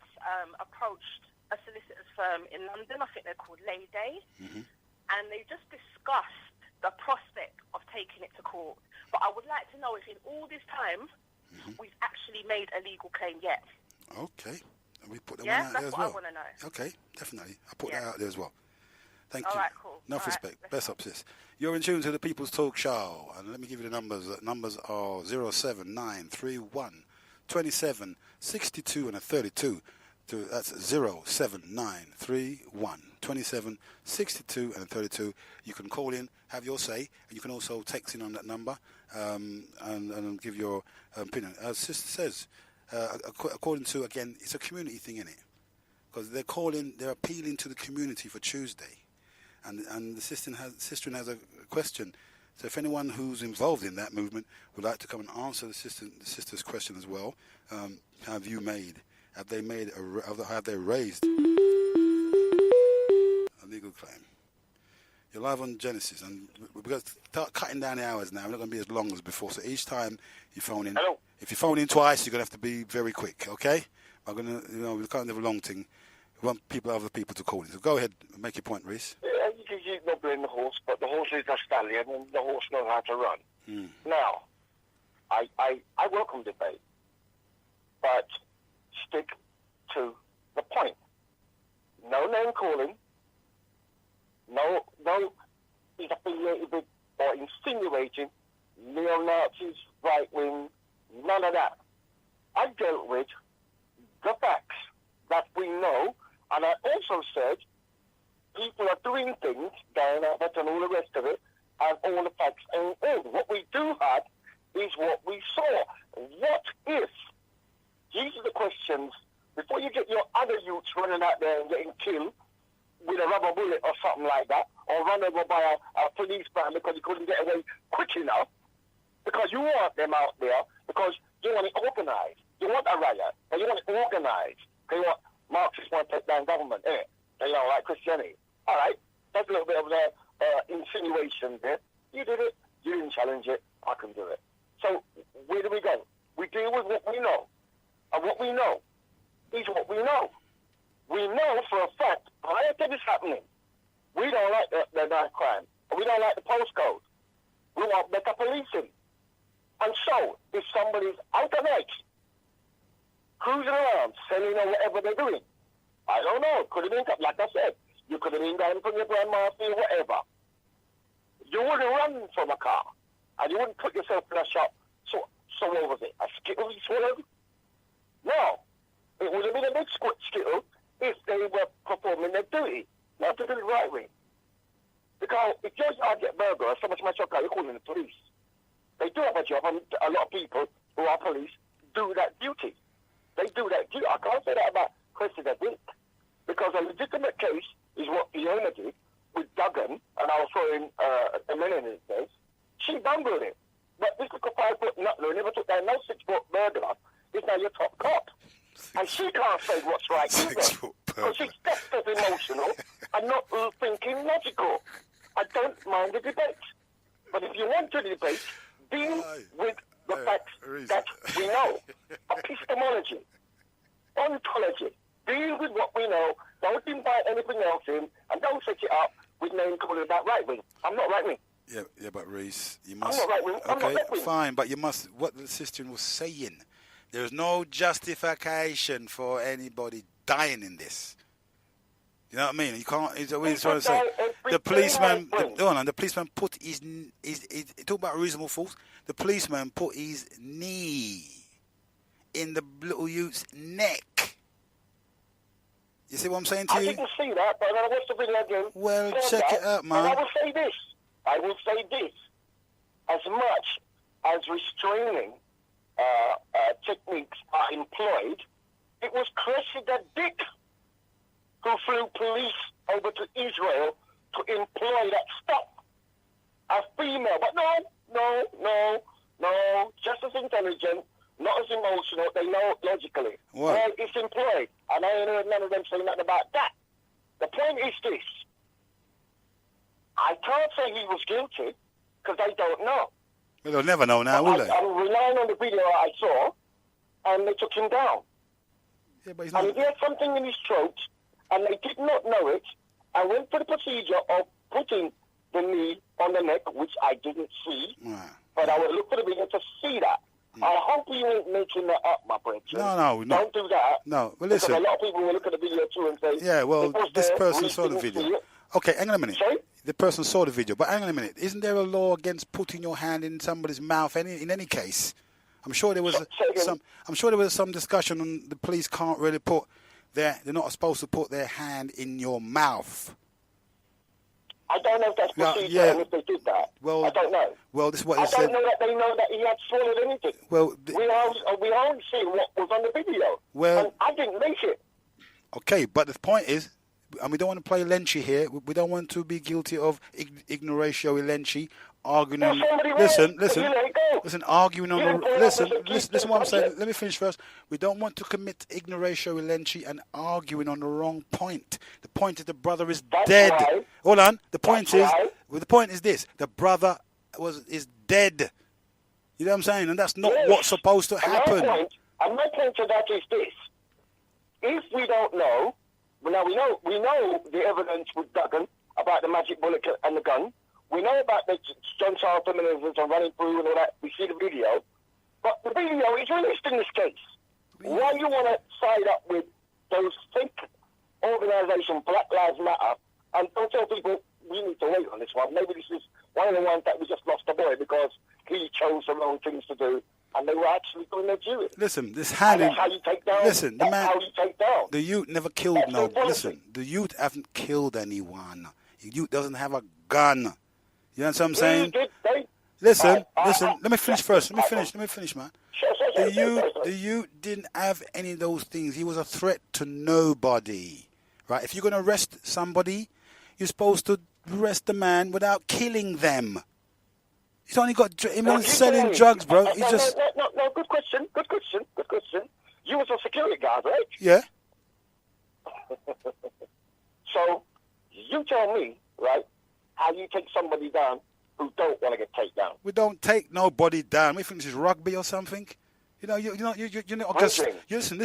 approached a solicitor's firm in London. I think they're called Lay Day. And they just discussed the prospect of taking it to court. But I would like to know if in all this time we've actually made a legal claim yet. Okay. And we put that one out there as well. That's what I want to know. Okay, definitely. I'll put that out there as well. Thank you. All right, cool. Enough respect. Best up, sis. You're in tune to the People's Talk Show. And let me give you the numbers. The numbers are 07931 27 62 and a 32. That's 07931 27 62 and 32. You can call in, have your say, and you can also text in on that number and give your opinion. As Sister says, according to, again, it's a community thing, isn't it? Because they're appealing to the community for Tuesday. And the sister has a question. So if anyone who's involved in that movement would like to come and answer the sister's question as well, have they raised a legal claim? You're live on Genesis, and we're going to start cutting down the hours now. We're not going to be as long as before. So each time you phone in, if you phone in twice, you're going to have to be very quick, okay? We can't have a long thing. We want other people to call in. So go ahead and make your point, Reese. You keep not blaming the horse, but the horse is a stallion, and the horse knows how to run. Now, I welcome debate, but stick to the point. No name calling. No is affiliated with or insinuating neo-Nazis, right wing, none of that. I dealt with the facts that we know, and I also said people are doing things, down and all the rest of it, and all the facts ain't in. What we do have is what we saw. What if? These are the questions. Before you get your other youths running out there and getting killed with a rubber bullet or something like that, or run over by a police van because you couldn't get away quick enough, because you want them out there, because you want it organised. You want a riot, and you want it organised. Because you want Marxists want to take down government, innit? They don't like Christianity. All right, that's a little bit of the insinuation there. You did it. You didn't challenge it. I can do it. So where do we go? We deal with what we know. And what we know is what we know. We know for a fact, prior to this happening, we don't like the knife crime. We don't like the postcode. We want better policing. And so, if somebody's out of night, cruising around, selling or whatever they're doing, I don't know, could have been, like I said, you could have been down from your grandma's or whatever. You wouldn't run from a car, and you wouldn't put yourself in a shop. So what was it? A skittle you swallowed? No. It would have been a big skittle if they were performing their duty, not to do it right way. Because if your yard get burgled, so much my shop, you're calling the police. They do have a job, and a lot of people who are police do that duty. They do that duty. I can't say that about Cressida Dick, because a legitimate case is what Fiona did with Duggan, and I was throwing a minute in his face. She bungled it. But this little 5-foot nutler who never took down no 6-foot burglar is now your top cop. And she can't say what's right either. Because she's just as emotional and not thinking logical. I don't mind the debate. But if you want to debate, deal with the facts that we know. Epistemology. Ontology. Deal with what we know. Don't invite anything else in, and don't set it up with name calling about right wing. I'm not right wing. Yeah, but Reese, you must. I'm not right wing. I'm not left wing. Fine, but you must. What the sister was saying, there's no justification for anybody dying in this. You know what I mean? You can't. It's always trying to say the policeman. The policeman put his talk about reasonable force. The policeman put his knee in the little youth's neck. You see what I'm saying to you? I didn't see that, but I watched the video again. Well, check it out, man. And I will say this. As much as restraining techniques are employed, it was Cressida Dick who flew police over to Israel to employ that stuff. A female, but no, just as intelligent, not as emotional, they know logically. What? Well, it's employed, and I ain't heard none of them say nothing about that. The point is this. I can't say he was guilty, because they don't know. Well, they'll never know now, will they? I'm relying on the video I saw, and they took him down. Yeah, but he's not. And if he had something in his throat, and they did not know it, I went for the procedure of putting the knee on the neck, which I didn't see, but I would look for the video to see that. I hope you ain't making that up, my friend. No. Don't do that. No, well, listen. Because a lot of people will look at the video too and say, yeah, well, this person saw the video. Okay, hang on a minute. Sorry? The person saw the video, but hang on a minute. Isn't there a law against putting your hand in somebody's mouth in any case? I'm sure there was some discussion on the police can't really they're not supposed to put their hand in your mouth. I don't know if that's procedure and if they did that. Well, I don't know. Well, this is what I they said. don't know that they know that he had swallowed anything. Well, we only see what was on the video. Well, and I didn't make it. Okay, but the point is, and we don't want to play Lenchi here. We don't want to be guilty of ignoratio Lenchi, arguing. Listen, arguing on the. Listen. What I'm saying. Let me finish first. We don't want to commit ignoratio Lenchi and arguing on the wrong point. The point is the brother is dead. Right. Hold on. The point is this: the brother is dead. You know what I'm saying? And that's not what's supposed to happen. My point to that is this: if we don't know. Now we know the evidence with Duggan about the magic bullet and the gun. We know about the John Charles feminism and running through and all that. We see the video. But the video is released in this case. Why you want to side up with those fake organisation, Black Lives Matter, and don't tell people we need to wait on this one. Maybe this is one of the ones that we just lost a boy because he chose the wrong things to do, and they were actually doing their duty. Listen, this That's how you take down. Listen, the man. How you take down. The youth never killed That's no. the policy. Listen, the youth haven't killed anyone. The youth doesn't have a gun. You know what I'm saying? Listen. Let me finish first. Let me finish, man. The youth didn't have any of those things. He was a threat to nobody, right? If you're going to arrest somebody, you're supposed to arrest the man without killing them. He's only got. He's not selling drugs, bro. He's just. No. Good question. You was a security guard, right? Yeah. So you tell me, right, how you take somebody down who don't want to get taken down. We don't take nobody down. We think this is rugby or something. You know, you're not just. Listen.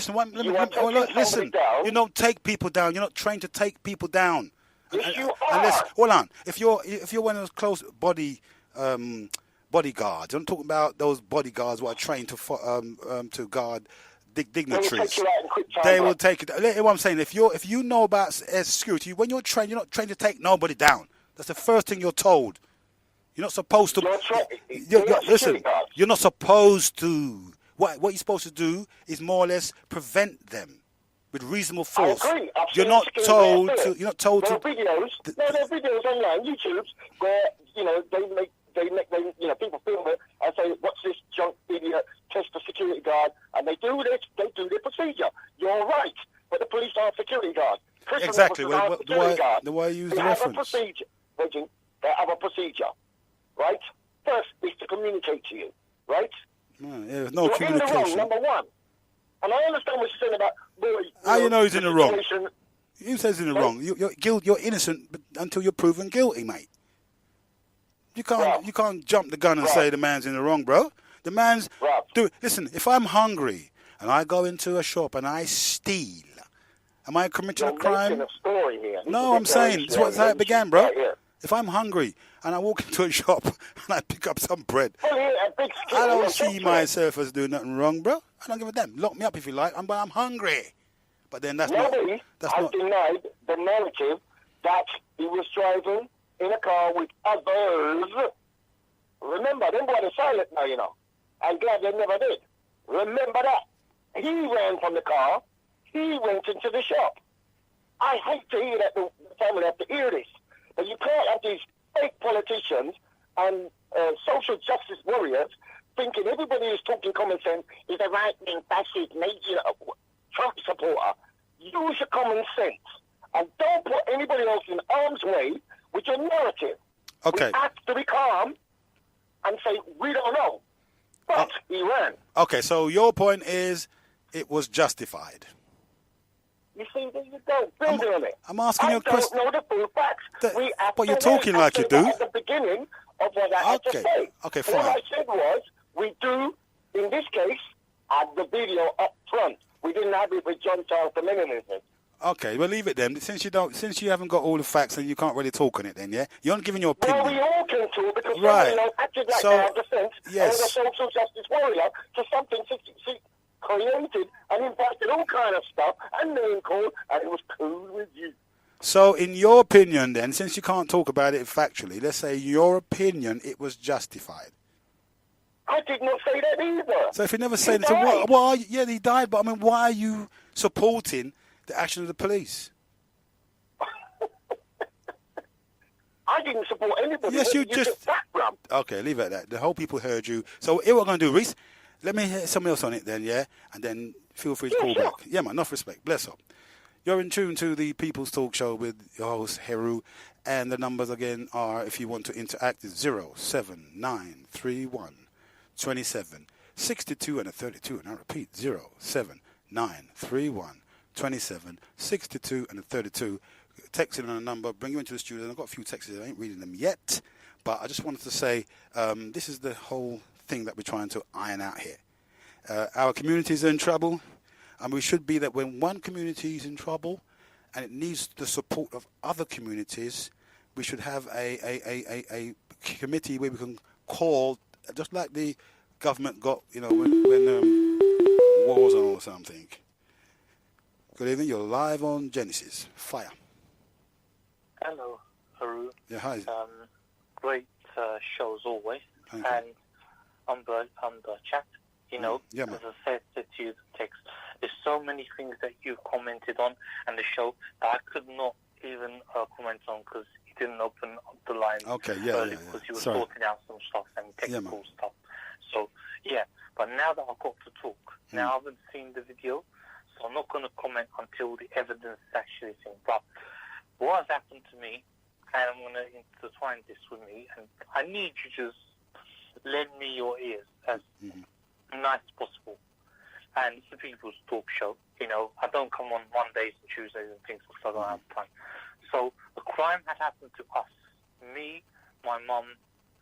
Listen. You don't take people down. You're not trained to take people down. Yes, you are. Unless, hold on. If you're one of those close bodyguards, I'm talking about those bodyguards who are trained to guard dignitaries. They will take it. What I'm saying, if you know about security, when you're not trained to take nobody down. That's the first thing you're told. You're not supposed to. Listen, you're not supposed to. What you're supposed to do is more or less prevent them with reasonable force. I agree. You're not told to. You're not told there to. Are videos. There are videos online, YouTube, where they make people film it and say, "What's this junk idiot? Test the security guard," and they do this. They do their procedure. You're right, but the police aren't security guards. Exactly. Why use the reference? They have a procedure. They have a procedure, right? First is to communicate to you, right? There's no you're communication. In the wrong, number one. And I understand what you're saying about. How you know he's in the wrong? Who says he's in the wrong? You're innocent until you're proven guilty, mate. You can't jump the gun and say the man's in the wrong, bro. The man's listen. If I'm hungry and I go into a shop and I steal, am I committing a crime? Making a story here. No, I'm saying it's how it began, bro. If I'm hungry and I walk into a shop and I pick up some bread, I don't see myself as doing nothing wrong, bro. I don't give a damn. Lock me up if you like, but I'm hungry. But then Nobody has denied the narrative that he was driving in a car with others. Remember, them boys are silent now, you know. I'm glad they never did. Remember that. He ran from the car. He went into the shop. I hate to hear that the family have to hear this. But you can't have these fake politicians and social justice warriors thinking everybody who's talking common sense is a right-wing fascist, Trump supporter. Use your common sense. And don't put anybody else in harm's way with your narrative. Okay. We have to be calm and say, we don't know. But he ran. Okay, so your point is it was justified. You see, there you go. Building on it. I'm asking you a question. I don't know the full facts. But you're talking like you do. At the beginning of what I had to say. Okay, fine. What I said was, we do, in this case, have the video up front. We didn't have it with John Charles the minute. Okay, well leave it then. Since you haven't got all the facts and you can't really talk on it, then you're not giving your opinion. Well, we all can talk because right. Acted like they have defense. Yes. And a social justice warrior to something created and impacted all kind of stuff and name called, and it was cool with you. So, in your opinion, then, since you can't talk about it factually, let's say your opinion, it was justified. I did not say that either. So, if you never say that, so why? Yeah, he died, but I mean, why are you supporting the action of the police? I didn't support anybody. Yes, you just. Okay, leave it at that. The whole people heard you. So, here we're going to do, Reese. Let me hear something else on it then, yeah? And then feel free to call back. Yeah, man, enough respect. Bless up. You're in tune to the People's Talk Show with your host, Heru. And the numbers again are, if you want to interact, is 07931 27 62 and a 32. And I repeat, 07931 27 62 and a 32. Text in on a number, bring you into the studio. And I've got a few texts, I ain't reading them yet. But I just wanted to say, this is the whole thing that we're trying to iron out here. Our communities are in trouble, and we should be that when one community is in trouble and it needs the support of other communities, we should have a committee where we can call, just like the government got, when wars on or something. Good evening. You're live on Genesis. Fire. Hello, Heru. Yeah, hi. Great show as always. Thank you. And on the chat, Yeah, as I said to you, the text, there's so many things that you've commented on and the show that I could not even comment on because he didn't open up the line early because he was sorting out some stuff and technical stuff. So, but now that I've got to talk, now I haven't seen the video, so I'm not going to comment until the evidence is actually seen. But what has happened to me, and I'm going to intertwine this with me, and I need you to just lend me your ears as nice as possible. And it's the People's Talk Show. I don't come on Mondays and Tuesdays and things because I don't have time. So a crime had happened to us, me, my mum,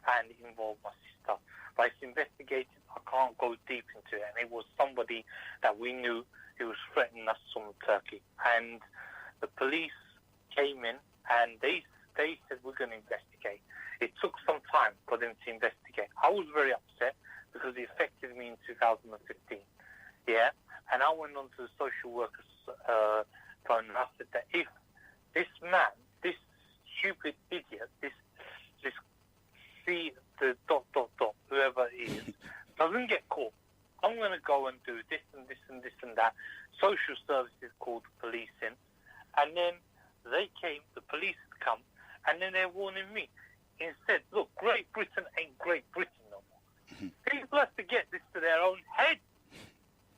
and it involved my sister. But it's investigated. I can't go deep into it. And it was somebody that we knew who was threatening us from Turkey. And the police came in and they said, we're going to investigate. It took some time for them to investigate. I was very upset because it affected me in 2015. Yeah? And I went on to the social worker's phone and I said that if this man, this stupid idiot, this whoever he is, doesn't get caught, I'm going to go and do this and this and this and that. Social services called the police in. And then they came, the police had come, and then they're warning me. Instead, look, Great Britain ain't Great Britain no more. People have to get this to their own head.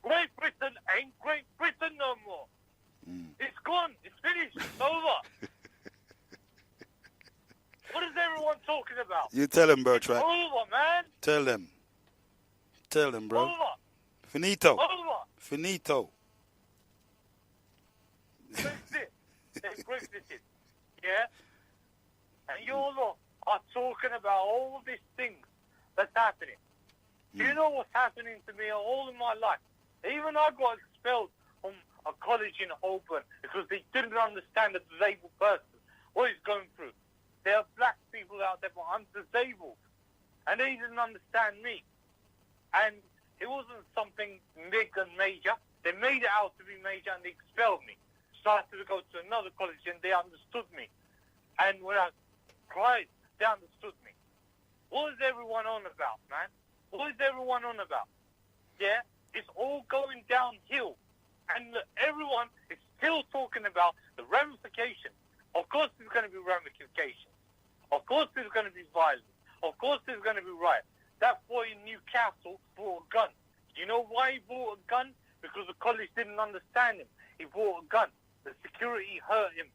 Great Britain ain't Great Britain no more. It's gone. It's finished. It's over. What is everyone talking about? You tell them, Bertrand. Over, man. Tell them. Tell them, bro. Over. Finito. Over. Finito. That's it. They've Brexit. Yeah? And you lot are talking about all these things that's happening. Do you know what's happening to me all in my life? Even I got expelled from a college in Holborn because they didn't understand a disabled person, what he's going through. There are black people out there, but I'm disabled. And they didn't understand me. And it wasn't something big and major. They made it out to be major and they expelled me. So I had to go to another college and they understood me. And when I cried, they understood me. What is everyone on about, man? What is everyone on about? Yeah? It's all going downhill. And everyone is still talking about the ramifications. Of course there's going to be ramifications. Of course there's going to be violence. Of course there's going to be riots. That boy in Newcastle bought a gun. You know why he bought a gun? Because the college didn't understand him. He bought a gun. The security hurt him.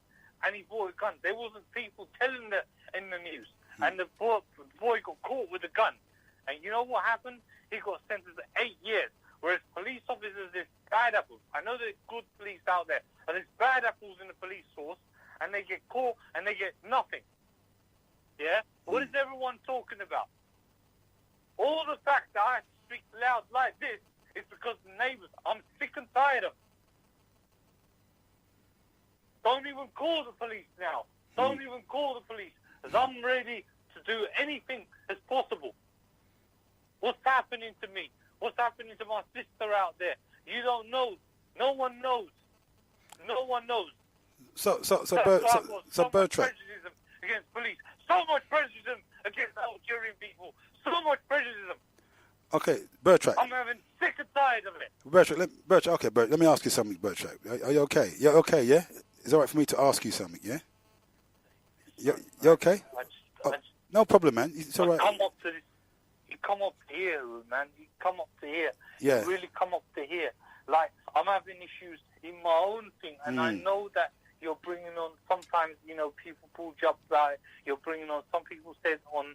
And he bought a gun. There wasn't people telling that in the news. And the boy got caught with a gun. And you know what happened? He got sentenced to 8 years. Whereas police officers, there's bad apples. I know there's good police out there. And there's bad apples in the police force. And they get caught and they get nothing. Yeah? What is everyone talking about? All the fact that I speak loud like this is because the neighbours, I'm sick and tired of. Don't even call the police now. Don't even call the police. As I'm ready to do anything as possible. What's happening to me? What's happening to my sister out there? You don't know. No one knows. No one knows. So Bertrand. Bertrand. Prejudice against police. So much prejudice against Algerian people. So much prejudice. Okay, Bertrand. I'm having sick and tired of it. Bertrand, let me ask you something, Bertrand. Are you okay? You're okay, yeah? Is it all right for me to ask you something, yeah? You okay? No problem, man. It's all right. Come up to this. You come up to here, man. You come up to here. Yeah. You really come up to here. Like, I'm having issues in my own thing, and I know that you're bringing on, sometimes, people pull jobs out. You're bringing on, some people said on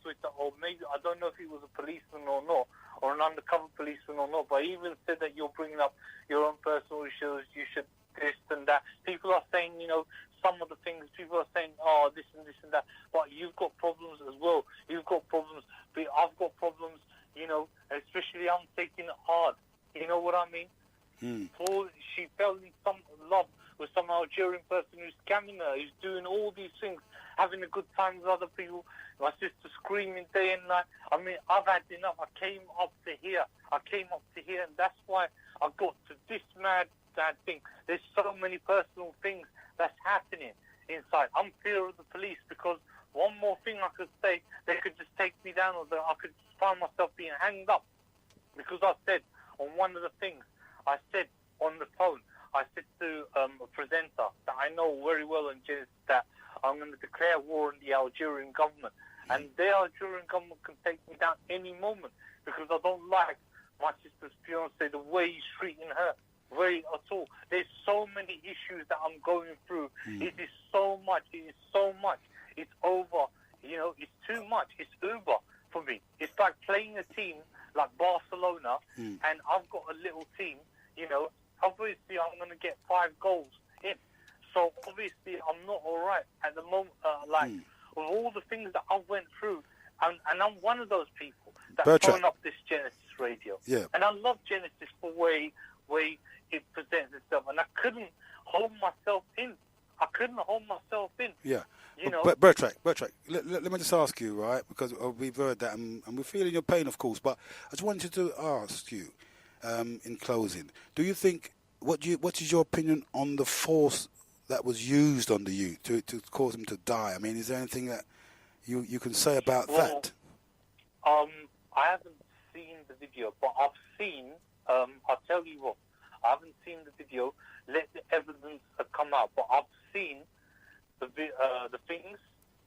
Twitter, or maybe, I don't know if he was a policeman or not, or an undercover policeman or not, but he even said that you're bringing up your own personal issues, you should this and that. People are saying, some of the things, people are saying, oh, this and this and that, but you've got problems as well. You've got problems, but I've got problems, especially I'm taking it hard. You know what I mean? She fell in some love with some Algerian person who's scamming her, who's doing all these things, having a good time with other people. My sister screaming day and night. I mean, I've had enough. I came up to here, and that's why I got to this mad thing. There's so many personal things that's happening inside. I'm fear of the police because one more thing I could say, they could just take me down, or I could find myself being hanged up. Because I said on one of the things, I said on the phone, I said to a presenter that I know very well in Genesis that I'm going to declare war on the Algerian government. And the Algerian government can take me down any moment because I don't like my sister's fiancé, the way he's treating her. Very at all. There's so many issues that I'm going through. It is so much. It's over. It's too much. It's Uber for me. It's like playing a team like Barcelona, and I've got a little team. Obviously I'm going to get 5 goals in. So obviously I'm not all right at the moment. With all the things that I went through, and I'm one of those people that phone up this Genesis radio. Yeah. And I love Genesis for way it presents itself, and I couldn't hold myself in. Yeah. But Bertrand, let me just ask you, right? Because we've heard that, and we're feeling your pain, of course. But I just wanted to ask you, in closing, do you think what is your opinion on the force that was used on the youth to cause them to die? I mean, is there anything that you can say about that? I haven't seen the video, but I've seen. I'll tell you what. I haven't seen the video. Let the evidence come out. But I've seen the things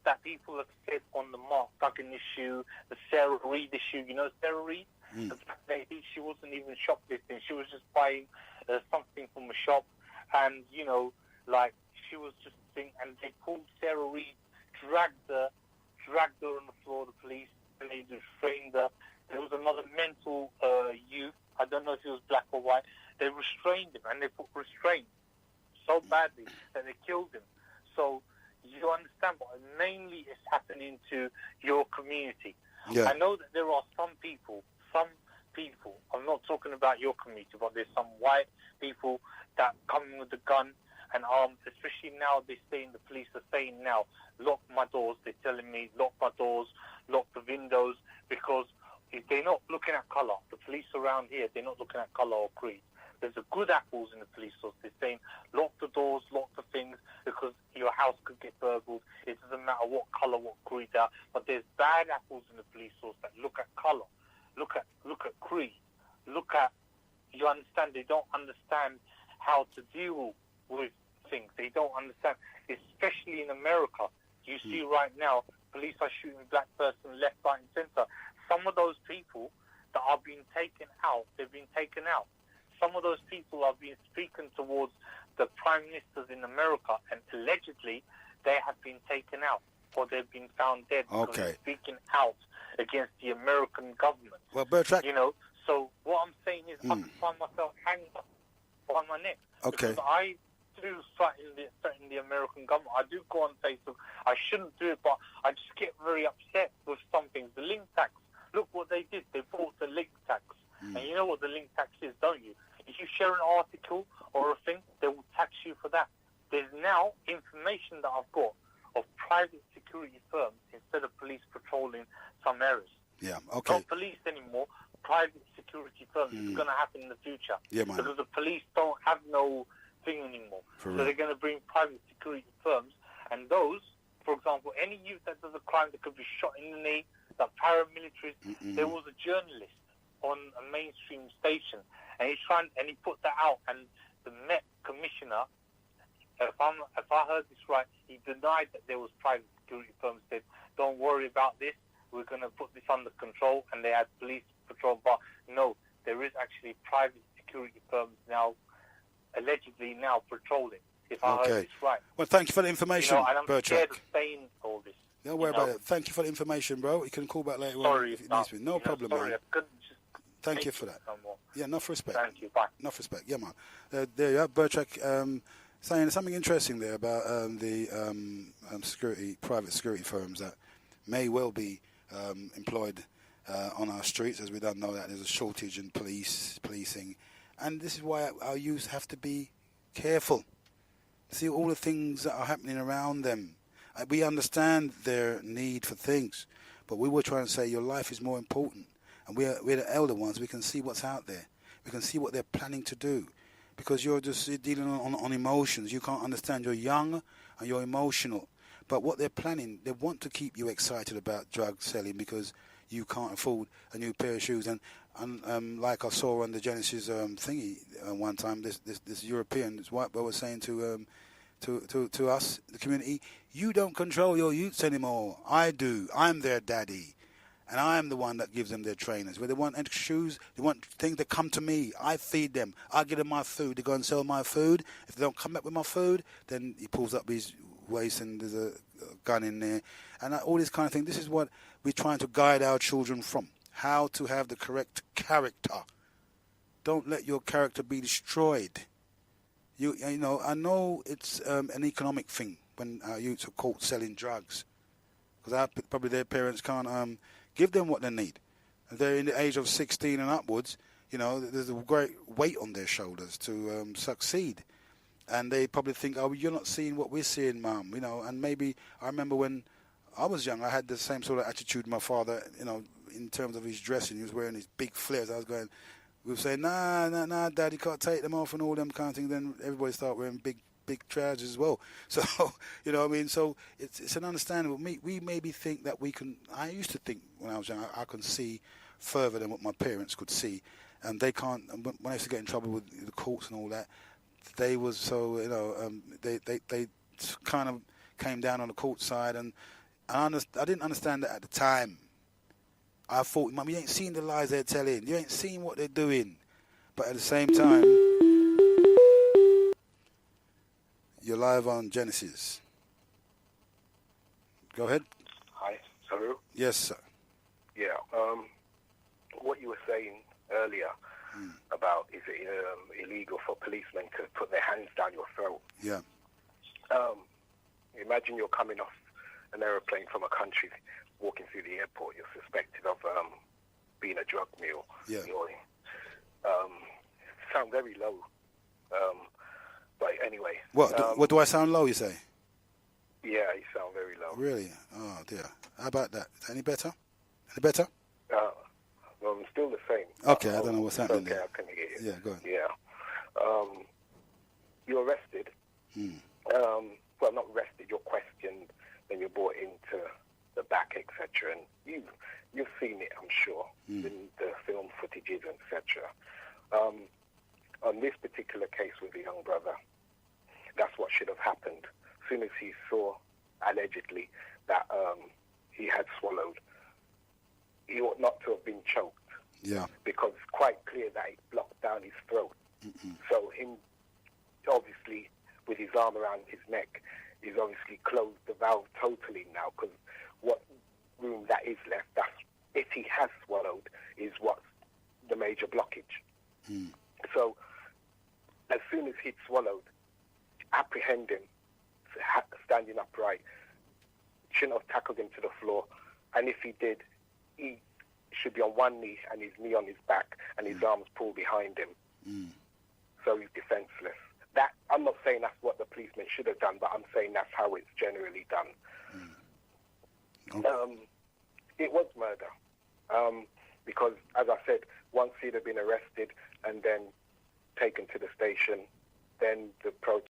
that people have said on the Mark Duggan issue, the Sarah Reid issue. You know Sarah Reid? The fact that she wasn't even shoplifting. She was just buying something from a shop. And, she was just saying, and they pulled Sarah Reid, dragged her on the floor, the police, and they restrained her. There was another mental youth. I don't know if he was black or white. They restrained him, and they put restraint so badly that they killed him. So you understand, but mainly it's happening to your community. Yeah. I know that there are some people, I'm not talking about your community, but there's some white people that come with a gun and armed, especially now the police are saying now, lock my doors. They're telling me, lock my doors, lock the windows, because if they're not looking at colour, the police around here, they're not looking at colour or creed. There's a good apples in the police force. They're saying, lock the doors, lock the things, because your house could get burgled. It doesn't matter what colour, what creed they are. But there's bad apples in the police force that look at colour, look at creed, you understand, they don't understand how to deal with things. They don't understand, especially in America. You see right now, police are shooting black person left, right and centre. Some of those people that are being taken out, they've been taken out. Some of those people have been speaking towards the prime ministers in America, and allegedly they have been taken out or they've been found dead because they're speaking out against the American government. Well, Bertrand, so what I'm saying is I can find myself hanging up on my neck. Okay. Because I do threaten the American government. I do go on Facebook. I shouldn't do it, but I just get very upset with some things. The link tax. Look what they did. They brought the link tax. And you know what the link tax is, don't you? If you share an article or a thing, they will tax you for that. There's now information that I've got of private security firms instead of police patrolling some areas. Yeah, okay. Not police anymore, private security firms. It's going to happen in the future. Yeah, man. Because the police don't have no thing anymore. So they're going to bring private security firms. And those, for example, any youth that does a crime that could be shot in the knee, the paramilitaries, there was a journalist on a mainstream station, and he put that out, and the Met commissioner, if I heard this right, he denied that there was private security firms. Said, don't worry about this, we're going to put this under control, and they had police patrol. But no, there is actually private security firms now, allegedly now patrolling, if I heard this right. Well, thank you for the information, and I'm Bertrand. scared of saying all this. Don't worry about it. Thank you for the information, bro. You can call back later on if it needs to be. No problem, man. Thank you for that. Yeah, enough respect. Thank you. Bye. Enough respect. Yeah, man. There you have Bertrand saying something interesting there about the private security firms that may well be employed on our streets, as we don't know that there's a shortage in policing. And this is why our youth have to be careful. See all the things that are happening around them. We understand their need for things, but we were trying to say your life is more important. And we're the elder ones. We can see what's out there. We can see what they're planning to do. Because you're just dealing on emotions. You can't understand. You're young and you're emotional. But what they're planning, they want to keep you excited about drug selling because you can't afford a new pair of shoes. And like I saw on the Genesis thingy one time, this European, this white boy was saying to us, the community, you don't control your youths anymore. I do. I'm their daddy. And I'm the one that gives them their trainers. Where they want extra shoes, they want things that come to me. I feed them. I give them my food. They go and sell my food. If they don't come back with my food, then he pulls up his waist and there's a gun in there. And all this kind of thing. This is what we're trying to guide our children from. How to have the correct character. Don't let your character be destroyed. You know, I know it's an economic thing when our youths are caught selling drugs. Because probably their parents can't give them what they need. If they're in the age of 16 and upwards, you know, there's a great weight on their shoulders to succeed. And they probably think, oh, you're not seeing what we're seeing, Mum. You know, and maybe I remember when I was young, I had the same sort of attitude my father, you know, in terms of his dressing. He was wearing his big flares. I was going, we were saying, nah, Dad, you can't take them off and all them kind of things. Then everybody started wearing big trousers as well. So, you know what I mean? So it's an understandable. We maybe think that we can, I used to think when I was young, I can see further than what my parents could see. And they can't, when I used to get in trouble with the courts and all that, they was so, you know, they kind of came down on the court side. And I didn't understand that at the time. I thought, Mum, you ain't seen the lies they're telling. You ain't seen what they're doing. But at the same time, you're live on Genesis. Go ahead. Hi, Heru. Yes, sir. Yeah, what you were saying earlier about is it illegal for policemen to put their hands down your throat? Yeah. Imagine you're coming off an aeroplane from a country, walking through the airport, you're suspected of being a drug mule. Yeah. Sound very low. But anyway. What do I sound low, you say? Yeah, you sound very low. Really? Oh, dear. How about that? Any better? Any better? Well, I'm still the same. Okay, I don't know what's happening okay, there. I can hear you. Yeah, go on. Yeah. You're arrested. Well, not arrested, you're questioned, then you're brought into the back, etc. And you've seen it, I'm sure, in the film footages, etc. On this particular case with the young brother, that's what should have happened. As soon as he saw, allegedly, that he had swallowed, he ought not to have been choked. Yeah. Because it's quite clear that it blocked down his throat. So him, obviously, with his arm around his neck, he's obviously closed the valve totally now, because what room that is left, that's, if he has swallowed, is what's the major blockage. So as soon as he'd swallowed, apprehend him, standing upright, shouldn't have tackled him to the floor, and if he did, he should be on one knee and his knee on his back and his arms pulled behind him. So he's defenseless. That, I'm not saying that's what the policeman should have done, but I'm saying that's how it's generally done. It was murder. Because, as I said, once he'd have been arrested and then taken to the station, then the protest.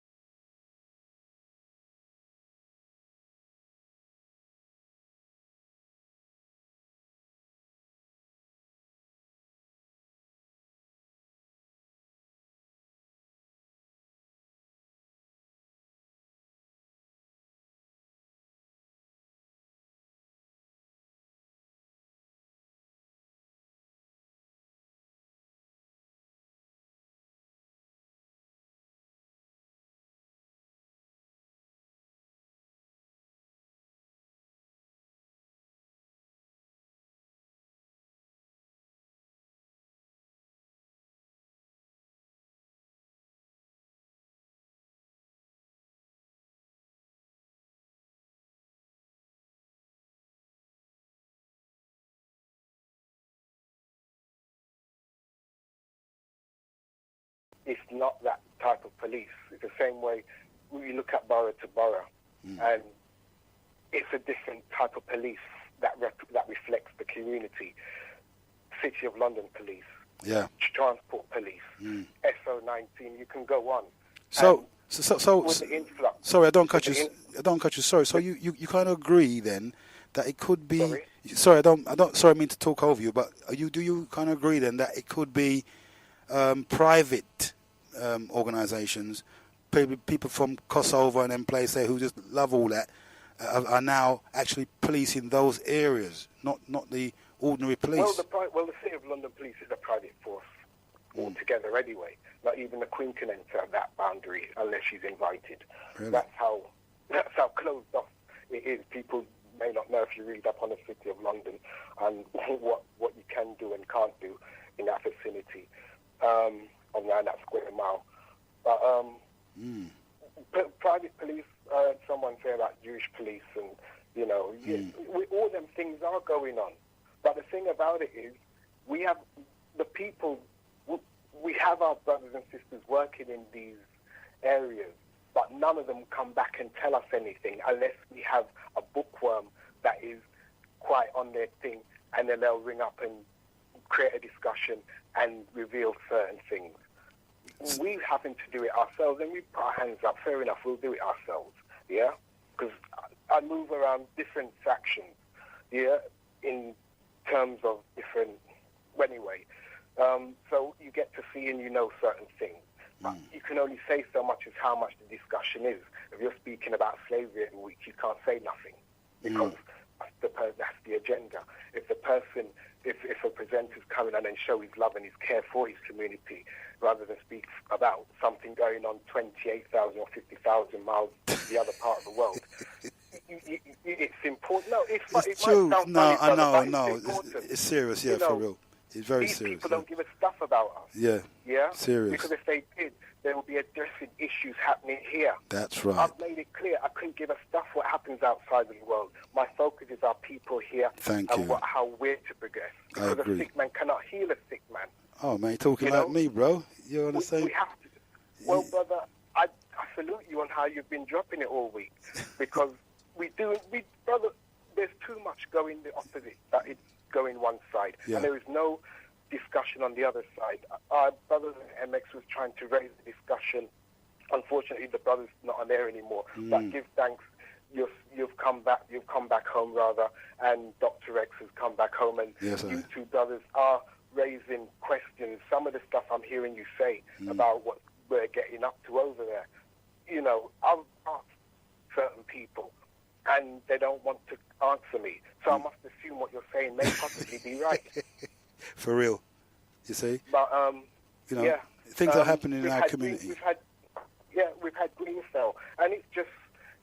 It's not that type of police. It's the same way we look at borough to borough. And it's a different type of police that reflects the community. City of London police, transport police, SO19. You can go on. So with the influx. Sorry, I don't cut you. Sorry. So you kind of agree then that it could be. Sorry, I don't. Sorry, I mean to talk over you, but do you kind of agree then that it could be private organisations, people from Kosovo and them places who just love all that, are now actually policing those areas, not the ordinary police? Well, the City of London Police is a private force altogether anyway. Not even the Queen can enter that boundary unless she's invited. Really? That's how closed off it is. People may not know if you read up on the City of London and what you can do and can't do in that vicinity around that square mile. But private police, someone say about Jewish police, and all them things are going on. But the thing about it is, we have the people. We have our brothers and sisters working in these areas, but none of them come back and tell us anything unless we have a bookworm that is quite on their thing, and then they'll ring up and create a discussion and reveal certain things. We happen to do it ourselves, and we put our hands up. Fair enough, we'll do it ourselves, yeah? Because I move around different factions, yeah, in terms of different... Anyway, so you get to see and you know certain things. But you can only say so much as how much the discussion is. If you're speaking about slavery every week, you can't say nothing because that's the agenda. If a presenter's coming on and show his love and his care for his community, rather than speak about something going on 28,000 or 50,000 miles the other part of the world, it's important. No, it's true. Might sound No, funny, I know, brother, it's serious, yeah, for real. It's very these serious. People don't give a stuff about us. Yeah. Yeah? Serious. Because if they did, there would be addressing issues happening here. That's right. I've made it clear I couldn't give a stuff what happens outside of the world. My focus is our people here. Thank and you. how we're to progress. I Because agree. a sick man cannot heal a sick man. Oh, man, you're talking like me, bro. You're on the same... We have to. Well, brother, I salute you on how you've been dropping it all week. Because brother, there's too much going the opposite. That it's going one side. Yeah. And there is no discussion on the other side. Our brothers in MX was trying to raise the discussion. Unfortunately, the brother's not on there anymore. But give thanks. You've come back home rather, and Dr. X has come back home, and you two brothers are raising questions. Some of the stuff I'm hearing you say about what we're getting up to over there. I've asked certain people, and they don't want to answer me. So I must assume what you're saying may possibly be right. For real, you see? But, things are happening in our community. We've had Greenfell, and it's just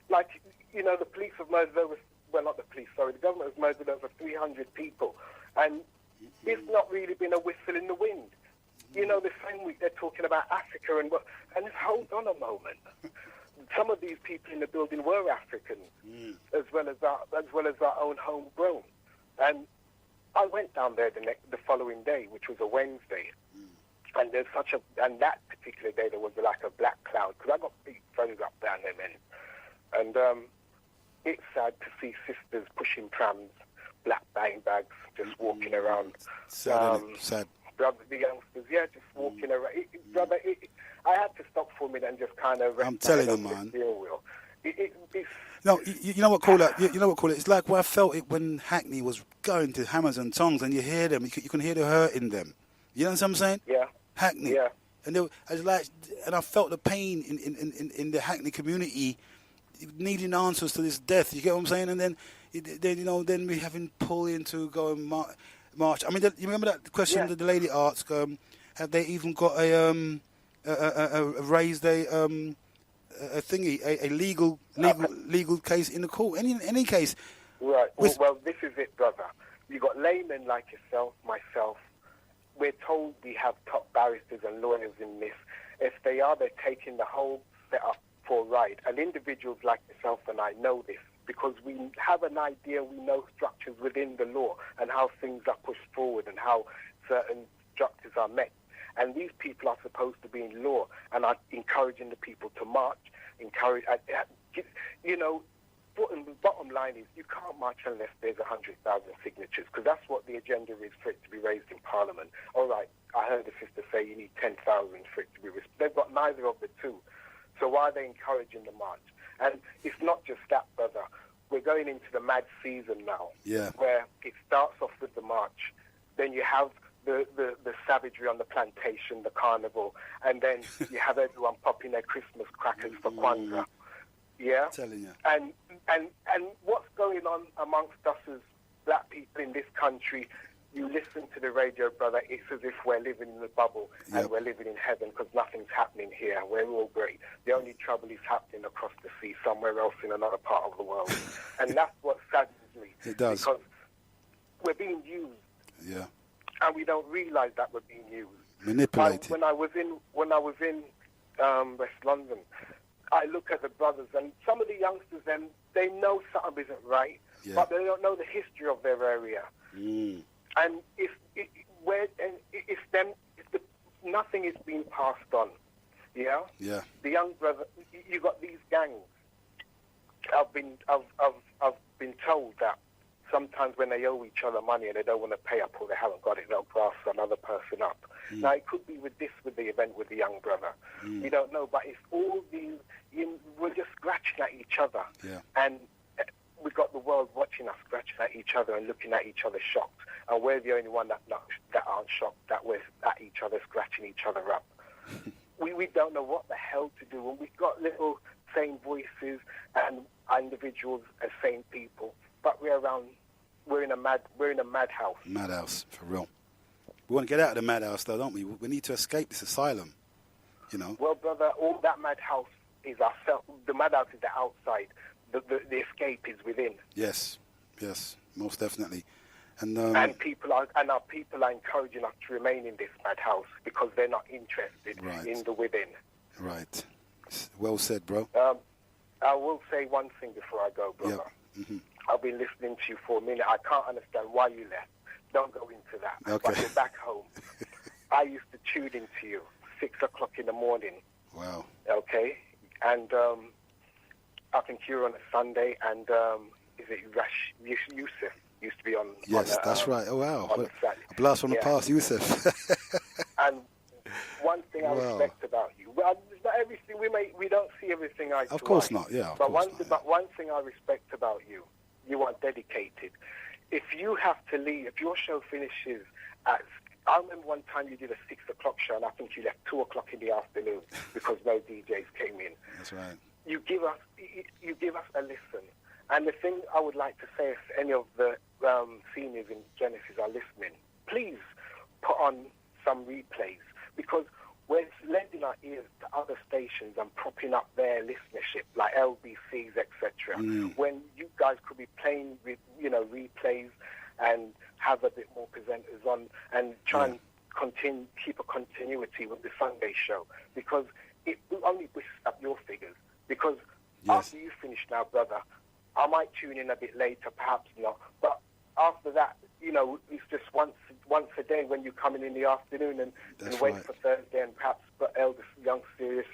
like, the police have murdered over, the government has murdered over 300 people, and it's not really been a whistle in the wind. The same week they're talking about Africa and hold on a moment. Some of these people in the building were Africans, as well as our own homegrown. And I went down there the following day, which was a Wednesday, and that particular day there was like a black cloud, because I got big friends up down there, man. And it's sad to see sisters pushing prams, black bang bags, just walking around. Sad. Brother, the youngsters, just walking around. Brother, I had to stop for a minute and just kind of... I'm telling you, man. It's... No, you know what, Caller? You know what, Caller? It's like where I felt it when Hackney was going to hammers and tongs, and you hear them. You can hear the hurt in them. You know what I'm saying? Yeah. Hackney. Yeah. And I felt the pain in the Hackney community, needing answers to this death. You get what I'm saying? And then we having Pauline to go and march. I mean, you remember that question that the lady asked? Have they even got raised a thingy, a legal case in the court? Any case? Right. Well, this is it, brother. You got laymen like yourself, myself. We're told we have top barristers and lawyers in this. If they are, they're taking the whole setup for a ride. And individuals like yourself and I know this because we have an idea, we know structures within the law and how things are pushed forward and how certain structures are met. And these people are supposed to be in law and are encouraging the people to march, bottom line is you can't march unless there's 100,000 signatures, because that's what the agenda is for it to be raised in Parliament. All right, I heard the sister say you need 10,000 for it to be raised. They've got neither of the two. So why are they encouraging the march? And it's not just that, brother. We're going into the mad season now, where it starts off with the march. Then you have the savagery on the plantation, the carnival, and then you have everyone popping their Christmas crackers for Kwanzaa. Yeah? Telling you. And what's going on amongst us as black people in this country, you listen to the radio, brother, it's as if we're living in a bubble and we're living in heaven, because nothing's happening here. We're all great. The only trouble is happening across the sea, somewhere else in another part of the world. And that's what saddens me. It does. Because we're being used. Yeah. And we don't realise that we're being used. Manipulated. When I was in West London, I look at the brothers, and some of the youngsters, then they know something isn't right, but they don't know the history of their area. And nothing is being passed on. Yeah. Yeah. The young brother, you got these gangs. I've been told that sometimes when they owe each other money and they don't want to pay up or they haven't got it, they'll grass another person up. Now, it could be with the event with the young brother. You don't know, but it's all these, we're just scratching at each other. Yeah. And we've got the world watching us scratching at each other and looking at each other shocked. And we're the only one that aren't shocked, that we're at each other, scratching each other up. we don't know what the hell to do. And we've got little sane voices and individuals as sane people. But we're in a madhouse. Madhouse, for real. We want to get out of the madhouse, though, don't we? We need to escape this asylum, you know. Well, brother, all that madhouse is ourselves. The madhouse is the outside. The escape is within. Yes, most definitely. And our people are encouraging us to remain in this madhouse because they're not interested in the within. Right. Well said, bro. I will say one thing before I go, brother. Yep. Mm-hmm. I've been listening to you for a minute. I can't understand why you left. Don't go into that. Okay. But you're back home. I used to tune into you 6 o'clock in the morning. Wow. Okay. And I think you were on a Sunday, and is it Yusuf used to be on? Yes, that's right. Oh wow! A blast from the past, Yusuf. And one thing I respect about you, well, not everything we don't see everything eye to eye. Of course not. Yeah. But one thing I respect about you, you are dedicated. If you have to leave, if your show finishes at, I remember one time you did a 6 o'clock show, and I think you left 2 o'clock in the afternoon because no DJs came in. That's right. You give us a listen. And the thing I would like to say, if any of the seniors in Genesis are listening, please put on some replays, because we're lending our ears to other stations and propping up their listenership, like LBCs, etc. When you guys could be playing with, replays and have a bit more presenters on and try and keep a continuity with the Sunday show, because it only boosts up your figures. Because after you finish now, brother, I might tune in a bit later, perhaps not, but after that, it's just once a day when you come in the afternoon and wait for Thursday, and perhaps the eldest young Sirius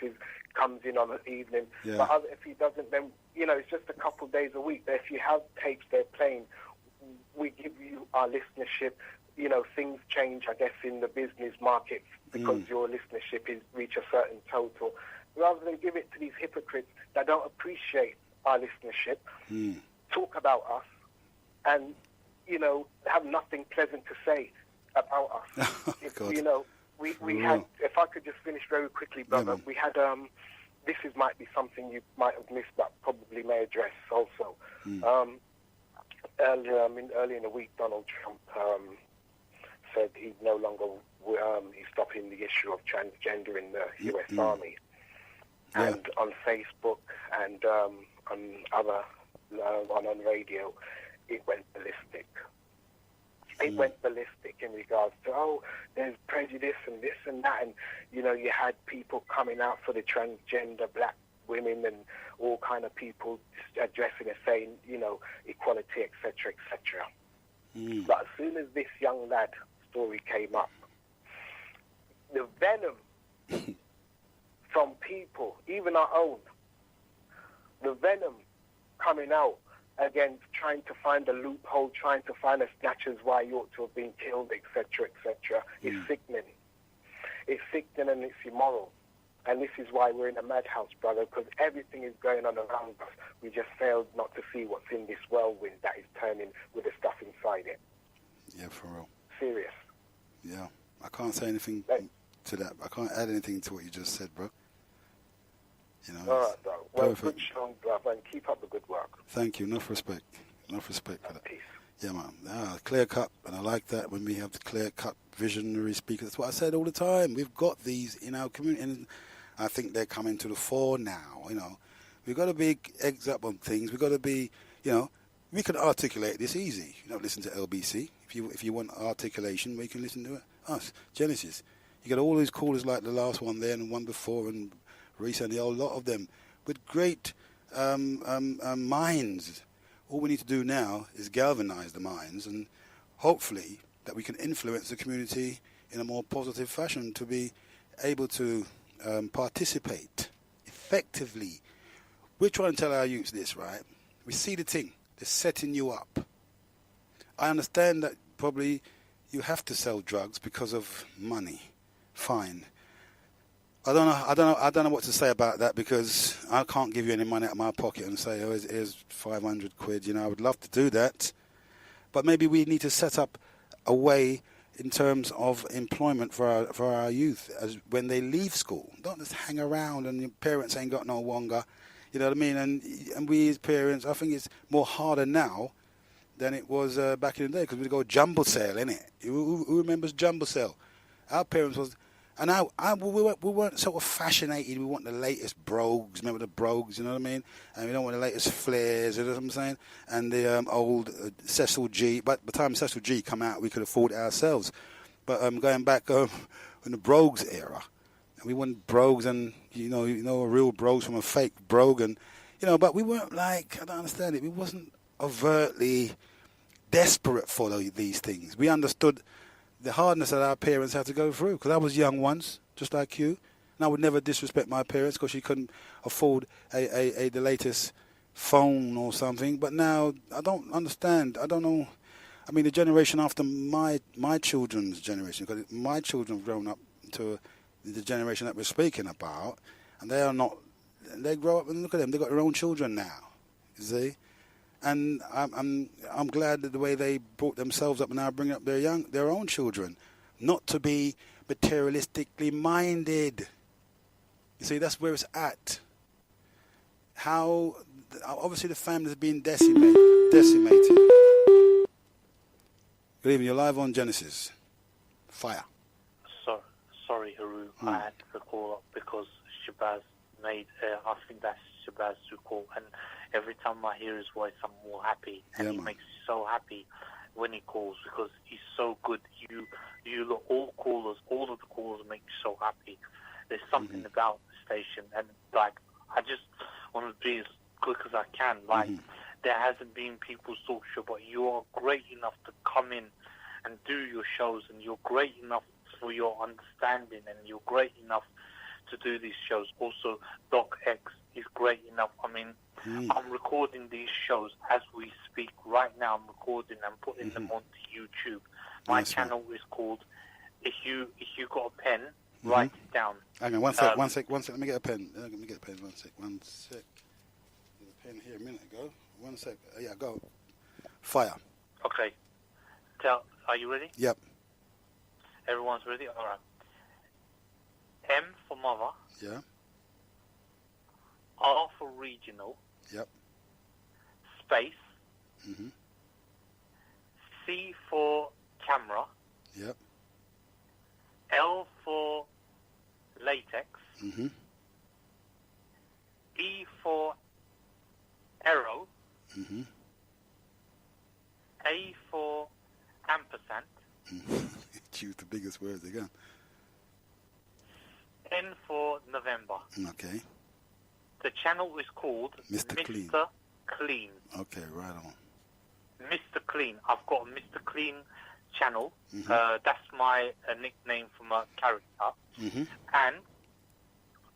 comes in on the evening. Yeah. But if he doesn't, then, it's just a couple of days a week. But if you have tapes they're playing, we give you our listenership. Things change, I guess, in the business market because your listenership reach a certain total. Rather than give it to these hypocrites that don't appreciate our listenership, talk about us, and have nothing pleasant to say about us. We had. If I could just finish very quickly, brother, we had. Might be something you might have missed, but probably may address also. Early in the week, Donald Trump said he no longer he's stopping the issue of transgender in the U.S. Army. And on Facebook and on radio, it went ballistic. It went ballistic in regards to, there's prejudice and this and that. And, you had people coming out for the transgender black women and all kind of people addressing it, saying, equality, etc., etc. But as soon as this young lad story came up, the venom from people, even our own, the venom coming out again, trying to find a loophole, trying to find a snatchers why he ought to have been killed, etc., etc. It's sickening. It's sickening and it's immoral. And this is why we're in a madhouse, brother, because everything is going on around us. We just failed not to see what's in this whirlwind that is turning with the stuff inside it. Yeah, for real. Serious. Yeah. I can't say anything to that. I can't add anything to what you just said, bro. You know, all right, bro. Well, perfect. good show, brother, and keep up the good work. Thank you. Enough respect. Enough respect for that. Peace. Yeah, man. Clear cut, and I like that when we have the clear cut visionary speakers. That's what I said all the time. We've got these in our community, and I think they're coming to the fore now. You know, we've got to be eggs up on things. We've got to be, you know, we can articulate this easy. You know, listen to LBC. If you want articulation, we can listen to it. Us, Genesis. You got all these callers like the last one there and one before and recently, a lot of them with great minds. All we need to do now is galvanize the minds, and hopefully that we can influence the community in a more positive fashion to be able to participate effectively. We're trying to tell our youths this, right? We see the thing. They're setting you up. I understand that probably you have to sell drugs because of money. Fine. I don't know what to say about that, because I can't give you any money out of my pocket and say, oh, here's 500 quid. You know, I would love to do that. But maybe we need to set up a way in terms of employment for our youth as when they leave school. Don't just hang around and your parents ain't got no wonga. You know what I mean? And we as parents, I think it's more harder now than it was back in the day, because we'd go jumble sale, innit? Who remembers jumble sale? Our parents was... And we weren't sort of fascinated. We want the latest brogues. Remember the brogues, you know what I mean? And we don't want the latest flares, you know what I'm saying? And the old Cecil G. But by the time Cecil G come out, we could afford it ourselves. But going back in the brogues era, we wanted brogues and, you know, a real brogues from a fake brogue. And, you know, but we weren't like, I don't understand it, we wasn't overtly desperate for these things. We understood the hardness that our parents had to go through, because I was young once, just like you, and I would never disrespect my parents because she couldn't afford the latest phone or something. But now I don't understand. I don't know. I mean, the generation after my children's generation, because my children have grown up to the generation that we're speaking about, and they are not. They grow up and look at them. They've got their own children now. You see. And I'm glad that the way they brought themselves up and now bring up their own children, not to be materialistically minded. You see, that's where it's at. How obviously the family's been decimated. Good evening. You're live on Genesis. Fire. Sorry, Heru. I had to call up because Shabazz made. I think that's Shabazz who called, and every time I hear his voice, I'm more happy, and he makes me so happy when he calls, because he's so good. You look, all of the callers make me so happy. There's something about the station, and like I just want to be as quick as I can. Like there hasn't been People's Talk Show, but you are great enough to come in and do your shows, and you're great enough for your understanding, and you're great enough to do these shows. Also, Doc X is great enough. I mean, I'm recording these shows as we speak right now. I'm recording and putting them onto YouTube. My channel is called If You Got a Pen, Write It Down. Hang on, one sec. Let me get a pen. One sec. There's a pen here a minute ago. 1 sec. Yeah, go. Fire. Okay. Are you ready? Yep. Everyone's ready? All right. M for mother. Yeah. R for regional. Yep. Space. C for camera. Yep. L for latex. E for arrow. A for ampersand. Choose the biggest words again. N for November. Okay. The channel is called Mr. Clean. Clean. Okay, right on. Mr. Clean. I've got a Mr. Clean channel. That's my nickname for my character. And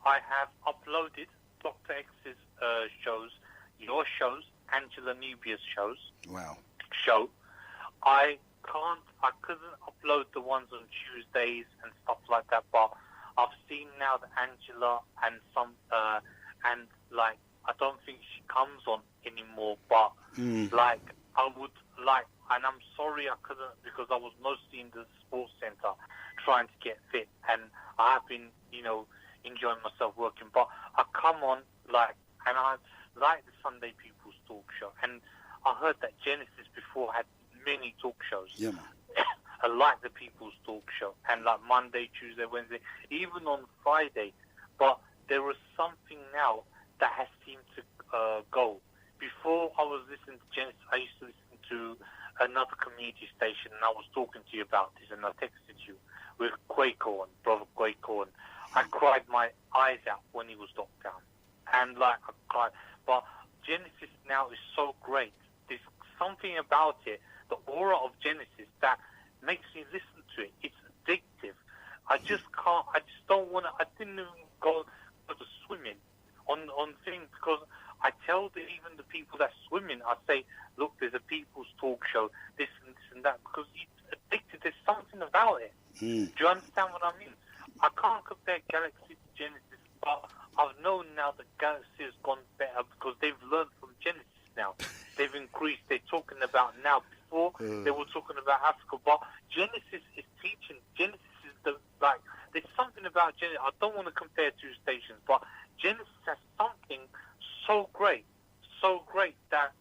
I have uploaded Dr. X's shows, your shows, Angela Nubia's Wow. show. I couldn't upload the ones on Tuesdays and stuff like that, but I've seen now that Angela and I don't think she comes on anymore, but I would like, and I'm sorry I couldn't, because I was mostly in the sports center trying to get fit, and I have been, enjoying myself working, but I come on, and I like the Sunday People's Talk Show, and I heard that Genesis before had many talk shows. Yeah, man. I like the People's Talk Show, and like Monday, Tuesday, Wednesday, even on Friday, but there is something now that has seemed to go. Before I was listening to Genesis, I used to listen to another community station, and I was talking to you about this, and I texted you with Quaker and Brother Quaker, and I cried my eyes out when he was locked down, and I cried. But Genesis now is so great. There's something about it, the aura of Genesis, that makes me listen to it. It's addictive. I just don't want to. I didn't even go to swimming on things, because I tell even the people that swimming, I say, look, there's a People's Talk Show, this and that, because it's addictive. There's something about it. Do you understand what I mean? I can't compare Galaxy to Genesis, but I've known now that Galaxy has gone better because they've learned from Genesis now. They've increased. They're talking about now. Before, they were talking about Africa, but Genesis is teaching. Genesis is there's something about Genesis. I don't want to compare two stations, but Genesis has something so great that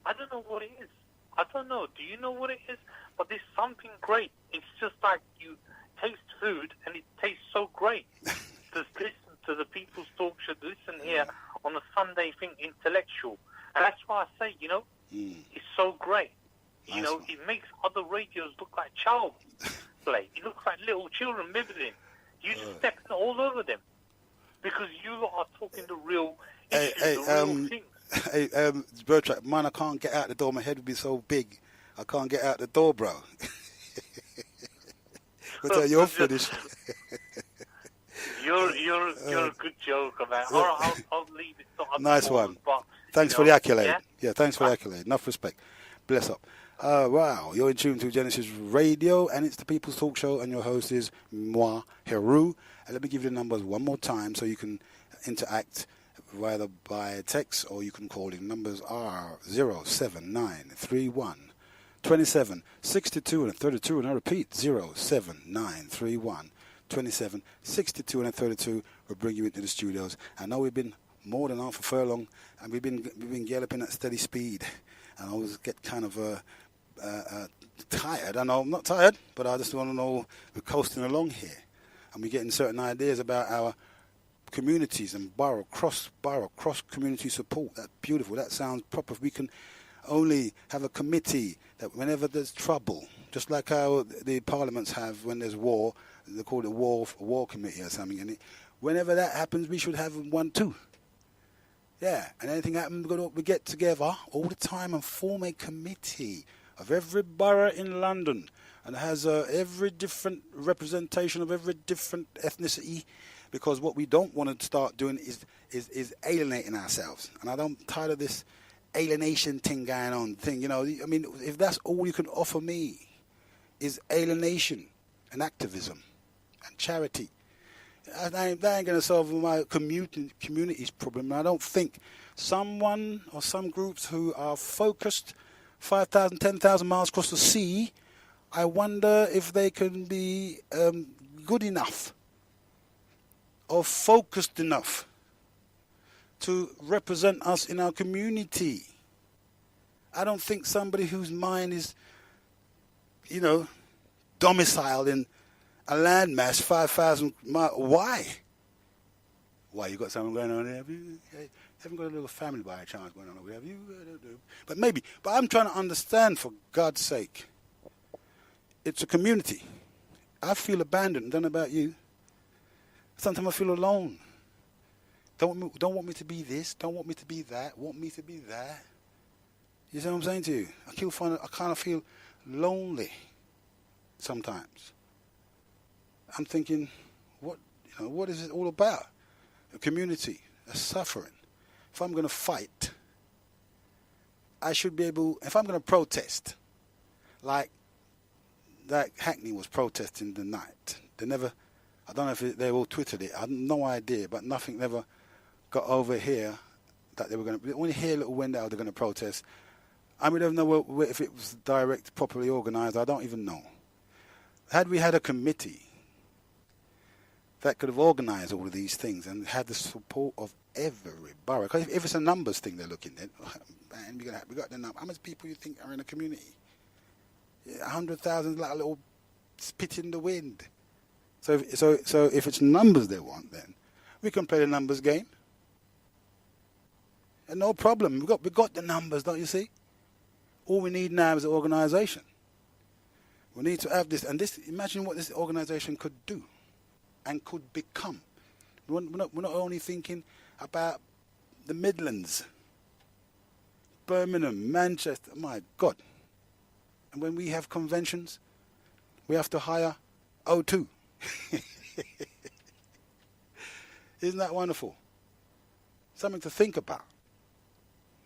I don't know what it is. I don't know. Do you know what it is? But there's something great. It's just like you taste food and it tastes so great. Just listen to the People's Talk Show, listen here on a Sunday thing, intellectual. And that's why I say, it's so great. It makes other radios look like child play. It looks like little children living. You just stepping all over them because you are talking the real issues, the real things. Hey, Bertrand, man, I can't get out the door. My head would be so big. I can't get out the door, bro. But you're finished. You're a good joker, man. All right, I'll leave it. Nice one. But, thanks for the accolade. Yeah, thanks for the accolade. Enough respect. Bless up. Wow, you're in tune to Genesis Radio, and it's the People's Talk Show, and your host is moi, Heru. And let me give you the numbers one more time so you can interact either by text or you can call in. Numbers are 07931 27 62 and 32, and I repeat 07931 27 62 and 32 will bring you into the studios. I know we've been more than half a furlong, and we've been galloping at steady speed, and I always get kind of tired. I know I'm not tired, but I just want to know we're coasting along here, and we're getting certain ideas about our communities and cross community support. That's beautiful. That sounds proper. We can only have a committee that whenever there's trouble, just like how the parliaments have when there's war, they call it war committee or something. And whenever that happens, we should have one too. Yeah, and anything happens, we get together all the time and form a committee of every borough in London, and it has every different representation of every different ethnicity, because what we don't want to start doing is alienating ourselves. And I'm tired of this alienation thing going on. I mean, if that's all you can offer me is alienation and activism and charity, that ain't going to solve my community's problem. And I don't think someone or some groups who are focused 5,000, 10,000 miles across the sea, I wonder if they can be good enough or focused enough to represent us in our community. I don't think somebody whose mind is, domiciled in a landmass 5,000 miles. Why? You got something going on there? Haven't got a little family by a chance going on over there, have you? But maybe. But I'm trying to understand, for God's sake. It's a community. I feel abandoned. Don't know about you. Sometimes I feel alone. Don't want me to be this. Don't want me to be that. Want me to be that. You see what I'm saying to you? I kind of feel lonely sometimes. I'm thinking, what is it all about? A community, a suffering. If I'm going to fight I should be able, if I'm going to protest, like Hackney was protesting the night. They never, I don't know if they all twittered it. I have no idea, but nothing never got over here that they were going to, only hear a little window they're going to protest. I mean, I don't know if it was direct, properly organised. I don't even know. Had we had a committee that could have organised all of these things and had the support of every borough, because if it's a numbers thing they're looking at, man, we got the number. How many people you think are in a community? 100,000 like a little spit in the wind. So if it's numbers they want, then we can play the numbers game. And no problem. We got the numbers, don't you see? All we need now is an organisation. We need to have this, and this. Imagine what this organisation could do, and could become. We're not only thinking about the Midlands, Birmingham, Manchester. My God! And when we have conventions, we have to hire O2. Isn't that wonderful? Something to think about.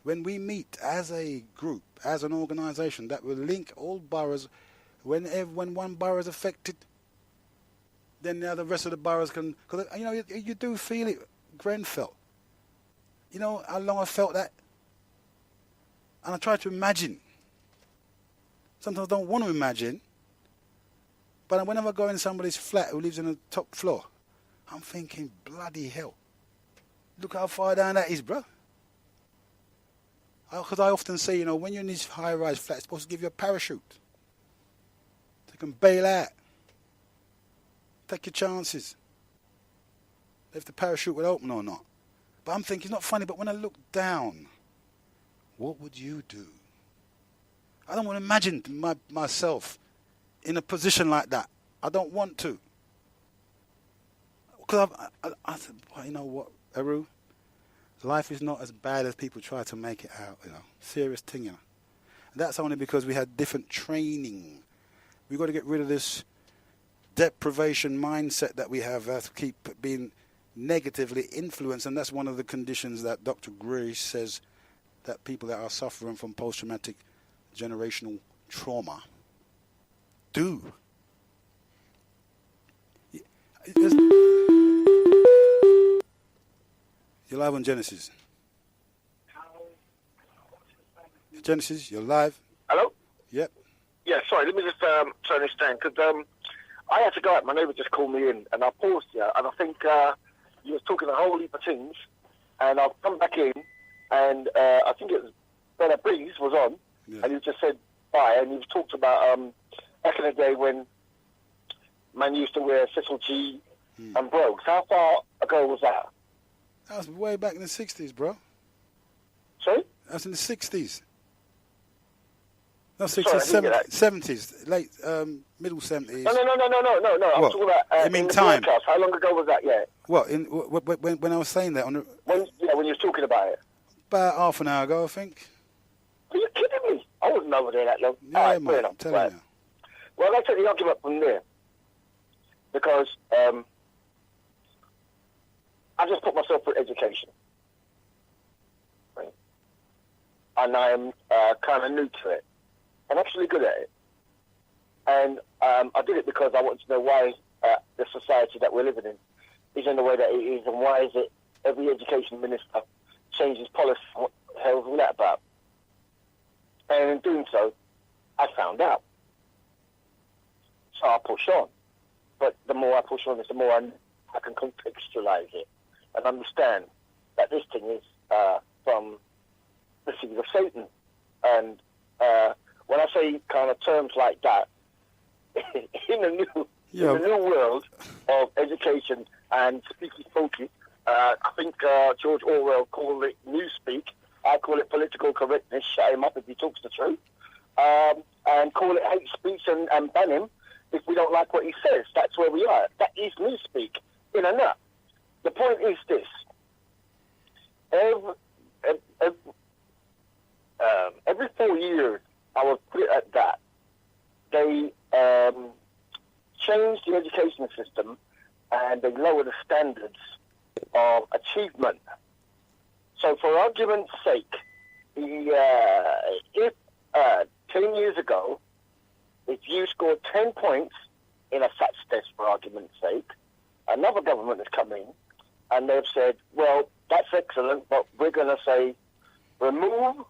When we meet as a group, as an organisation that will link all boroughs, when one borough is affected, then the rest of the boroughs can. Because you do feel it. Grenfell. You know how long I felt that, and I try to imagine. Sometimes I don't want to imagine, but whenever I go in somebody's flat who lives on the top floor, I'm thinking, bloody hell! Look how far down that is, bro. Because I often say, when you're in these high-rise flats, it's supposed to give you a parachute. So you can bail out. Take your chances. If the parachute would open or not. But I'm thinking, it's not funny, but when I look down, what would you do? I don't want to imagine myself in a position like that. I don't want to. Because I said, well, you know what, Heru? Life is not as bad as people try to make it out, Serious thing, And that's only because we had different training. We've got to get rid of this deprivation mindset that we have to keep being negatively influenced. And that's one of the conditions that Dr. Gray says that people that are suffering from post-traumatic generational trauma do. You're live on Genesis. Genesis, you're live. Hello? Yep. Yeah, sorry, let me just turn this down, because I had to go out. My neighbour just called me in, and I paused here, and I think you was talking a whole heap of things, and I've come back in, and I think it was Bella Breeze was on, and you just said bye, and you've talked about back in the day when man used to wear Cecil G and Brogues. How far ago was that? That was way back in the 60s, bro. Sorry? That was in the 60s. No, 60s, Sorry, 70s, late, middle 70s. No. I'm talking about you mean time? Broadcast. How long ago was that? Yeah. What? When I was saying that on the when you was talking about it. About half an hour ago, I think. Are you kidding me? I wasn't over there that long. Yeah, right, mate. I'm telling you. Well, I'll take the argument from there because I just put myself through education, right? And I am kind of new to it. I'm actually good at it. And I did it because I wanted to know why the society that we're living in is in the way that it is, and why is it every education minister changes policy. What the hell is all that about? And in doing so, I found out. So I push on. But the more I push on, the more I can contextualize it and understand that this thing is from the seed of Satan. And when I say kind of terms like that, in the new world of education and speaky-spooky, I think George Orwell called it newspeak. I call it political correctness. Shut him up if he talks the truth. And call it hate speech and ban him if we don't like what he says. That's where we are. That is newspeak in a nut. The point is this. Every 4 years, I would put it at that, they change the education system and they lower the standards of achievement. So for argument's sake, if 10 years ago, if you scored 10 points in a SATS test, for argument's sake, another government has come in and they've said, well, that's excellent, but we're going to say, remove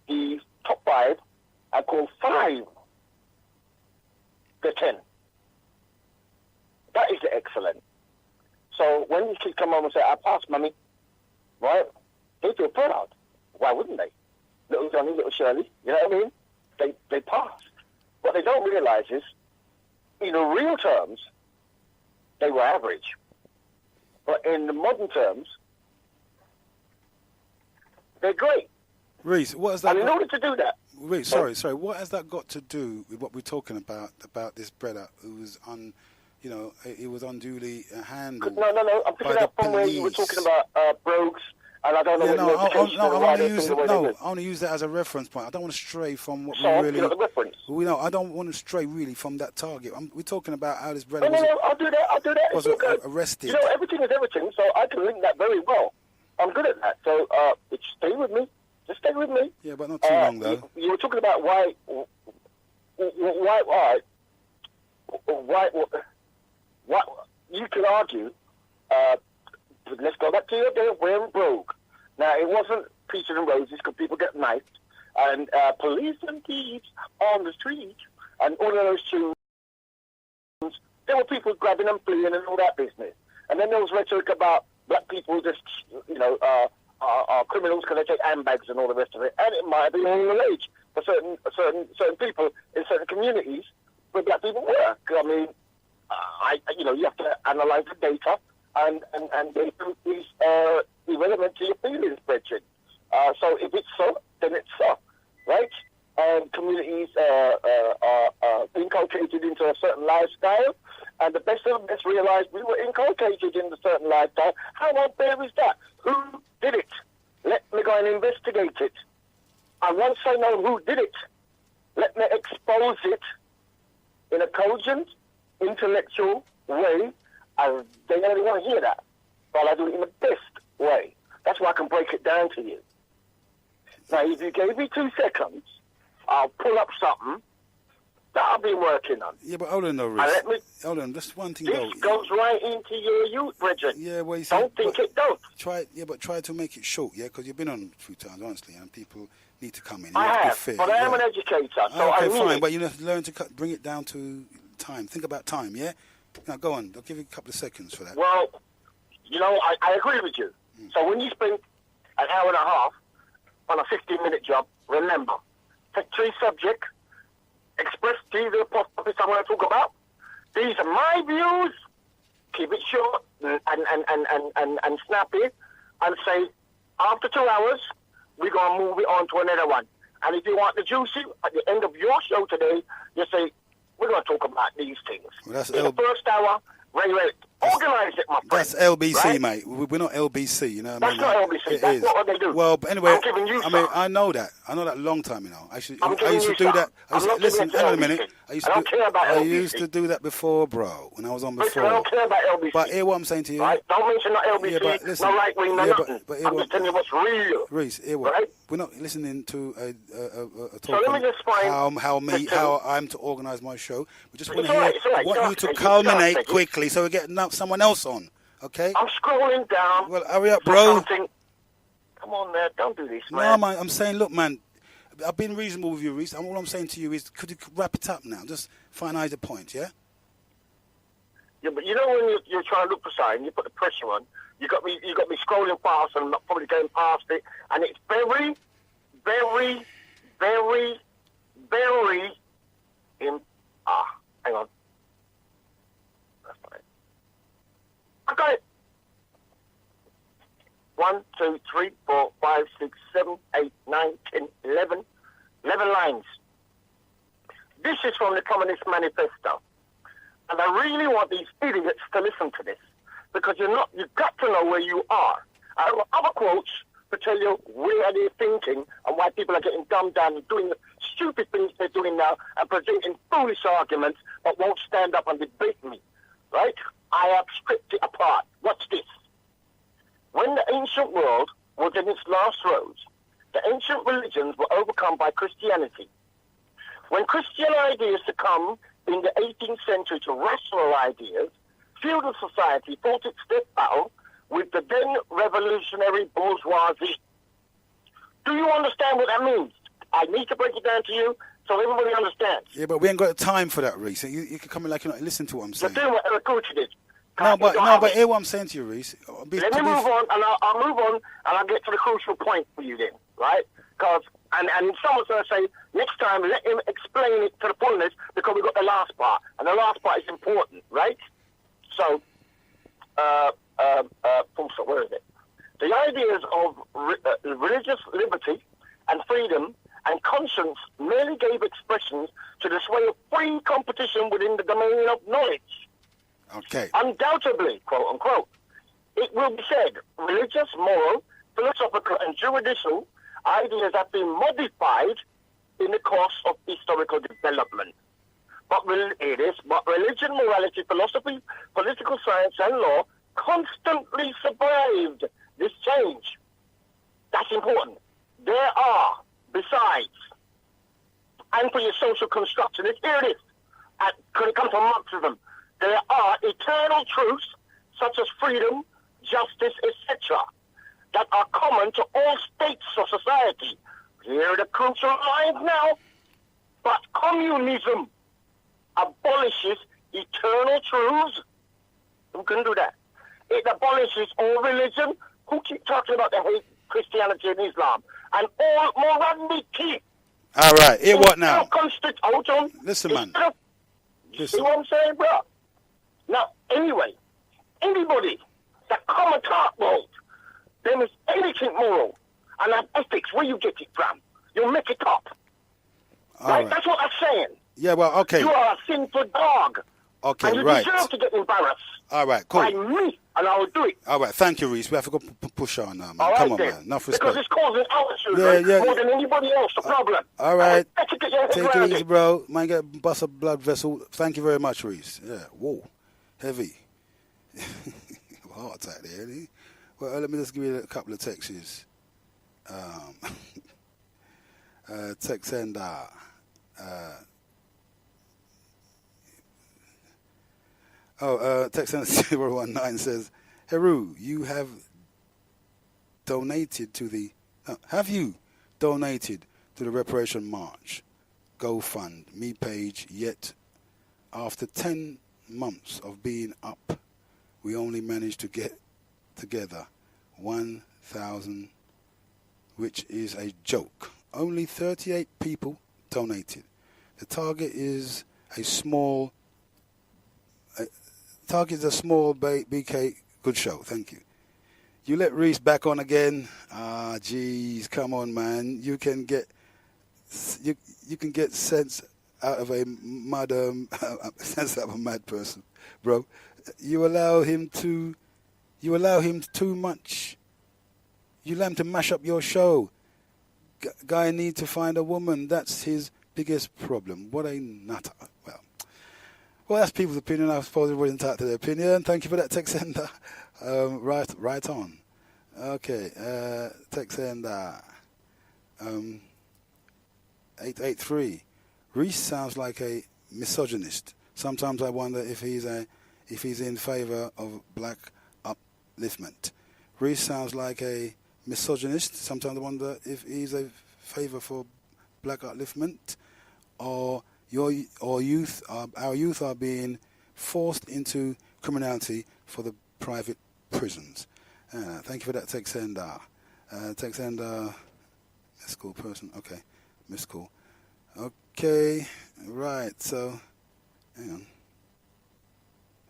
the top 5 and call 5 the 10. That is excellent. So when these kids come home and say, I passed, mummy, right? They feel proud. Why wouldn't they? Little Johnny, little Shirley, you know what I mean? They passed. What they don't realise is, in real terms, they were average. But in the modern terms, they're great. Reese, what has that? And in order to do that, Reese, sorry. What has that got to do with what we're talking about this brother who was he was unduly handled? No. I'm picking up from where you were talking about brogues, and I don't know I want to use that as a reference point. I don't want to stray from what we really. The reference. I don't want to stray really from that target. We're talking about how this brother I'll do that. was arrested. You know, everything is everything, so I can link that very well. I'm good at that. So stay with me. Just stay with me. Yeah, but not too long though. You were talking about why you can argue. Let's go back to your day wearing brogue. Now, it wasn't peaches and roses because people get knifed, and police and thieves on the street, and all of those tunes. There were people grabbing and fleeing and all that business. And then there was rhetoric about black people just, are criminals because they take handbags and all the rest of it. And it might be all the age for certain people in certain communities where black people were. I mean, you have to analyse the data, and data is irrelevant to your feelings, Bridget. So if it's so, then it's so, right? And communities are inculcated into a certain lifestyle, and the best of the best realised we were inculcated into a certain lifestyle. How unfair is that? Who did it? Let me go and investigate it. And once I know who did it, let me expose it in a cogent, intellectual way, and they don't really want to hear that. But I do it in the best way. That's why I can break it down to you. Now, if you gave me 2 seconds, I'll pull up something that I've been working on. Yeah, but hold on, though, Rich. Hold on, just one thing, though. This goes right into your youth, Bridget. Yeah, well, you don't think it don't. Try to make it short, yeah, because you've been on a few times, honestly, and people need to come in. I have, to be fair, but I am an educator, so okay, I fine, it. But you have to learn to bring it down to time. Think about time, yeah? Now, go on. I'll give you a couple of seconds for that. Well, I agree with you. So when you spend an hour and a half on a 15-minute job, remember, take 3 subjects, express these are the topics I want to talk about. These are my views. Keep it short and snappy, and say, after 2 hours, we're going to move it on to another one. And if you want the juicy, at the end of your show today, you say, we're going to talk about these things. Well, that's in the first hour, organise it, my friend. That's LBC, right? Mate. We're not LBC, you know what I mean? That's not LBC. That's not what they do. Well, but anyway, I know that a long time, I used to do that. Listen, hang on a minute. I used to do that before, bro, when I was on before. I don't care about LBC. But hear what I'm saying to you. Right? Don't mention not LBC, but listen, no right wing, no nothing. I'm just telling you what's real. Reese, hear what? Right? We're not listening to a talk so let me just find how I'm to organise my show. We just want to hear. I want you to culminate quickly so we get someone else on. Okay? I'm scrolling down. Well, hurry up, bro. Come on, man. Don't do this, man. No, man. I'm saying, look, man. I've been reasonable with you, Reese. All I'm saying to you is, could you wrap it up now? Just finalise the point, yeah? Yeah, but you know when you're trying to look for something, you put the pressure on. You got me scrolling past, and I'm not probably going past it. And it's very, very, very, very. Hang on. That's fine. I got it. 1, 2, 3, 4, 5, 6, 7, 8, 9, 10, 11. 11 lines. This is from the Communist Manifesto. And I really want these idiots to listen to this. Because you've got to know where you are. I have other quotes to tell you where they're thinking and why people are getting dumbed down and doing the stupid things they're doing now and presenting foolish arguments but won't stand up and debate me. Right? I have stripped it apart. What's this? When the ancient world was in its last throes, the ancient religions were overcome by Christianity. When Christian ideas succumbed in the 18th century to rational ideas, feudal society fought its death battle with the then revolutionary bourgeoisie. Do you understand what that means? I need to break it down to you so everybody understands. Yeah, but we ain't got time for that, Reese. You can come in like you're not listening to what I'm saying. You're doing what Eric Gucci did. No, but hear what I'm saying to you, Reese. Let me move on, and I'll move on, and I'll get to the crucial point for you then, right? Because, and someone's going to say, next time, let him explain it to the fullness, because we've got the last part, and the last part is important, right? So, where is it? The ideas of religious liberty and freedom and conscience merely gave expressions to the sway of free competition within the domain of knowledge. Okay. Undoubtedly, quote unquote, it will be said, religious, moral, philosophical, and juridical ideas have been modified in the course of historical development. But religion, morality, philosophy, political science, and law constantly survived this change. That's important. There are, besides, and for your social constructionists, here it is, when it comes to Marxism, there are eternal truths such as freedom, justice, etc., that are common to all states of society. Here are the crucial lines now. But communism abolishes eternal truths. Who can do that? It abolishes all religion. Who keep talking about the hate Christianity and Islam? And all morality. All right, hear what now? Hold on. Listen, man. You see what I'm saying, bro? Now, anyway, anybody that come and talk about them is anything moral and have ethics, where you get it from? You make it up. Right? That's what I'm saying. Yeah, well, okay. You are a sinful dog. Okay, and you right. deserve to get embarrassed. All right, cool. By me, and I will do it. All right, thank you, Reese. We have to go push on now, man. All right, come on, then. man. Enough respect. Because it's causing our children more than anybody else, the problem. All right. Take it easy, bro. Might get bust a blood vessel. Thank you very much, Reese. Yeah, whoa. Heavy. Heart attack there, isn't he? Well, let me just give you a couple of texts. Text and text and 019 says, Heru, you have donated to the Reparation March GoFundMe page, yet after 10 months of being up, we only managed to get together 1,000, which is a joke. Only 38 people donated. The target is a small BK. Good show, thank you. You let Reese back on again. Ah, jeez, come on, man. You can get sense out of a mad person, bro. You allow him too much. You allow him to mash up your show. Guy need to find a woman. That's his biggest problem. What a nutter. Well, that's people's opinion. I suppose everybody's entitled to their opinion. Thank you for that text sender. Right on. Okay, text sender. 883. Reese sounds like a misogynist. Sometimes I wonder if he's in favor of black upliftment. Reese sounds like a misogynist. Sometimes I wonder if he's a favor for black upliftment, or our youth are being forced into criminality for the private prisons. Thank you for that text sender. Text sender, missed call person. Okay, missed call. Okay, right. So, hang on.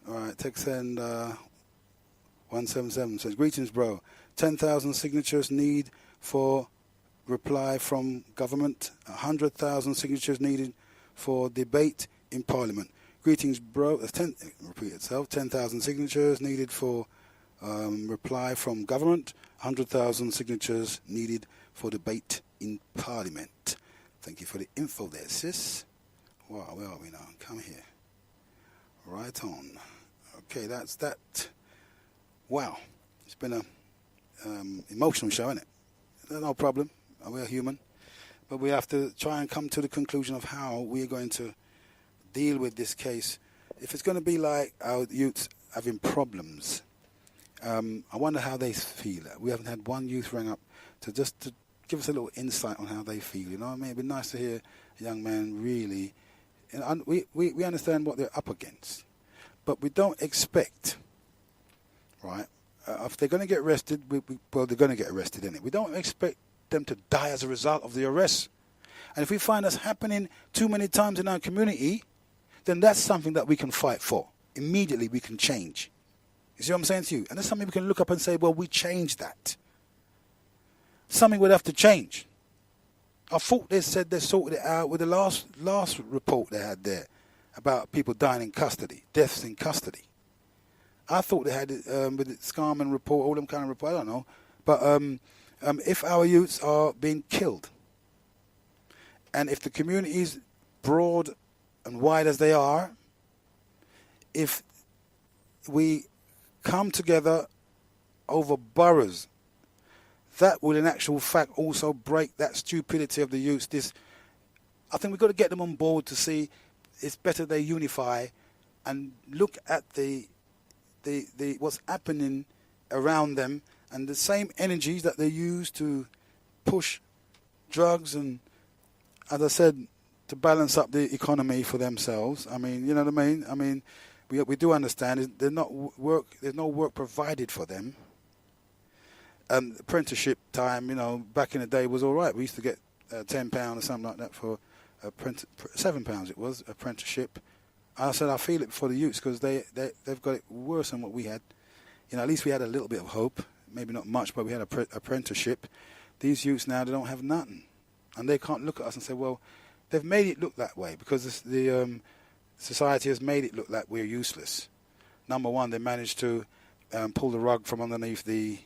All right, text sender 177 says, greetings, bro. 10,000 signatures need for reply from government. 100,000 signatures needed for debate in Parliament. Greetings, bro. Repeat itself. 10,000 signatures needed for reply from government. 100,000 signatures needed for debate in Parliament. Thank you for the info there, sis. Wow, where are we now? Come here. Right on. Okay, that's that. Wow. It's been a emotional show, isn't it? No problem. We're human. But we have to try and come to the conclusion of how we are going to deal with this case. If it's going to be like our youths having problems, I wonder how they feel. We haven't had one youth ring up to give us a little insight on how they feel. You know what I mean? It'd be nice to hear a young man really. And we understand what they're up against, but we don't expect, right? If they're going to get arrested, well, they're going to get arrested, innit? We don't expect them to die as a result of the arrest. And if we find that's happening too many times in our community, then that's something that we can fight for. Immediately we can change. You see what I'm saying to you? And that's something we can look up and say, well, we changed that. Something would have to change. I thought they said they sorted it out with the last report they had there about people dying in custody, deaths in custody. I thought they had it with the Scarman report, all them kind of report, I don't know. But if our youths are being killed, and if the community is broad and wide as they are, if we come together over boroughs, that will in actual fact also break that stupidity of the youths. I think we've got to get them on board to see it's better they unify and look at the what's happening around them, and the same energies that they use to push drugs and, as I said, to balance up the economy for themselves. I mean, you know what I mean? I mean, we do understand there's no work provided for them. Apprenticeship time, you know, back in the day was all right. We used to get £10 or something like that for £7 it was, apprenticeship. I said I feel it for the youths because they've got it worse than what we had. You know, at least we had a little bit of hope. Maybe not much, but we had apprenticeship. These youths now, they don't have nothing. And they can't look at us and say, well, they've made it look that way because the society has made it look like we're useless. Number one, they managed to pull the rug from underneath the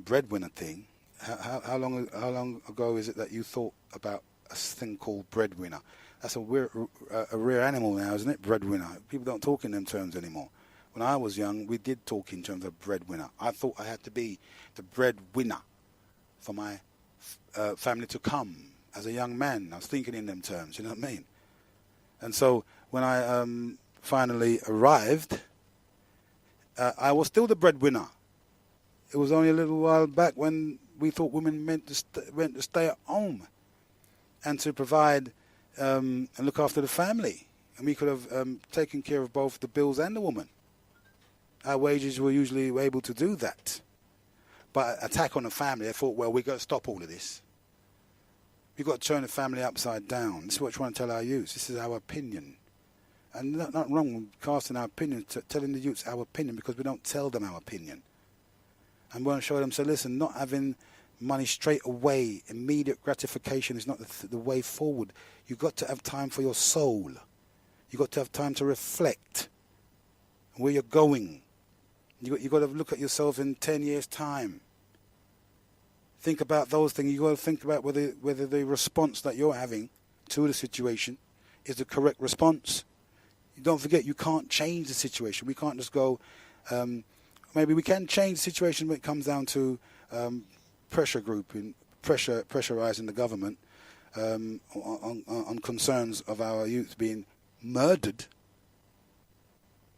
breadwinner thing. How long ago is it that you thought about a thing called breadwinner? That's a rare animal now, isn't it? Breadwinner. People don't talk in them terms anymore. When I was young, we did talk in terms of breadwinner. I thought I had to be the breadwinner for my family to come. As a young man, I was thinking in them terms, you know what I mean? And so when I finally arrived, I was still the breadwinner. It was only a little while back when we thought women meant to stay at home and to provide and look after the family. And we could have taken care of both the bills and the woman. Our wages were usually able to do that. But attack on the family, they thought, well, we've got to stop all of this. We've got to turn the family upside down. This is what we're trying to tell our youths. This is our opinion. And nothing wrong with casting our opinion, telling the youths our opinion, because we don't tell them our opinion. And we want to show them, so listen, not having money straight away, immediate gratification is not the way forward. You've got to have time for your soul. You've got to have time to reflect where you're going. You've got to look at yourself in 10 years' time. Think about those things. You've got to think about whether the response that you're having to the situation is the correct response. Don't forget, you can't change the situation. We can't just go... maybe we can change the situation when it comes down to pressurizing the government on concerns of our youth being murdered.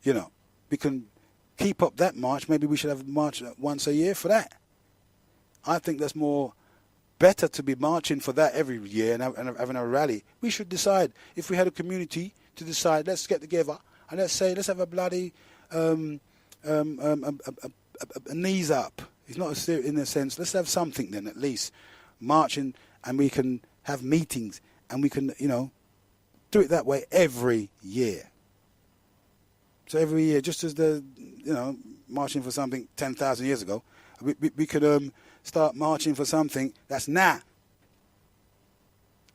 You know, we can keep up that march. Maybe we should have a march once a year for that. I think that's more better to be marching for that every year and having a rally. We should decide, if we had a community to decide, let's get together and let's have a bloody knees up. It's not in a sense. Let's have something then, at least marching, and we can have meetings, and we can, you know, do it that way every year. So every year, just as marching for something 10,000 years ago, we could start marching for something that's now.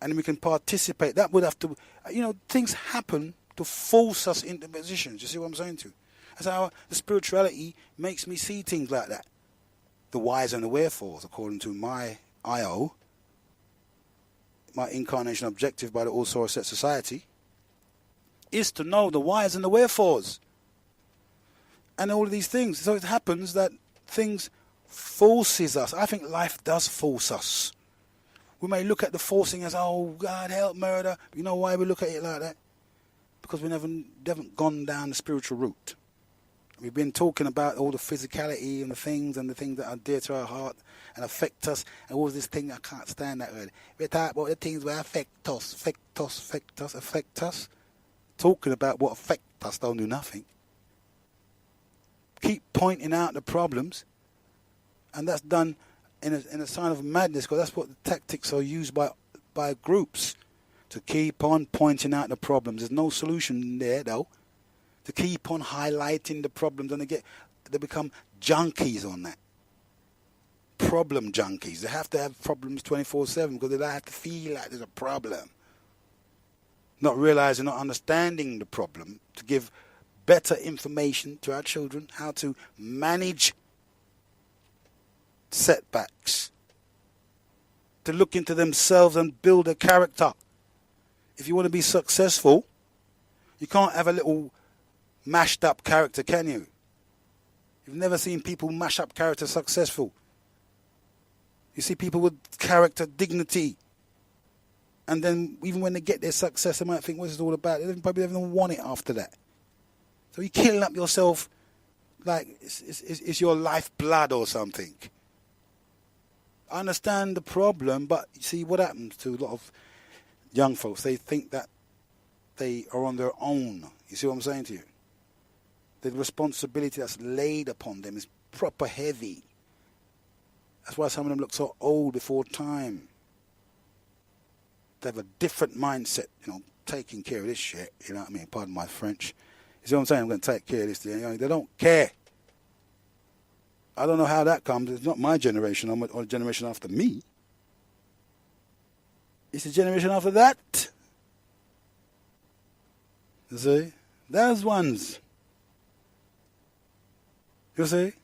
And then we can participate. That would have to, things happen to force us into positions. You see what I'm saying to you? That's how the spirituality makes me see things like that. The whys and the wherefores, according to my IO, my incarnation objective by the All Source Set Society, is to know the whys and the wherefores. And all of these things. So it happens that things forces us. I think life does force us. We may look at the forcing as, oh, God, help murder. You know why we look at it like that? Because we haven't gone down the spiritual route. We've been talking about all the physicality and the things that are dear to our heart and affect us, and all this thing, I can't stand that word. We talk about the things that affect us. Talking about what affect us don't do nothing. Keep pointing out the problems, and that's done in a sign of madness, because that's what the tactics are used by groups, to keep on pointing out the problems. There's no solution there, though. To keep on highlighting the problems, and they become junkies on that. Problem junkies. They have to have problems 24/7 because they don't have to feel like there's a problem. Not realizing, not understanding the problem, to give better information to our children, how to manage setbacks, to look into themselves and build a character. If you want to be successful, you can't have a little mashed up character, can you? You've never seen people mash up character successful. You see people with character, dignity, and then even when they get their success, they might think, what's it all about? They probably don't even want it after that. So you're killing up yourself like it's your lifeblood or something. I understand the problem, but you see what happens to a lot of young folks. They think that they are on their own. You see what I'm saying to you? The responsibility that's laid upon them is proper heavy. That's why some of them look so old before time. They have a different mindset, taking care of this shit, you know what I mean? Pardon my French. You see what I'm saying? I'm going to take care of this. They don't care. I don't know how that comes. It's not my generation or the generation after me. It's the generation after that. You see? Those ones. You see?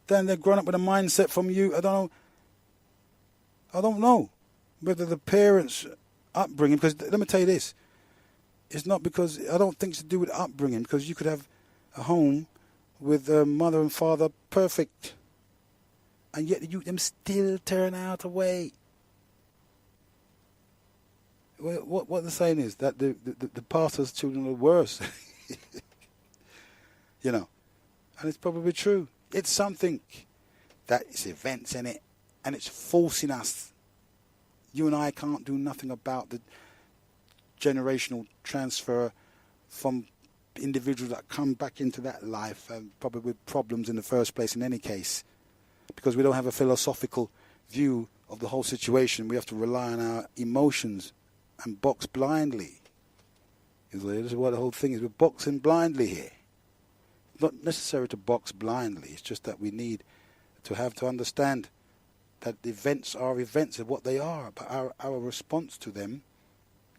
Then they've grown up with a mindset from you. I don't know whether the parents' upbringing, because let me tell you this, it's not because, I don't think it's to do with upbringing, because you could have a home with a mother and father perfect, and yet them still turn out away. What the saying is that the pastor's children are worse. And it's probably true. It's something that is events in it, and it's forcing us. You and I can't do nothing about the generational transfer from individuals that come back into that life, and probably with problems in the first place in any case, because we don't have a philosophical view of the whole situation. We have to rely on our emotions and box blindly. This is what the whole thing is. We're boxing blindly here. Not necessary to box blindly. It's just that we need to understand that the events are events of what they are, but our response to them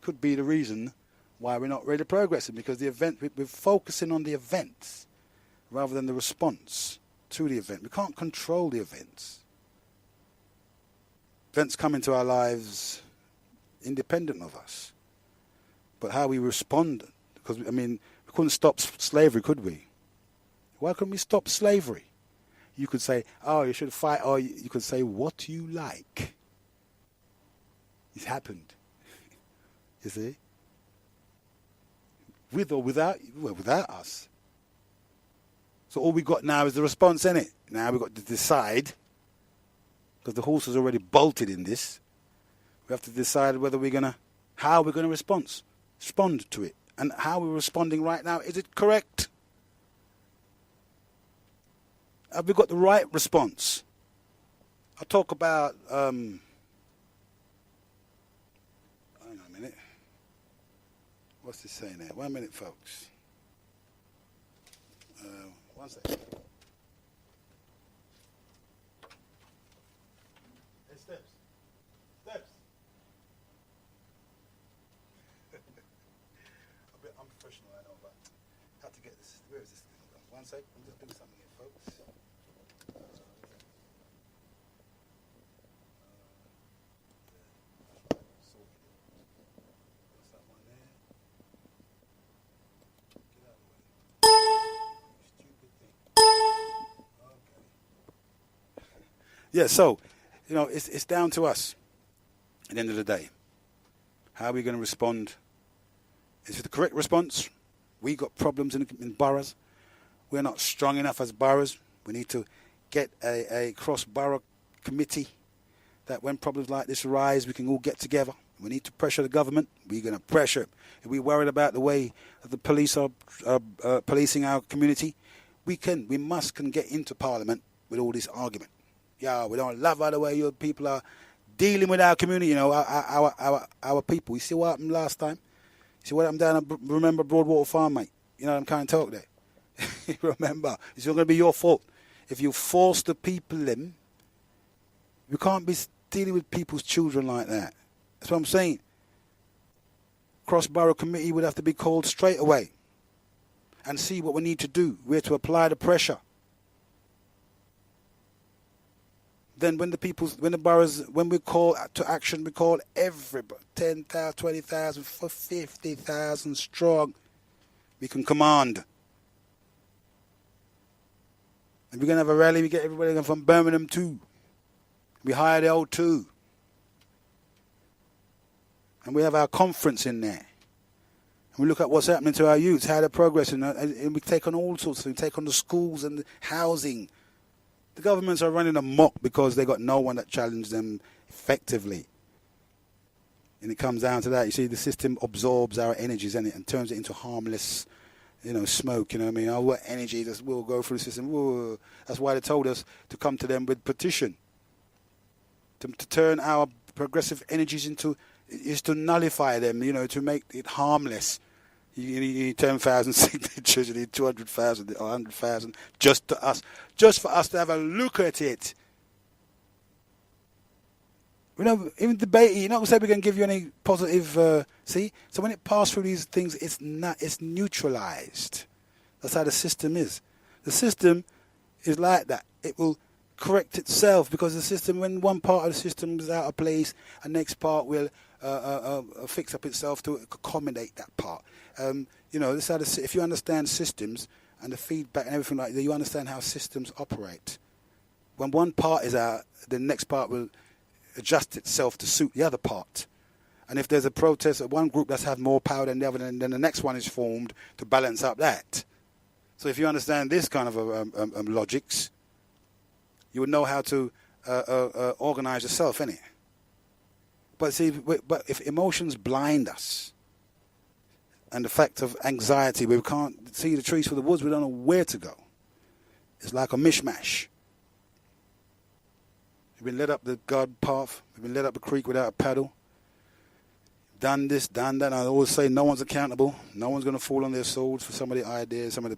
could be the reason why we're not really progressing, because the event, we're focusing on the events rather than the response to the event. We can't control the events. Events come into our lives independent of us. But how we respond, because, we couldn't stop slavery, could we? Why couldn't we stop slavery? You could say, oh, you should fight, or you could say what you like. It happened. You see? With or without us. So all we got now is the response, innit? Now we've got to decide, because the horse is already bolted in this. We have to decide how we're gonna respond to it, and how we're responding right now. Is it correct? Have we got the right response? I'll talk about. Hang on a minute. What's this saying there? 1 minute, folks. 1 second. Hey, Steps. A bit unprofessional, I know, but how to get this? Where is this thing? 1 second. I'm just doing something here, folks. Yeah, so it's down to us at the end of the day. How are we going to respond? Is it the correct response? We got problems in boroughs. We're not strong enough as boroughs. We need to get a cross-borough committee that when problems like this arise, we can all get together. We need to pressure the government. We're going to pressure. If we're worried about the way that the police are policing our community, we must get into Parliament with all this argument. Yeah, we don't love the way your people are dealing with our community, our people. You see what happened last time? You see what happened down at, remember Broadwater Farm, mate? You know, I'm kind of talk there. Remember, it's not going to be your fault. If you force the people in, you can't be dealing with people's children like that. That's what I'm saying. Cross-borough committee would have to be called straight away and see what we need to do. We're to apply the pressure. Then when we call to action, we call everybody, 10,000, 20,000, 50,000 strong. We can command. And we're going to have a rally, we get everybody from Birmingham too. We hire the O2. And we have our conference in there. And we look at what's happening to our youths, how they're progressing. And we take on all sorts of things, take on the schools and the housing. The governments are running amok because they got no one that challenged them effectively. And it comes down to that. You see, the system absorbs our energies and turns it into harmless, smoke. You know what I mean? Our energy will go through the system. Whoa. That's why they told us to come to them with petition. To turn our progressive energies is to nullify them, to make it harmless. You need 10,000 signatures, you need 200,000 or 100,000 just for us to have a look at it. Even debating, you're not going to say we're going to give you any positive, see? So when it passes through these things, it's neutralized. That's how the system is. The system is like that. It will correct itself because the system, when one part of the system is out of place, the next part will fix up itself to accommodate that part. This how if you understand systems and the feedback and everything like that, you understand how systems operate. When one part is out, the next part will adjust itself to suit the other part. And if there's a protest at one group that's have more power than the other, then the next one is formed to balance up that. So if you understand this kind of logics, you would know how to organize yourself, innit? But see, if emotions blind us, and the fact of anxiety, we can't see the trees for the woods, we don't know where to go. It's like a mishmash. We've been led up the garden path, we've been led up the creek without a paddle. Done this, done that. I always say no one's accountable. No one's going to fall on their swords for some of the ideas, some of the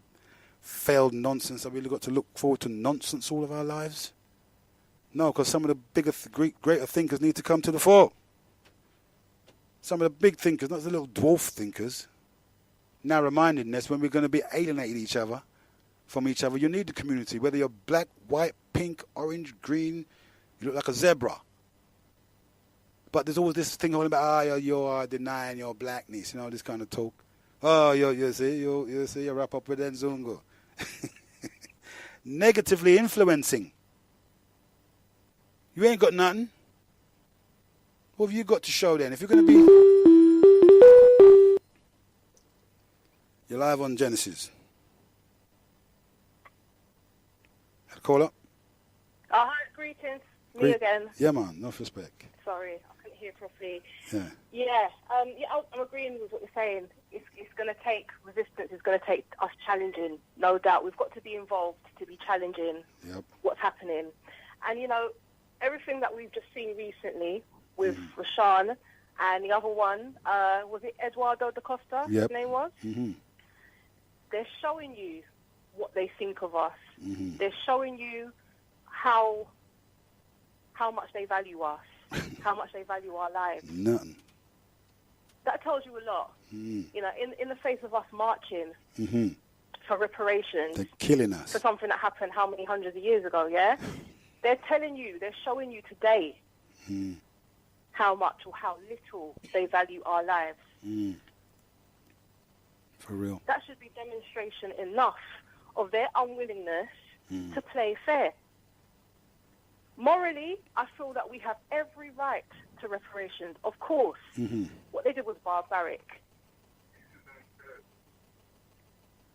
failed nonsense. Have we got to look forward to nonsense all of our lives? No, because some of the bigger, greater thinkers need to come to the fore. Some of the big thinkers, not the little dwarf thinkers. Narrow-mindedness, when we're going to be alienating each other from each other. You need the community, whether you're black, white, pink, orange, green. You look like a zebra. But there's always this thing about, you're denying your blackness, this kind of talk. Oh, you see, you wrap up with Nzungu. Negatively influencing. You ain't got nothing. What have you got to show then? If you're going to be... You're live on Genesis. Had a call up? Hi, greetings. Me again. Yeah, man. No respect. Sorry, I couldn't hear properly. Yeah. I'm agreeing with what you're saying. It's going to take resistance. It's going to take us challenging, no doubt. We've got to be involved to be challenging what's happening. And, everything that we've just seen recently with Rashan and the other one, was it Eduardo da Costa, his name was? Mm-hmm. They're showing you what they think of us. Mm-hmm. They're showing you how much they value us, how much they value our lives. Nothing. That tells you a lot. Mm. In the face of us marching for reparations. They're killing us. For something that happened how many hundreds of years ago, yeah? They're showing you today how much or how little they value our lives. Mm. For real. That should be demonstration enough of their unwillingness to play fair. morally, I feel that we have every right to reparations. Of course, what they did was barbaric.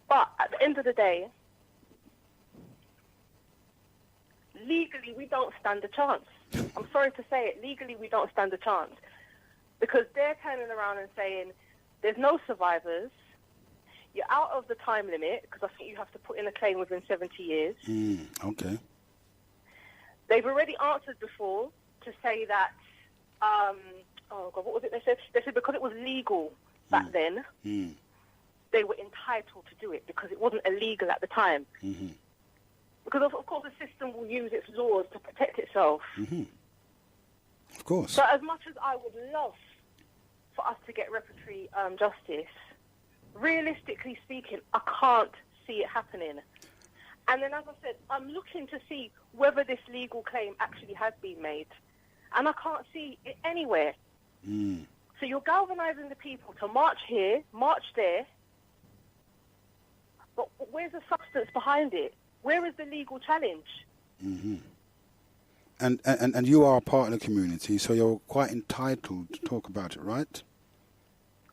But at the end of the day, legally, we don't stand a chance. I'm sorry to say it. Legally, we don't stand a chance. Because they're turning around and saying, there's no survivors, you're out of the time limit, because I think you have to put in a claim within 70 years. Okay. They've already answered before to say that, oh God, what was it they said? They said because it was legal back then, they were entitled to do it because it wasn't illegal at the time. Because, of course, the system will use its laws to protect itself. Of course. So as much as I would love for us to get reparatory justice, realistically speaking, I can't see it happening. And then, as I said, I'm looking to see whether this legal claim actually has been made. And I can't see it anywhere. So you're galvanizing the people to march here, march there. But where's the substance behind it? Where is the legal challenge? And you are a part of the community, so you're quite entitled to talk about it, right?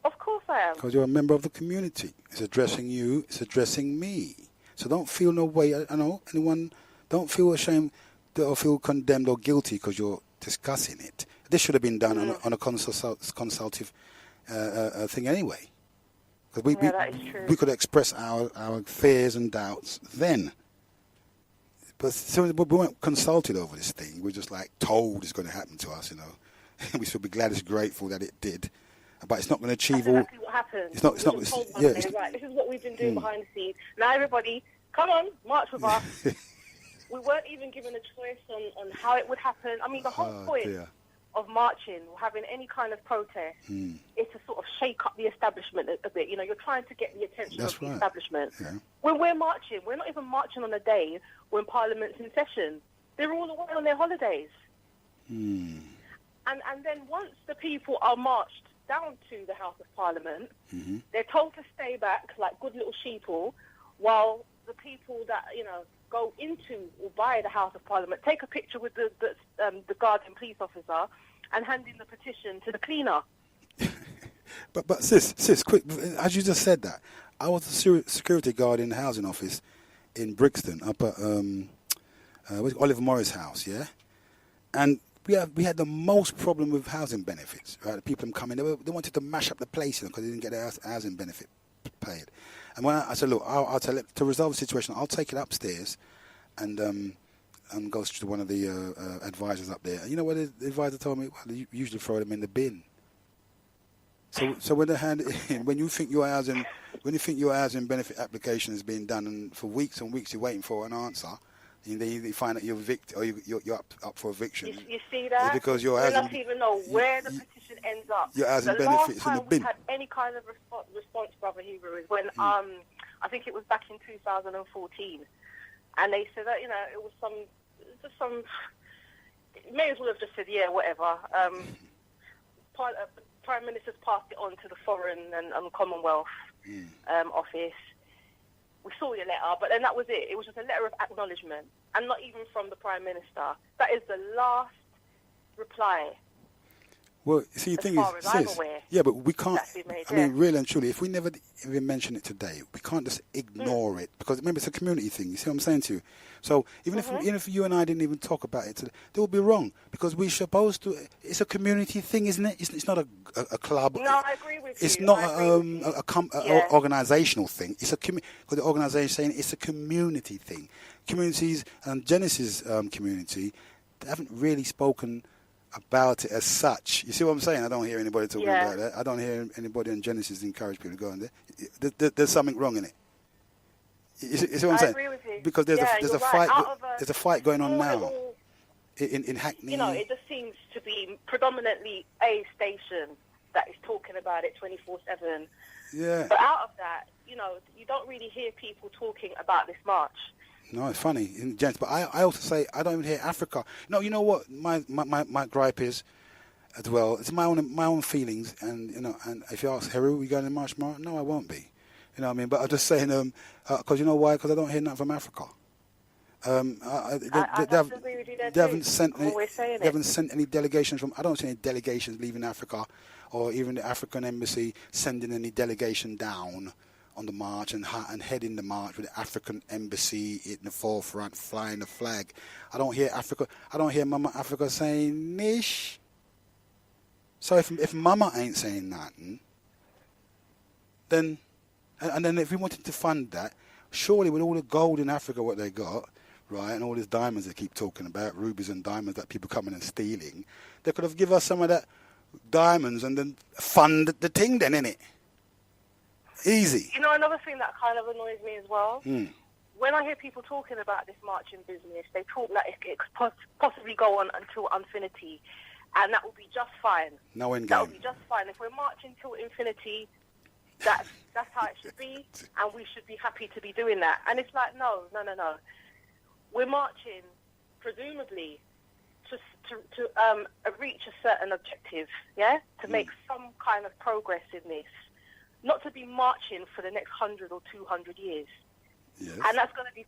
Of course I am. Because you're a member of the community. It's addressing you, it's addressing me. So don't feel no way, I know, anyone, don't feel ashamed or feel condemned or guilty because you're discussing it. This should have been done on a consultative thing anyway. Because that is true. we could express our fears and doubts then. But so we weren't consulted over this thing. We're just like told it's going to happen to us, you know. We should be glad, it's grateful that it did. But it's not going to achieve all. That's exactly what happened. It's not. Right, this is what we've been doing behind the scenes. Now, everybody, come on, march with us. We weren't even given a choice on how it would happen. I mean, the whole point of marching or having any kind of protest is to sort of shake up the establishment a bit. You know, you're trying to get the attention of the establishment. Yeah. When we're marching, we're not even marching on a day when Parliament's in session. They're all away on their holidays. And then once the people are marched down to the House of Parliament, they're told to stay back like good little sheeple, while the people that, you know, go into or by the House of Parliament take a picture with the Guardian police officer and hand in the petition to the cleaner. but sis, quick, as you just said that, I was a security guard in the housing office in Brixton, up at Oliver Morris House, yeah? And we had the most problem with housing benefits, right? The people coming, they wanted to mash up the place because they didn't get their housing benefit paid. And when I said, look, I'll tell it, to resolve the situation, I'll take it upstairs and go to one of the advisors up there. And you know what the advisor told me? Well, you usually throw them in the bin. So when they hand it in, when you think your housing benefit application has been done, and for weeks and weeks you're waiting for an answer, and then you find that you're evicted or you're up for eviction. You see that? It's because your housing. housing. We don't even know where the petition ends up. Your housing the benefits in the bin. The last time we had any kind of response, Brother Heru, is when I think it was back in 2014, and they said that, you know, it was some. May as well have just said, yeah, whatever. Prime Minister's passed it on to the Foreign and Commonwealth office. We saw your letter, but then that was it. It was just a letter of acknowledgement, and not even from the Prime Minister. That is the last reply. Well, see, the thing is, sis, yeah, but we can't. I mean, really and truly, if we never even mention it today, we can't just ignore it, because remember, it's a community thing. You see what I'm saying to you? So even if you and I didn't even talk about it today, they would be wrong, because we're supposed to. It's a community thing, isn't it? It's not a club. No, I agree with you. It's not an organisational thing. It's because the organisation is saying it's a community thing. Communities and Genesis community, they haven't really spoken about it as such. You see what I'm saying? I don't hear anybody talking about that. I don't hear anybody in Genesis encourage people to go in there. There's something wrong in it. You see what I'm saying? I agree with you. Because there's a fight. There's a fight going on now in Hackney. You know, it just seems to be predominantly a station that is talking about it 24/7. Yeah. But out of that, you know, you don't really hear people talking about this march. No, it's funny, gents. But I also say I don't even hear Africa. No, you know what? My gripe is, as well. It's my own feelings, and you know. And if you ask Heru, we going to march tomorrow? No, I won't be. You know what I mean? But I'm just saying, because you know why? Because I don't hear nothing from Africa. I have to agree with you there they haven't too. sent I'm always saying they it. haven't sent any delegations from. I don't see any delegations leaving Africa, or even the African embassy sending any delegation down on the march and heading the march with the African embassy in the forefront, flying the flag. I don't hear Mama Africa saying nish. So if Mama ain't saying nothing, then and then if we wanted to fund that, surely with all the gold in Africa, what they got, right, and all these diamonds they keep talking about, rubies and diamonds that people coming and stealing, they could have given us some of that diamonds and then fund the thing then, innit? Easy. You know, another thing that kind of annoys me as well, when I hear people talking about this marching business, they talk like it could possibly go on until infinity, and that will be just fine. No end game. That will be just fine. If we're marching till infinity, that's how it should be, and we should be happy to be doing that. And it's like, no. We're marching, presumably, to reach a certain objective, yeah? To make some kind of progress in this. Not to be marching for the next 100 or 200 years. Yes. And that's going to be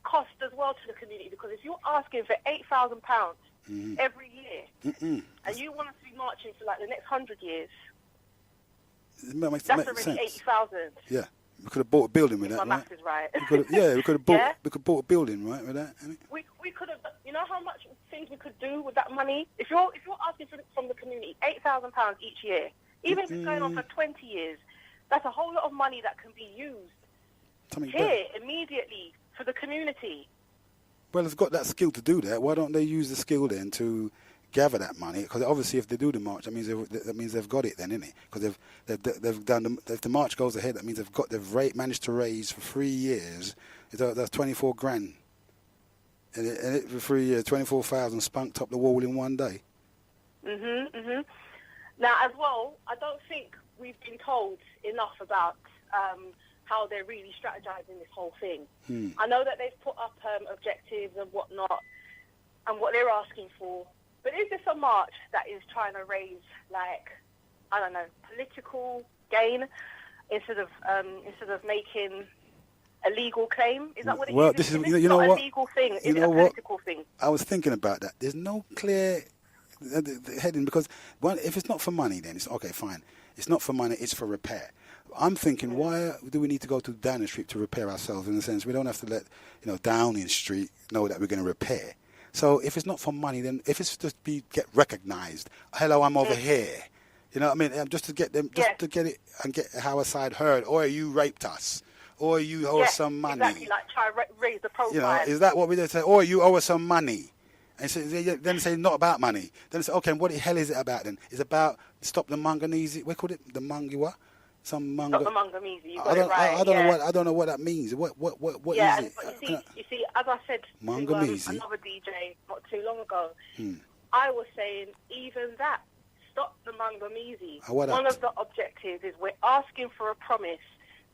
cost as well to the community, because if you're asking for £8,000 every year, and you want us to be marching for like the next 100 years, that's already 80,000. Yeah, we could have bought a building with that, my right? math is right. We could have bought. We could have bought a building, right, with that. We could have. You know how much things we could do with that money. If you're asking from the community £8,000 each year, even if it's going on for 20 years, that's a whole lot of money that can be used here immediately for the community. Well, it's got that skill to do that. Why don't they use the skill then to gather that money? Because obviously, if they do the march, that means they've got it then, innit? Because they've done. If the march goes ahead, that means they've managed to raise for 3 years. That's 24 grand, and it for 3 years, 24,000 spunked up the wall in one day. Now, as well, I don't think we've been told enough about how they're really strategizing this whole thing. I know that they've put up objectives and whatnot, and what they're asking for. But is this a march that is trying to raise, like, I don't know, political gain instead of making a legal claim? Is that what it is? Well, this is you know not what? A legal thing? Is it a what? political thing? I was thinking about that. There's no clear heading, because if it's not for money, then it's okay, fine. It's not for money, it's for repair. I'm thinking, why do we need to go to Downing Street to repair ourselves? In a sense, we don't have to let Downing Street know that we're going to repair. So if it's not for money, then if it's just get recognised, hello, I'm over here. You know what I mean? Just to get them, to get it and get our side heard. Or you raped us, or you owe us some money. Exactly, like try to raise the profile. Is that what we did say? Or you owe us some money. And so then say not about money. Then say, okay, what the hell is it about then? It's about stop the manganese. We call it the mangiwa. Stop the manganese. You got it right. I don't know what that means. What is it? But you see, as I said to another DJ not too long ago, I was saying even that. Stop the manganese. One of the objectives is we're asking for a promise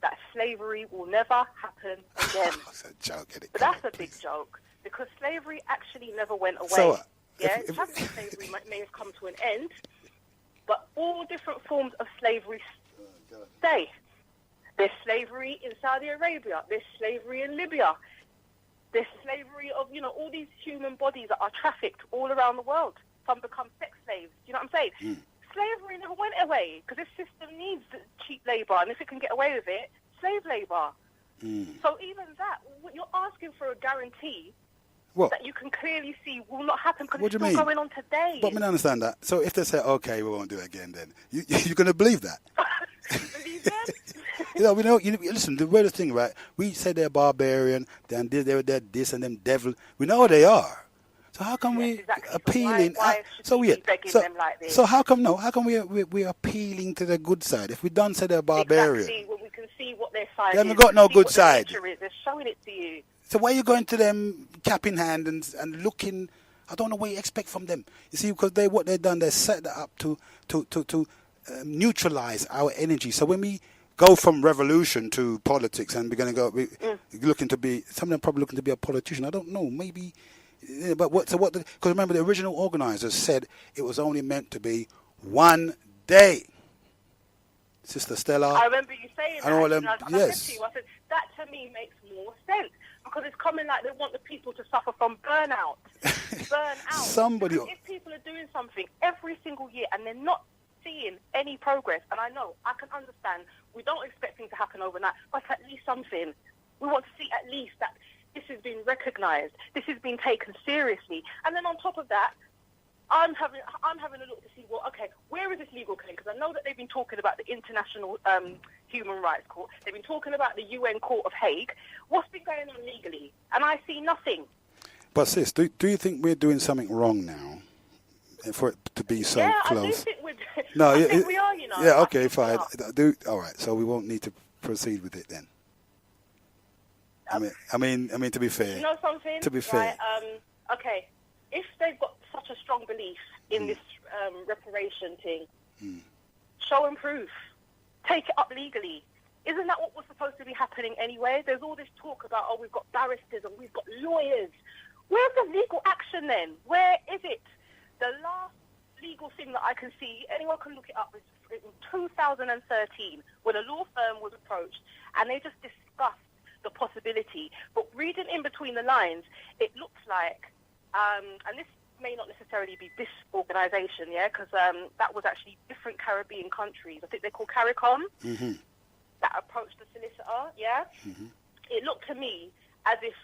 that slavery will never happen again. That's a joke. But that's a big joke. Because slavery actually never went away. So, Chattel slavery may have come to an end, but all different forms of slavery stay. There's slavery in Saudi Arabia. There's slavery in Libya. There's slavery of, all these human bodies that are trafficked all around the world. Some become sex slaves. You know what I'm saying? Slavery never went away because this system needs cheap labour, and if it can get away with it, slave labour. So even that, you're asking for a guarantee that you can clearly see will not happen because it's still going on today. But I mean, I understand that. So if they say, okay, we won't do it again, then you're going to believe that? Believe that? Listen, the weirdest thing, right? We say they're barbarian, they're this and them devil. We know they are. So how come we appealing? Why so weird. Them like this? So how come we're appealing to the good side? If we don't say they're barbarian, exactly. When we can see what their side is. They haven't got no good side. They're showing it to you. So why are you going to them cap in hand and looking? I don't know what you expect from them. You see, because what they've done, they set that up to neutralize our energy. So when we go from revolution to politics, and we're going to go looking to be, some of them probably looking to be a politician. I don't know, maybe. But because remember, the original organizers said it was only meant to be 1 day. Sister Stella. I remember you saying that. All them, I yes. said to you, I said, that to me makes more sense. Because it's coming like they want the people to suffer from burnout. Somebody. Because if people are doing something every single year and they're not seeing any progress, and I know, I can understand, we don't expect things to happen overnight, but at least something. We want to see at least that this has been recognised, this has been taken seriously. And then on top of that, I'm having a look to see, well, okay, where is this legal claim? Because I know that they've been talking about the International Human Rights Court. They've been talking about the UN Court of Hague. What's been going on legally? And I see nothing. But sis, do you think we're doing something wrong now for it to be so close? I do think we're. No, I think we are. You know. Yeah. Okay. Fine. All right. So we won't need to proceed with it then. I mean, to be fair. You know something? To be fair. Right, okay. If they've got such a strong belief in this reparation thing, show and proof. Take it up legally. Isn't that what was supposed to be happening anyway? There's all this talk about, we've got barristers and we've got lawyers. Where's the legal action then? Where is it? The last legal thing that I can see, anyone can look it up, is in 2013 when a law firm was approached and they just discussed the possibility. But reading in between the lines, it looks like, and this may not necessarily be this organisation, because that was actually different Caribbean countries. I think they're called CARICOM, that approached the solicitor, It looked to me as if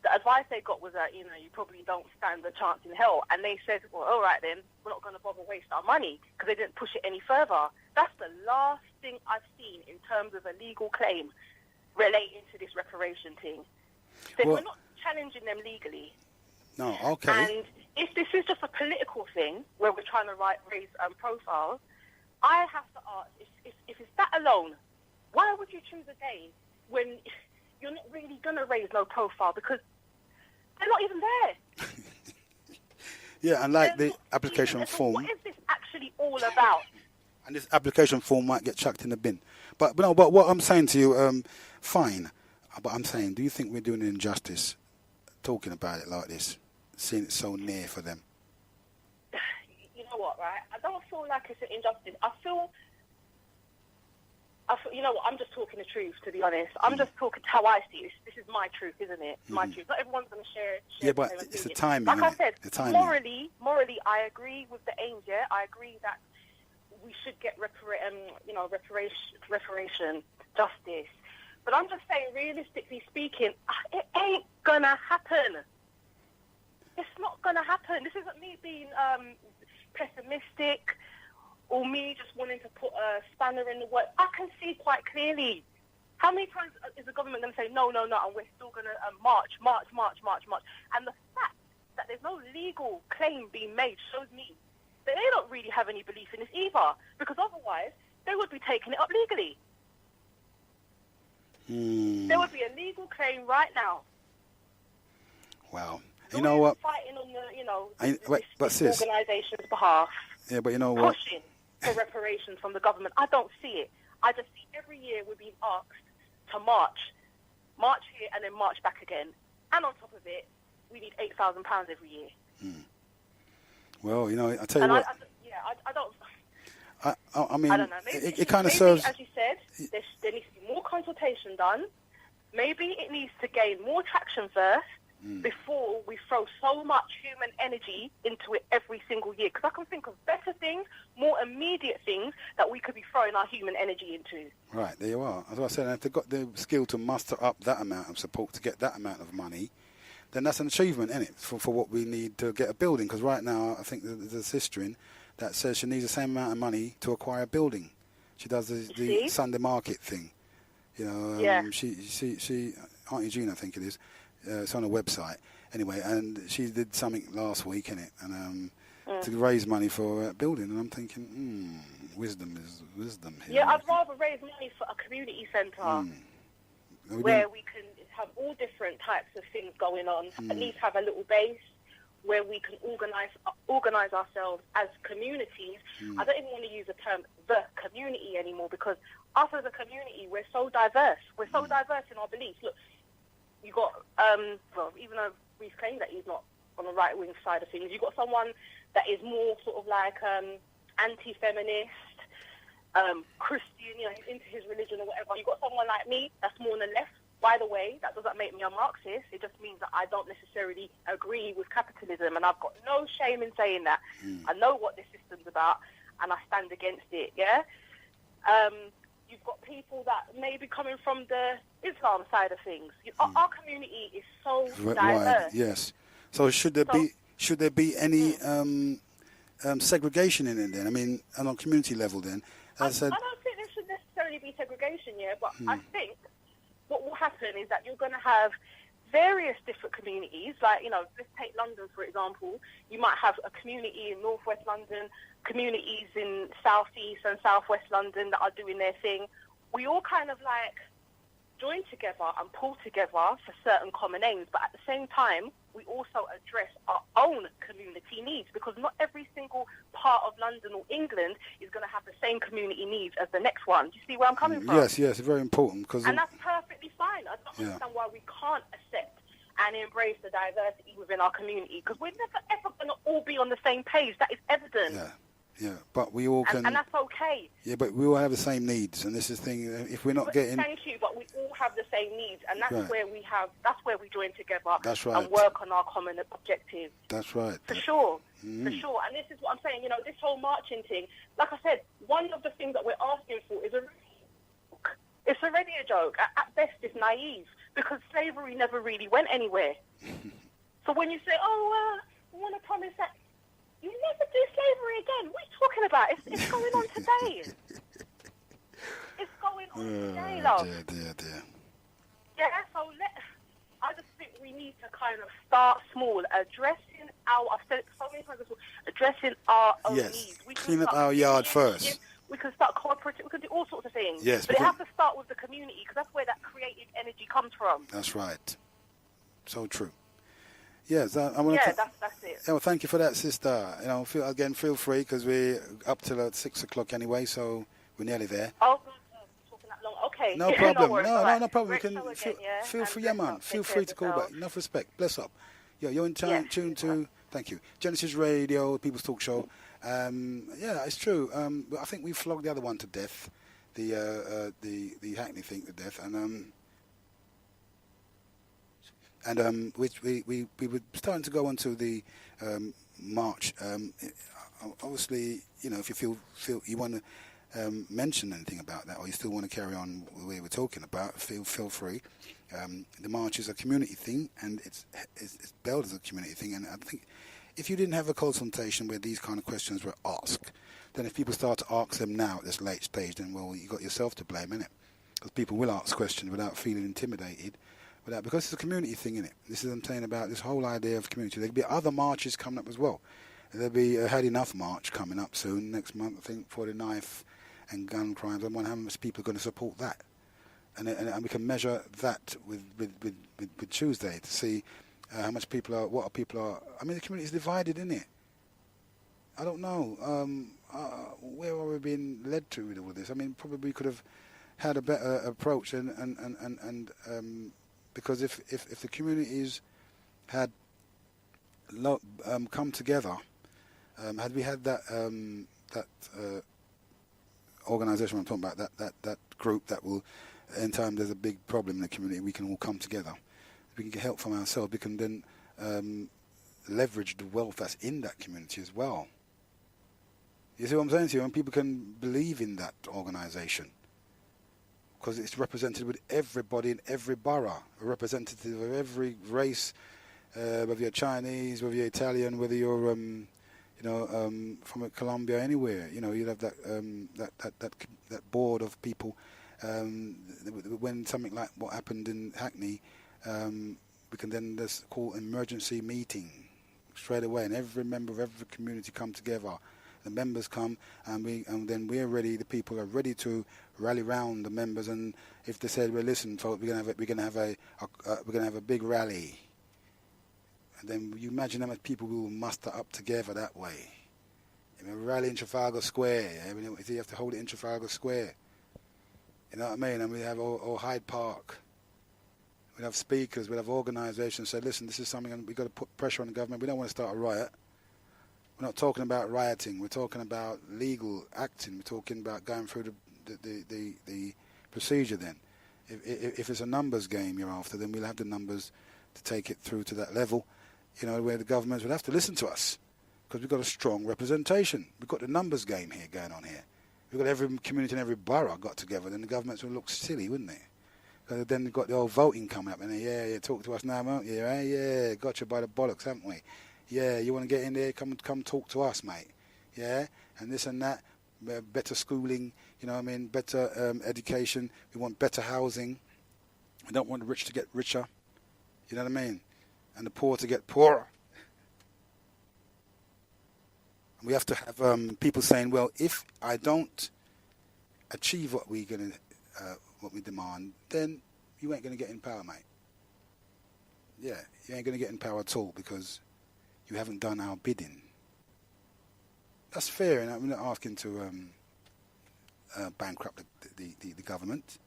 the advice they got was that, you probably don't stand a chance in hell. And they said, well, all right then, we're not going to bother waste our money, because they didn't push it any further. That's the last thing I've seen in terms of a legal claim relating to this reparation thing. So we're not challenging them legally. No, okay. And if this is just a political thing where we're trying to raise profiles, I have to ask, if it's that alone, why would you choose a day when you're not really going to raise no profile? Because they're not even there. Yeah, and like the application form. What is this actually all about? And this application form might get chucked in the bin. But what I'm saying to you, fine. But I'm saying, do you think we're doing an injustice talking about it like this, seeing it so near for them? You know what, right? I don't feel like it's an injustice. I feel, you know what, I'm just talking the truth, to be honest. I'm just talking how I see it. This is my truth, isn't it? My truth. Not everyone's going to share Yeah, but it's the timing, like I said, the timing. morally, I agree with the aims, I agree that we should get reparation, justice. But I'm just saying, realistically speaking, it ain't going to happen. It's not going to happen. This isn't me being pessimistic or me just wanting to put a spanner in the works. I can see quite clearly. How many times is the government going to say, no, and we're still going to march? And the fact that there's no legal claim being made shows me that they don't really have any belief in this either, because otherwise they would be taking it up legally. There would be a legal claim right now. Wow. You know what? Fighting on the, this organisation's behalf. Yeah, but you know what? Pushing for reparations from the government. I don't see it. I just see every year we're being asked to march here and then march back again. And on top of it, we need £8,000 every year. Well, I tell you what. I don't. I mean, I don't know. Maybe it kind of serves. As you said, there needs to be more consultation done. Maybe it needs to gain more traction first before we throw so much human energy into it every single year. Because I can think of better things, more immediate things that we could be throwing our human energy into. Right, there you are. As I said, if they've got the skill to muster up that amount of support to get that amount of money, then that's an achievement, isn't it, for what we need to get a building? Because right now, I think there's a sister in that says she needs the same amount of money to acquire a building. She does the Sunday market thing. She Aunt Eugene, I think it is. It's on a website. Anyway, and she did something last week, innit? And to raise money for a building. And I'm thinking, wisdom here. Yeah, I'd rather raise money for a community centre where we can have all different types of things going on. At least have a little base where we can organise ourselves as communities. I don't even want to use the term the community anymore, because us as a community, we're so diverse. We're so diverse in our beliefs. Look, you got, even though we've claimed that he's not on the right-wing side of things, you've got someone that is more sort of like anti-feminist, Christian, into his religion or whatever. You've got someone like me that's more on the left. By the way, that doesn't make me a Marxist. It just means that I don't necessarily agree with capitalism, and I've got no shame in saying that. I know what this system's about, and I stand against it, yeah? You've got people that may be coming from the Islam side of things. Our community is so diverse. Right, yes. So should there be any segregation in it then? I mean, on a community level then? I don't think there should necessarily be segregation, yeah, but I think what will happen is that you're going to have various different communities. Like, let's take London, for example. You might have a community in northwest London, communities in southeast and southwest London that are doing their thing. We all kind of join together and pull together for certain common aims, but at the same time, we also address our own community needs, because not every single part of London or England is going to have the same community needs as the next one. Do you see where I'm coming from? Yes, very important. And that's perfectly fine. I don't understand why we can't accept and embrace the diversity within our community, because we're never ever going to all be on the same page. That is evident. Yeah, but we all can... And that's okay. Yeah, but we all have the same needs, and this is the thing, if we're not getting... Thank you, but we all have the same needs, and that's where we join together and work on our common objectives. That's right. For sure. And this is what I'm saying, this whole marching thing, like I said, one of the things that we're asking for is it's already a joke. At best, it's naive, because slavery never really went anywhere. So when you say, we want to promise that you never do slavery again. What are you talking about? It's going on today. It's going on today, love. Dear. Yeah, so I just think we need to kind of start small, addressing I've said it so many times before, addressing our own needs. We clean up our yard first. We can start cooperating. We can do all sorts of things. Yes, but it has to start with the community, because that's where that creative energy comes from. That's right. So true. Yes, I want to. That's it. Well, thank you for that, sister. Feel free, because we're up till 6 o'clock anyway, so we're nearly there. Oh, talking that long. Okay. No problem. No problem. You can feel free, man. Feel free to call back. Enough respect. Bless up. Yeah, you're in tune to. Thank you. Genesis Radio, People's Talk Show. It's true. I think we flogged the other one to death, the Hackney thing to death, and which we were starting to go on to the march. Obviously, if you feel you want to mention anything about that, or you still want to carry on the way we're talking about, feel free. The march is a community thing, and it's billed as a community thing. And I think if you didn't have a consultation where these kind of questions were asked, then if people start to ask them now at this late stage, then you got yourself to blame, innit? Because people will ask questions without feeling intimidated. Because it's a community thing, innit? This is what I'm saying about this whole idea of community. There'll be other marches coming up as well. There'll be a Had Enough march coming up soon, next month, I think, for the knife and gun crimes. I wonder how much people are going to support that. And we can measure that with Tuesday to see how much people are, what people are. I mean, the community is divided, isn't it? I don't know. Where are we being led to with all this? I mean, probably we could have had a better approach and because if the communities had come together, had we had that organisation I'm talking about, that group that will, in time there's a big problem in the community, we can all come together. We can get help from ourselves. We can then leverage the wealth that's in that community as well. You see what I'm saying to you? And people can believe in that organisation, because it's represented with everybody in every borough, a representative of every race, whether you're Chinese, whether you're Italian, whether you're from Colombia, anywhere. You'd have that board of people. When something like what happened in Hackney, we can then just call emergency meeting straight away, and every member of every community come together. The members come, and then we're ready. The people are ready to rally round the members. And if they said, "Well, listen, folks, we're gonna have a big rally," and then you imagine how much people we will muster up together that way. Rally in Trafalgar Square. You have to hold it in Trafalgar Square. You know what I mean? And we have or Hyde Park. We'd have speakers. We'd have organisations say, "Listen, this is something, and we've got to put pressure on the government. We don't want to start a riot." We're not talking about rioting. We're talking about legal acting. We're talking about going through the procedure then. If it's a numbers game you're after, then we'll have the numbers to take it through to that level, where the governments would have to listen to us because we've got a strong representation. We've got the numbers game here going on here. We've got every community and every borough got together, then the governments would look silly, wouldn't they? Because then they've got the old voting coming up, and yeah, talk to us now, won't you? Yeah, got you by the bollocks, haven't we? Yeah, you want to get in there? Come talk to us, mate. Yeah, and this and that, better schooling, better education. We want better housing. We don't want the rich to get richer. You know what I mean? And the poor to get poorer. We have to have people saying, well, if I don't achieve what we demand, then you ain't going to get in power, mate. Yeah, you ain't going to get in power at all because you haven't done our bidding. That's fair, and I'm not asking to bankrupt the government.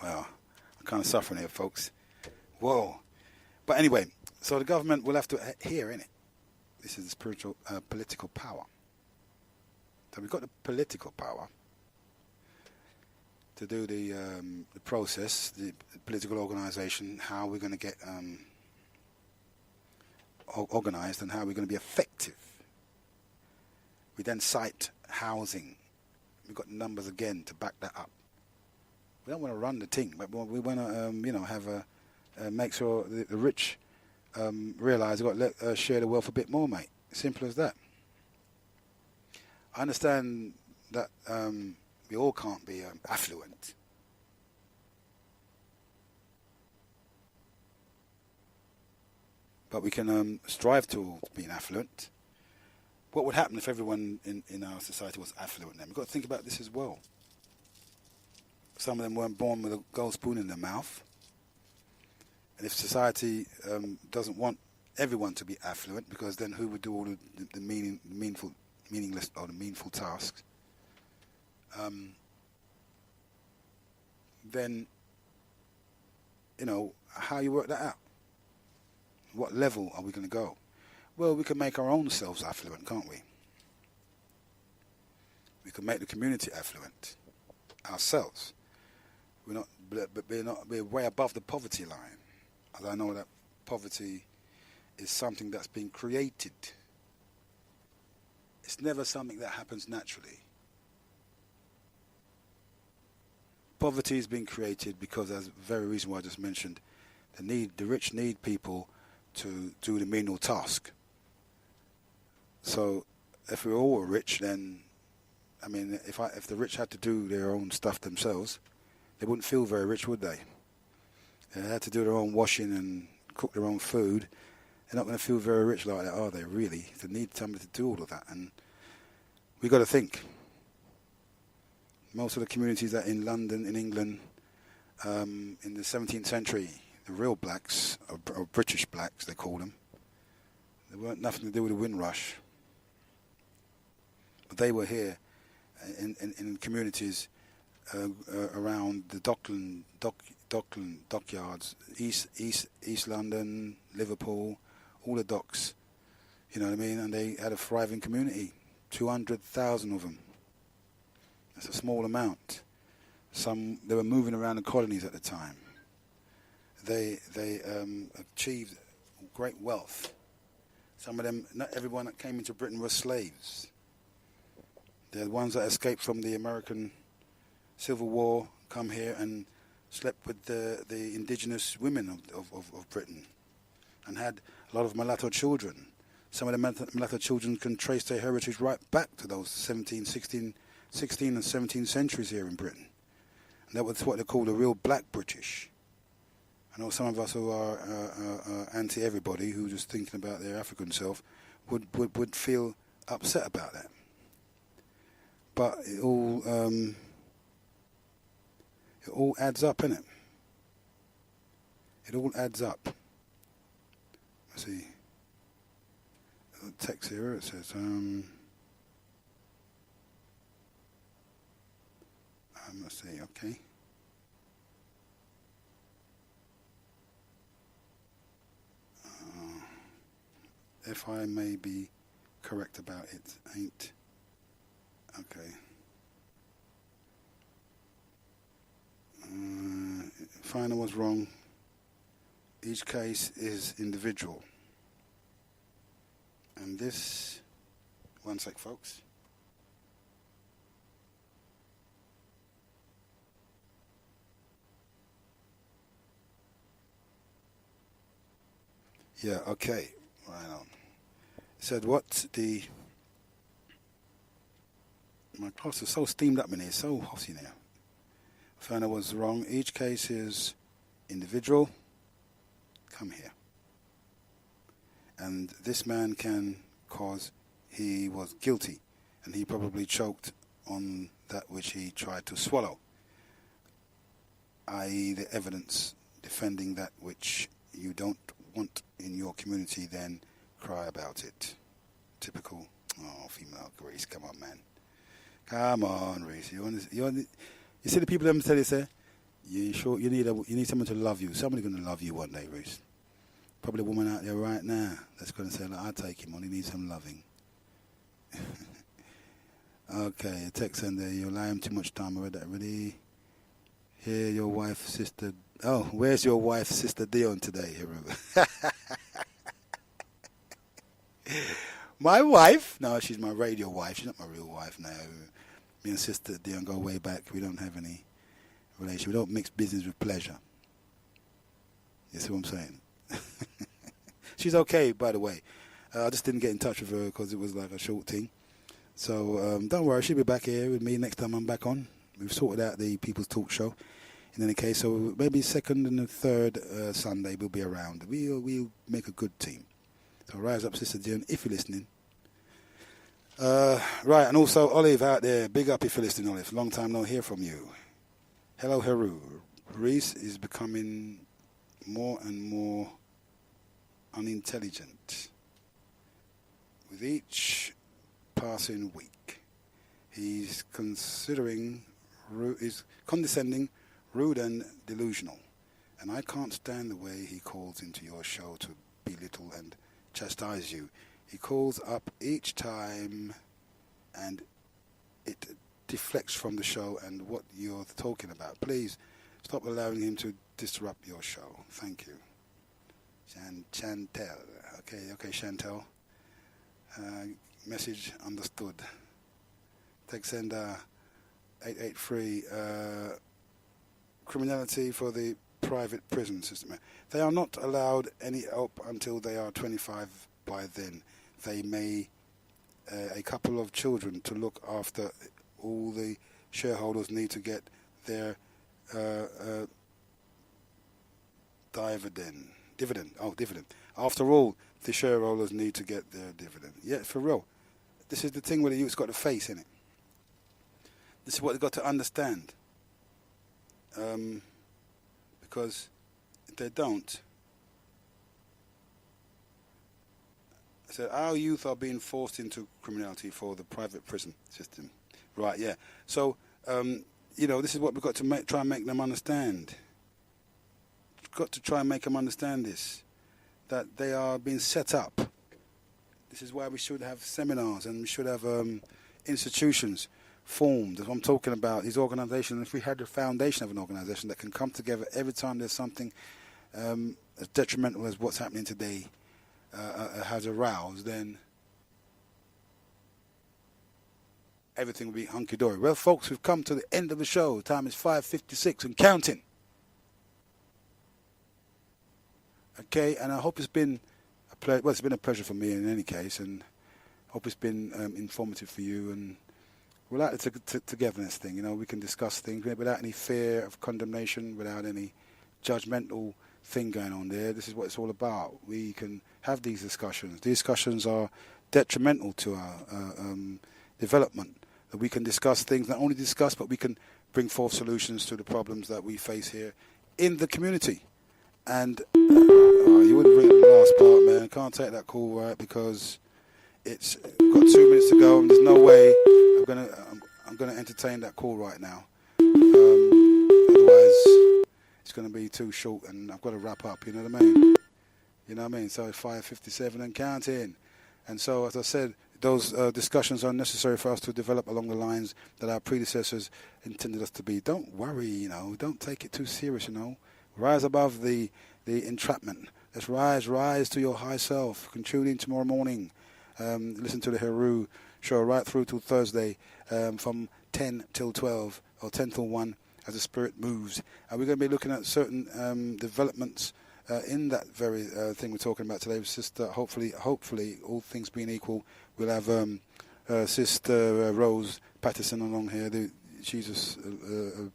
Well, I'm kind of suffering here, folks. Whoa. But anyway, so the government will have to hear, innit? This is the spiritual, political power. So we've got the political power to do the process, the political organisation, how we're going to get organised and how we're going to be effective. We then cite housing. We've got numbers again to back that up. We don't want to run the thing, but we want to, have make sure the rich realise they've got to share the wealth a bit more, mate. Simple as that. I understand that we all can't be affluent. But we can strive towards being affluent. What would happen if everyone in our society was affluent then? We've got to think about this as well. Some of them weren't born with a gold spoon in their mouth. And if society doesn't want everyone to be affluent, because then who would do all the meaningless or the meaningful tasks? Then, how you work that out? What level are we going to go? Well, we can make our own selves affluent, can't we? We can make the community affluent ourselves. We're way above the poverty line. As I know that poverty is something that's been created. It's never something that happens naturally. Poverty has been created because, that's the very reason why I just mentioned, the rich need people to do the menial task. So, if we were all rich, then, if the rich had to do their own stuff themselves, they wouldn't feel very rich, would they? They had to do their own washing and cook their own food. They're not going to feel very rich like that, are they, really? They need somebody to do all of that. And we've got to think. Most of the communities that in London, in England, in the 17th century, the real blacks, or British blacks, they call them, they weren't nothing to do with the Windrush. But they were here in communities around the dockyards, East London, Liverpool, all the docks, you know what I mean? And they had a thriving community, 200,000 of them. That's a small amount. They were moving around the colonies at the time. They achieved great wealth. Some of them, not everyone that came into Britain were slaves. They're the ones that escaped from the American Civil War, come here and slept with the indigenous women of Britain and had a lot of mulatto children. Some of the mulatto children can trace their heritage right back to those 16 and 17th centuries here in Britain. And that was what they call the real black British. I know some of us who are anti-everybody, who are just thinking about their African self, would feel upset about that. But it all adds up, innit? It all adds up. Let's see. The text here, it says, let's see, okay. if I may be correct about it. Ain't. Okay. Final was wrong. Each case is individual. And this, one sec, folks. Yeah, okay. Right on. Said what the... My clothes are so steamed up in here, so hot in here. Found I was wrong. Each case is individual. Come here. And this man can cause... He was guilty, and he probably choked on that which he tried to swallow, i.e. the evidence defending that which you don't want in your community, then cry about it. Typical. Oh, female Reese, come on, man. Come on, Reese. You see the people that tell you, say, you sure you need someone to love you. Somebody's going to love you one day, Reese. Probably a woman out there right now that's going to say, look, I'll take him on. He needs some loving. Okay, a text sender, you allow him too much time. I read that already. Here, your wife, sister. Oh, where's your wife, Sister Dion, today, Heru? My wife? No, she's my radio wife. She's not my real wife now. Me and Sister Dion go way back. We don't have any relation. We don't mix business with pleasure. You see what I'm saying? She's okay, by the way. I just didn't get in touch with her because it was like a short thing. So don't worry, she'll be back here with me next time I'm back on. We've sorted out the People's Talk Show. In any case, so maybe second and the third Sunday we'll be around. We'll make a good team. So rise up, Sister Dion, if you're listening. Right, and also Olive out there, big up if you're listening, Olive. Long time no hear from you. Hello, Heru. Reese is becoming more and more unintelligent with each passing week. He's condescending, rude and delusional. And I can't stand the way he calls into your show to belittle and chastise you. He calls up each time and it deflects from the show and what you're talking about. Please stop allowing him to disrupt your show. Thank you. Chantel. Okay, Chantel. Message understood. Text sender 883. Criminality for the private prison system. They are not allowed any help until they are 25. By then, they may a couple of children to look after. All the shareholders need to get their dividend. Dividend. After all, the shareholders need to get their dividend. Yeah, for real. This is the thing where the youth's got to face, innit? This is what they've got to understand. Because if they don't, so our youth are being forced into criminality for the private prison system. Right, yeah. So, this is what we've got to try and make them understand. We've got to try and make them understand this, that they are being set up. This is why we should have seminars and we should have institutions formed. As I'm talking about, these organizations, if we had the foundation of an organization that can come together every time there's something as detrimental as what's happening today has aroused, then everything will be hunky-dory. Well, folks, we've come to the end of the show. Time is 5:56 and counting. Okay, and I hope it's been it's been a pleasure for me in any case, and I hope it's been informative for you. And we like the togetherness thing. We can discuss things without any fear of condemnation, without any judgmental thing going on there. This is what it's all about. We can have these discussions. These discussions are detrimental to our development. That we can discuss things, not only discuss, but we can bring forth solutions to the problems that we face here in the community. And you wouldn't bring up the last part, man. I can't take that call, right, because it's got 2 minutes to go, and there's no way I'm gonna entertain that call right now. Otherwise, it's gonna be too short, and I've got to wrap up. You know what I mean? You know what I mean? So 5:57 and counting. And so, as I said, those discussions are necessary for us to develop along the lines that our predecessors intended us to be. Don't worry, you know. Don't take it too serious, you know. Rise above the entrapment. Let's rise to your high self. You can tune in tomorrow morning. Listen to the Heru show right through till Thursday from 10 till 12 or 10 till 1 as the spirit moves. And we're going to be looking at certain developments in that very thing we're talking about today. Sister, hopefully, all things being equal, we'll have Sister Rose Patterson along here. She's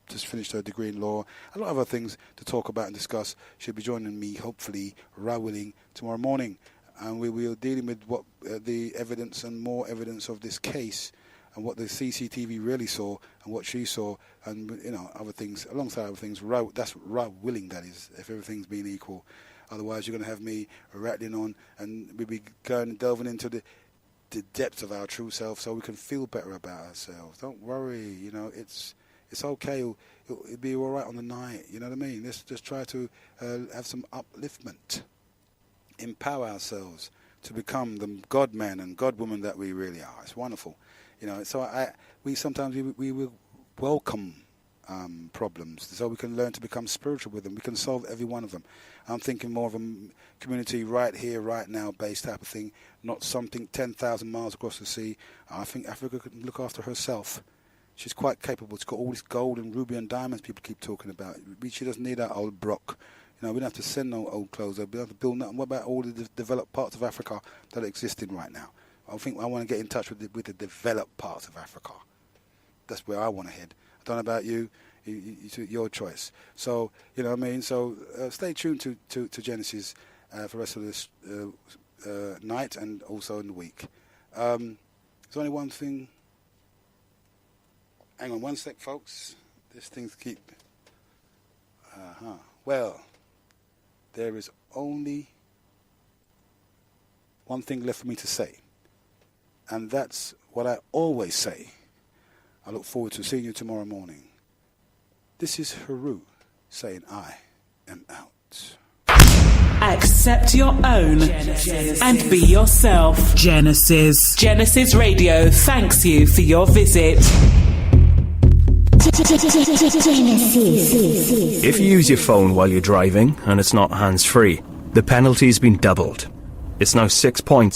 just finished her degree in law. A lot of other things to talk about and discuss. She'll be joining me, hopefully, right willing, tomorrow morning. And we will dealing with what the evidence and more evidence of this case and what the CCTV really saw and what she saw and, you know, other things, alongside other things. That's right willing, that is, if everything's being equal. Otherwise, you're going to have me rattling on and we'll be going and delving into the depths of our true self so we can feel better about ourselves. Don't worry, you know, it's okay. It'll be all right on the night, you know what I mean? Let's just try to have some upliftment. Empower ourselves to become the God man and God woman that we really are. It's wonderful, you know. So we sometimes will welcome problems, so we can learn to become spiritual with them. We can solve every one of them. I'm thinking more of a community right here, right now, based type of thing, not something 10,000 miles across the sea. I think Africa can look after herself. She's quite capable. She's got all this gold and ruby and diamonds people keep talking about. She doesn't need that old Brock. You know, we don't have to send no old clothes. We don't have to build nothing. What about all the developed parts of Africa that are existing right now? I think I want to get in touch with the developed parts of Africa. That's where I want to head. I don't know about you. Your choice. So, you know what I mean? So stay tuned to Genesis for the rest of this night and also in the week. There's only one thing. Hang on one sec, folks. These things keep... Well... There is only one thing left for me to say, and that's what I always say. I look forward to seeing you tomorrow morning. This is Heru saying I am out. Accept your own Genesis. And be yourself. Genesis. Genesis Radio thanks you for your visit. If you use your phone while you're driving and it's not hands-free, the penalty's been doubled. It's now 6 points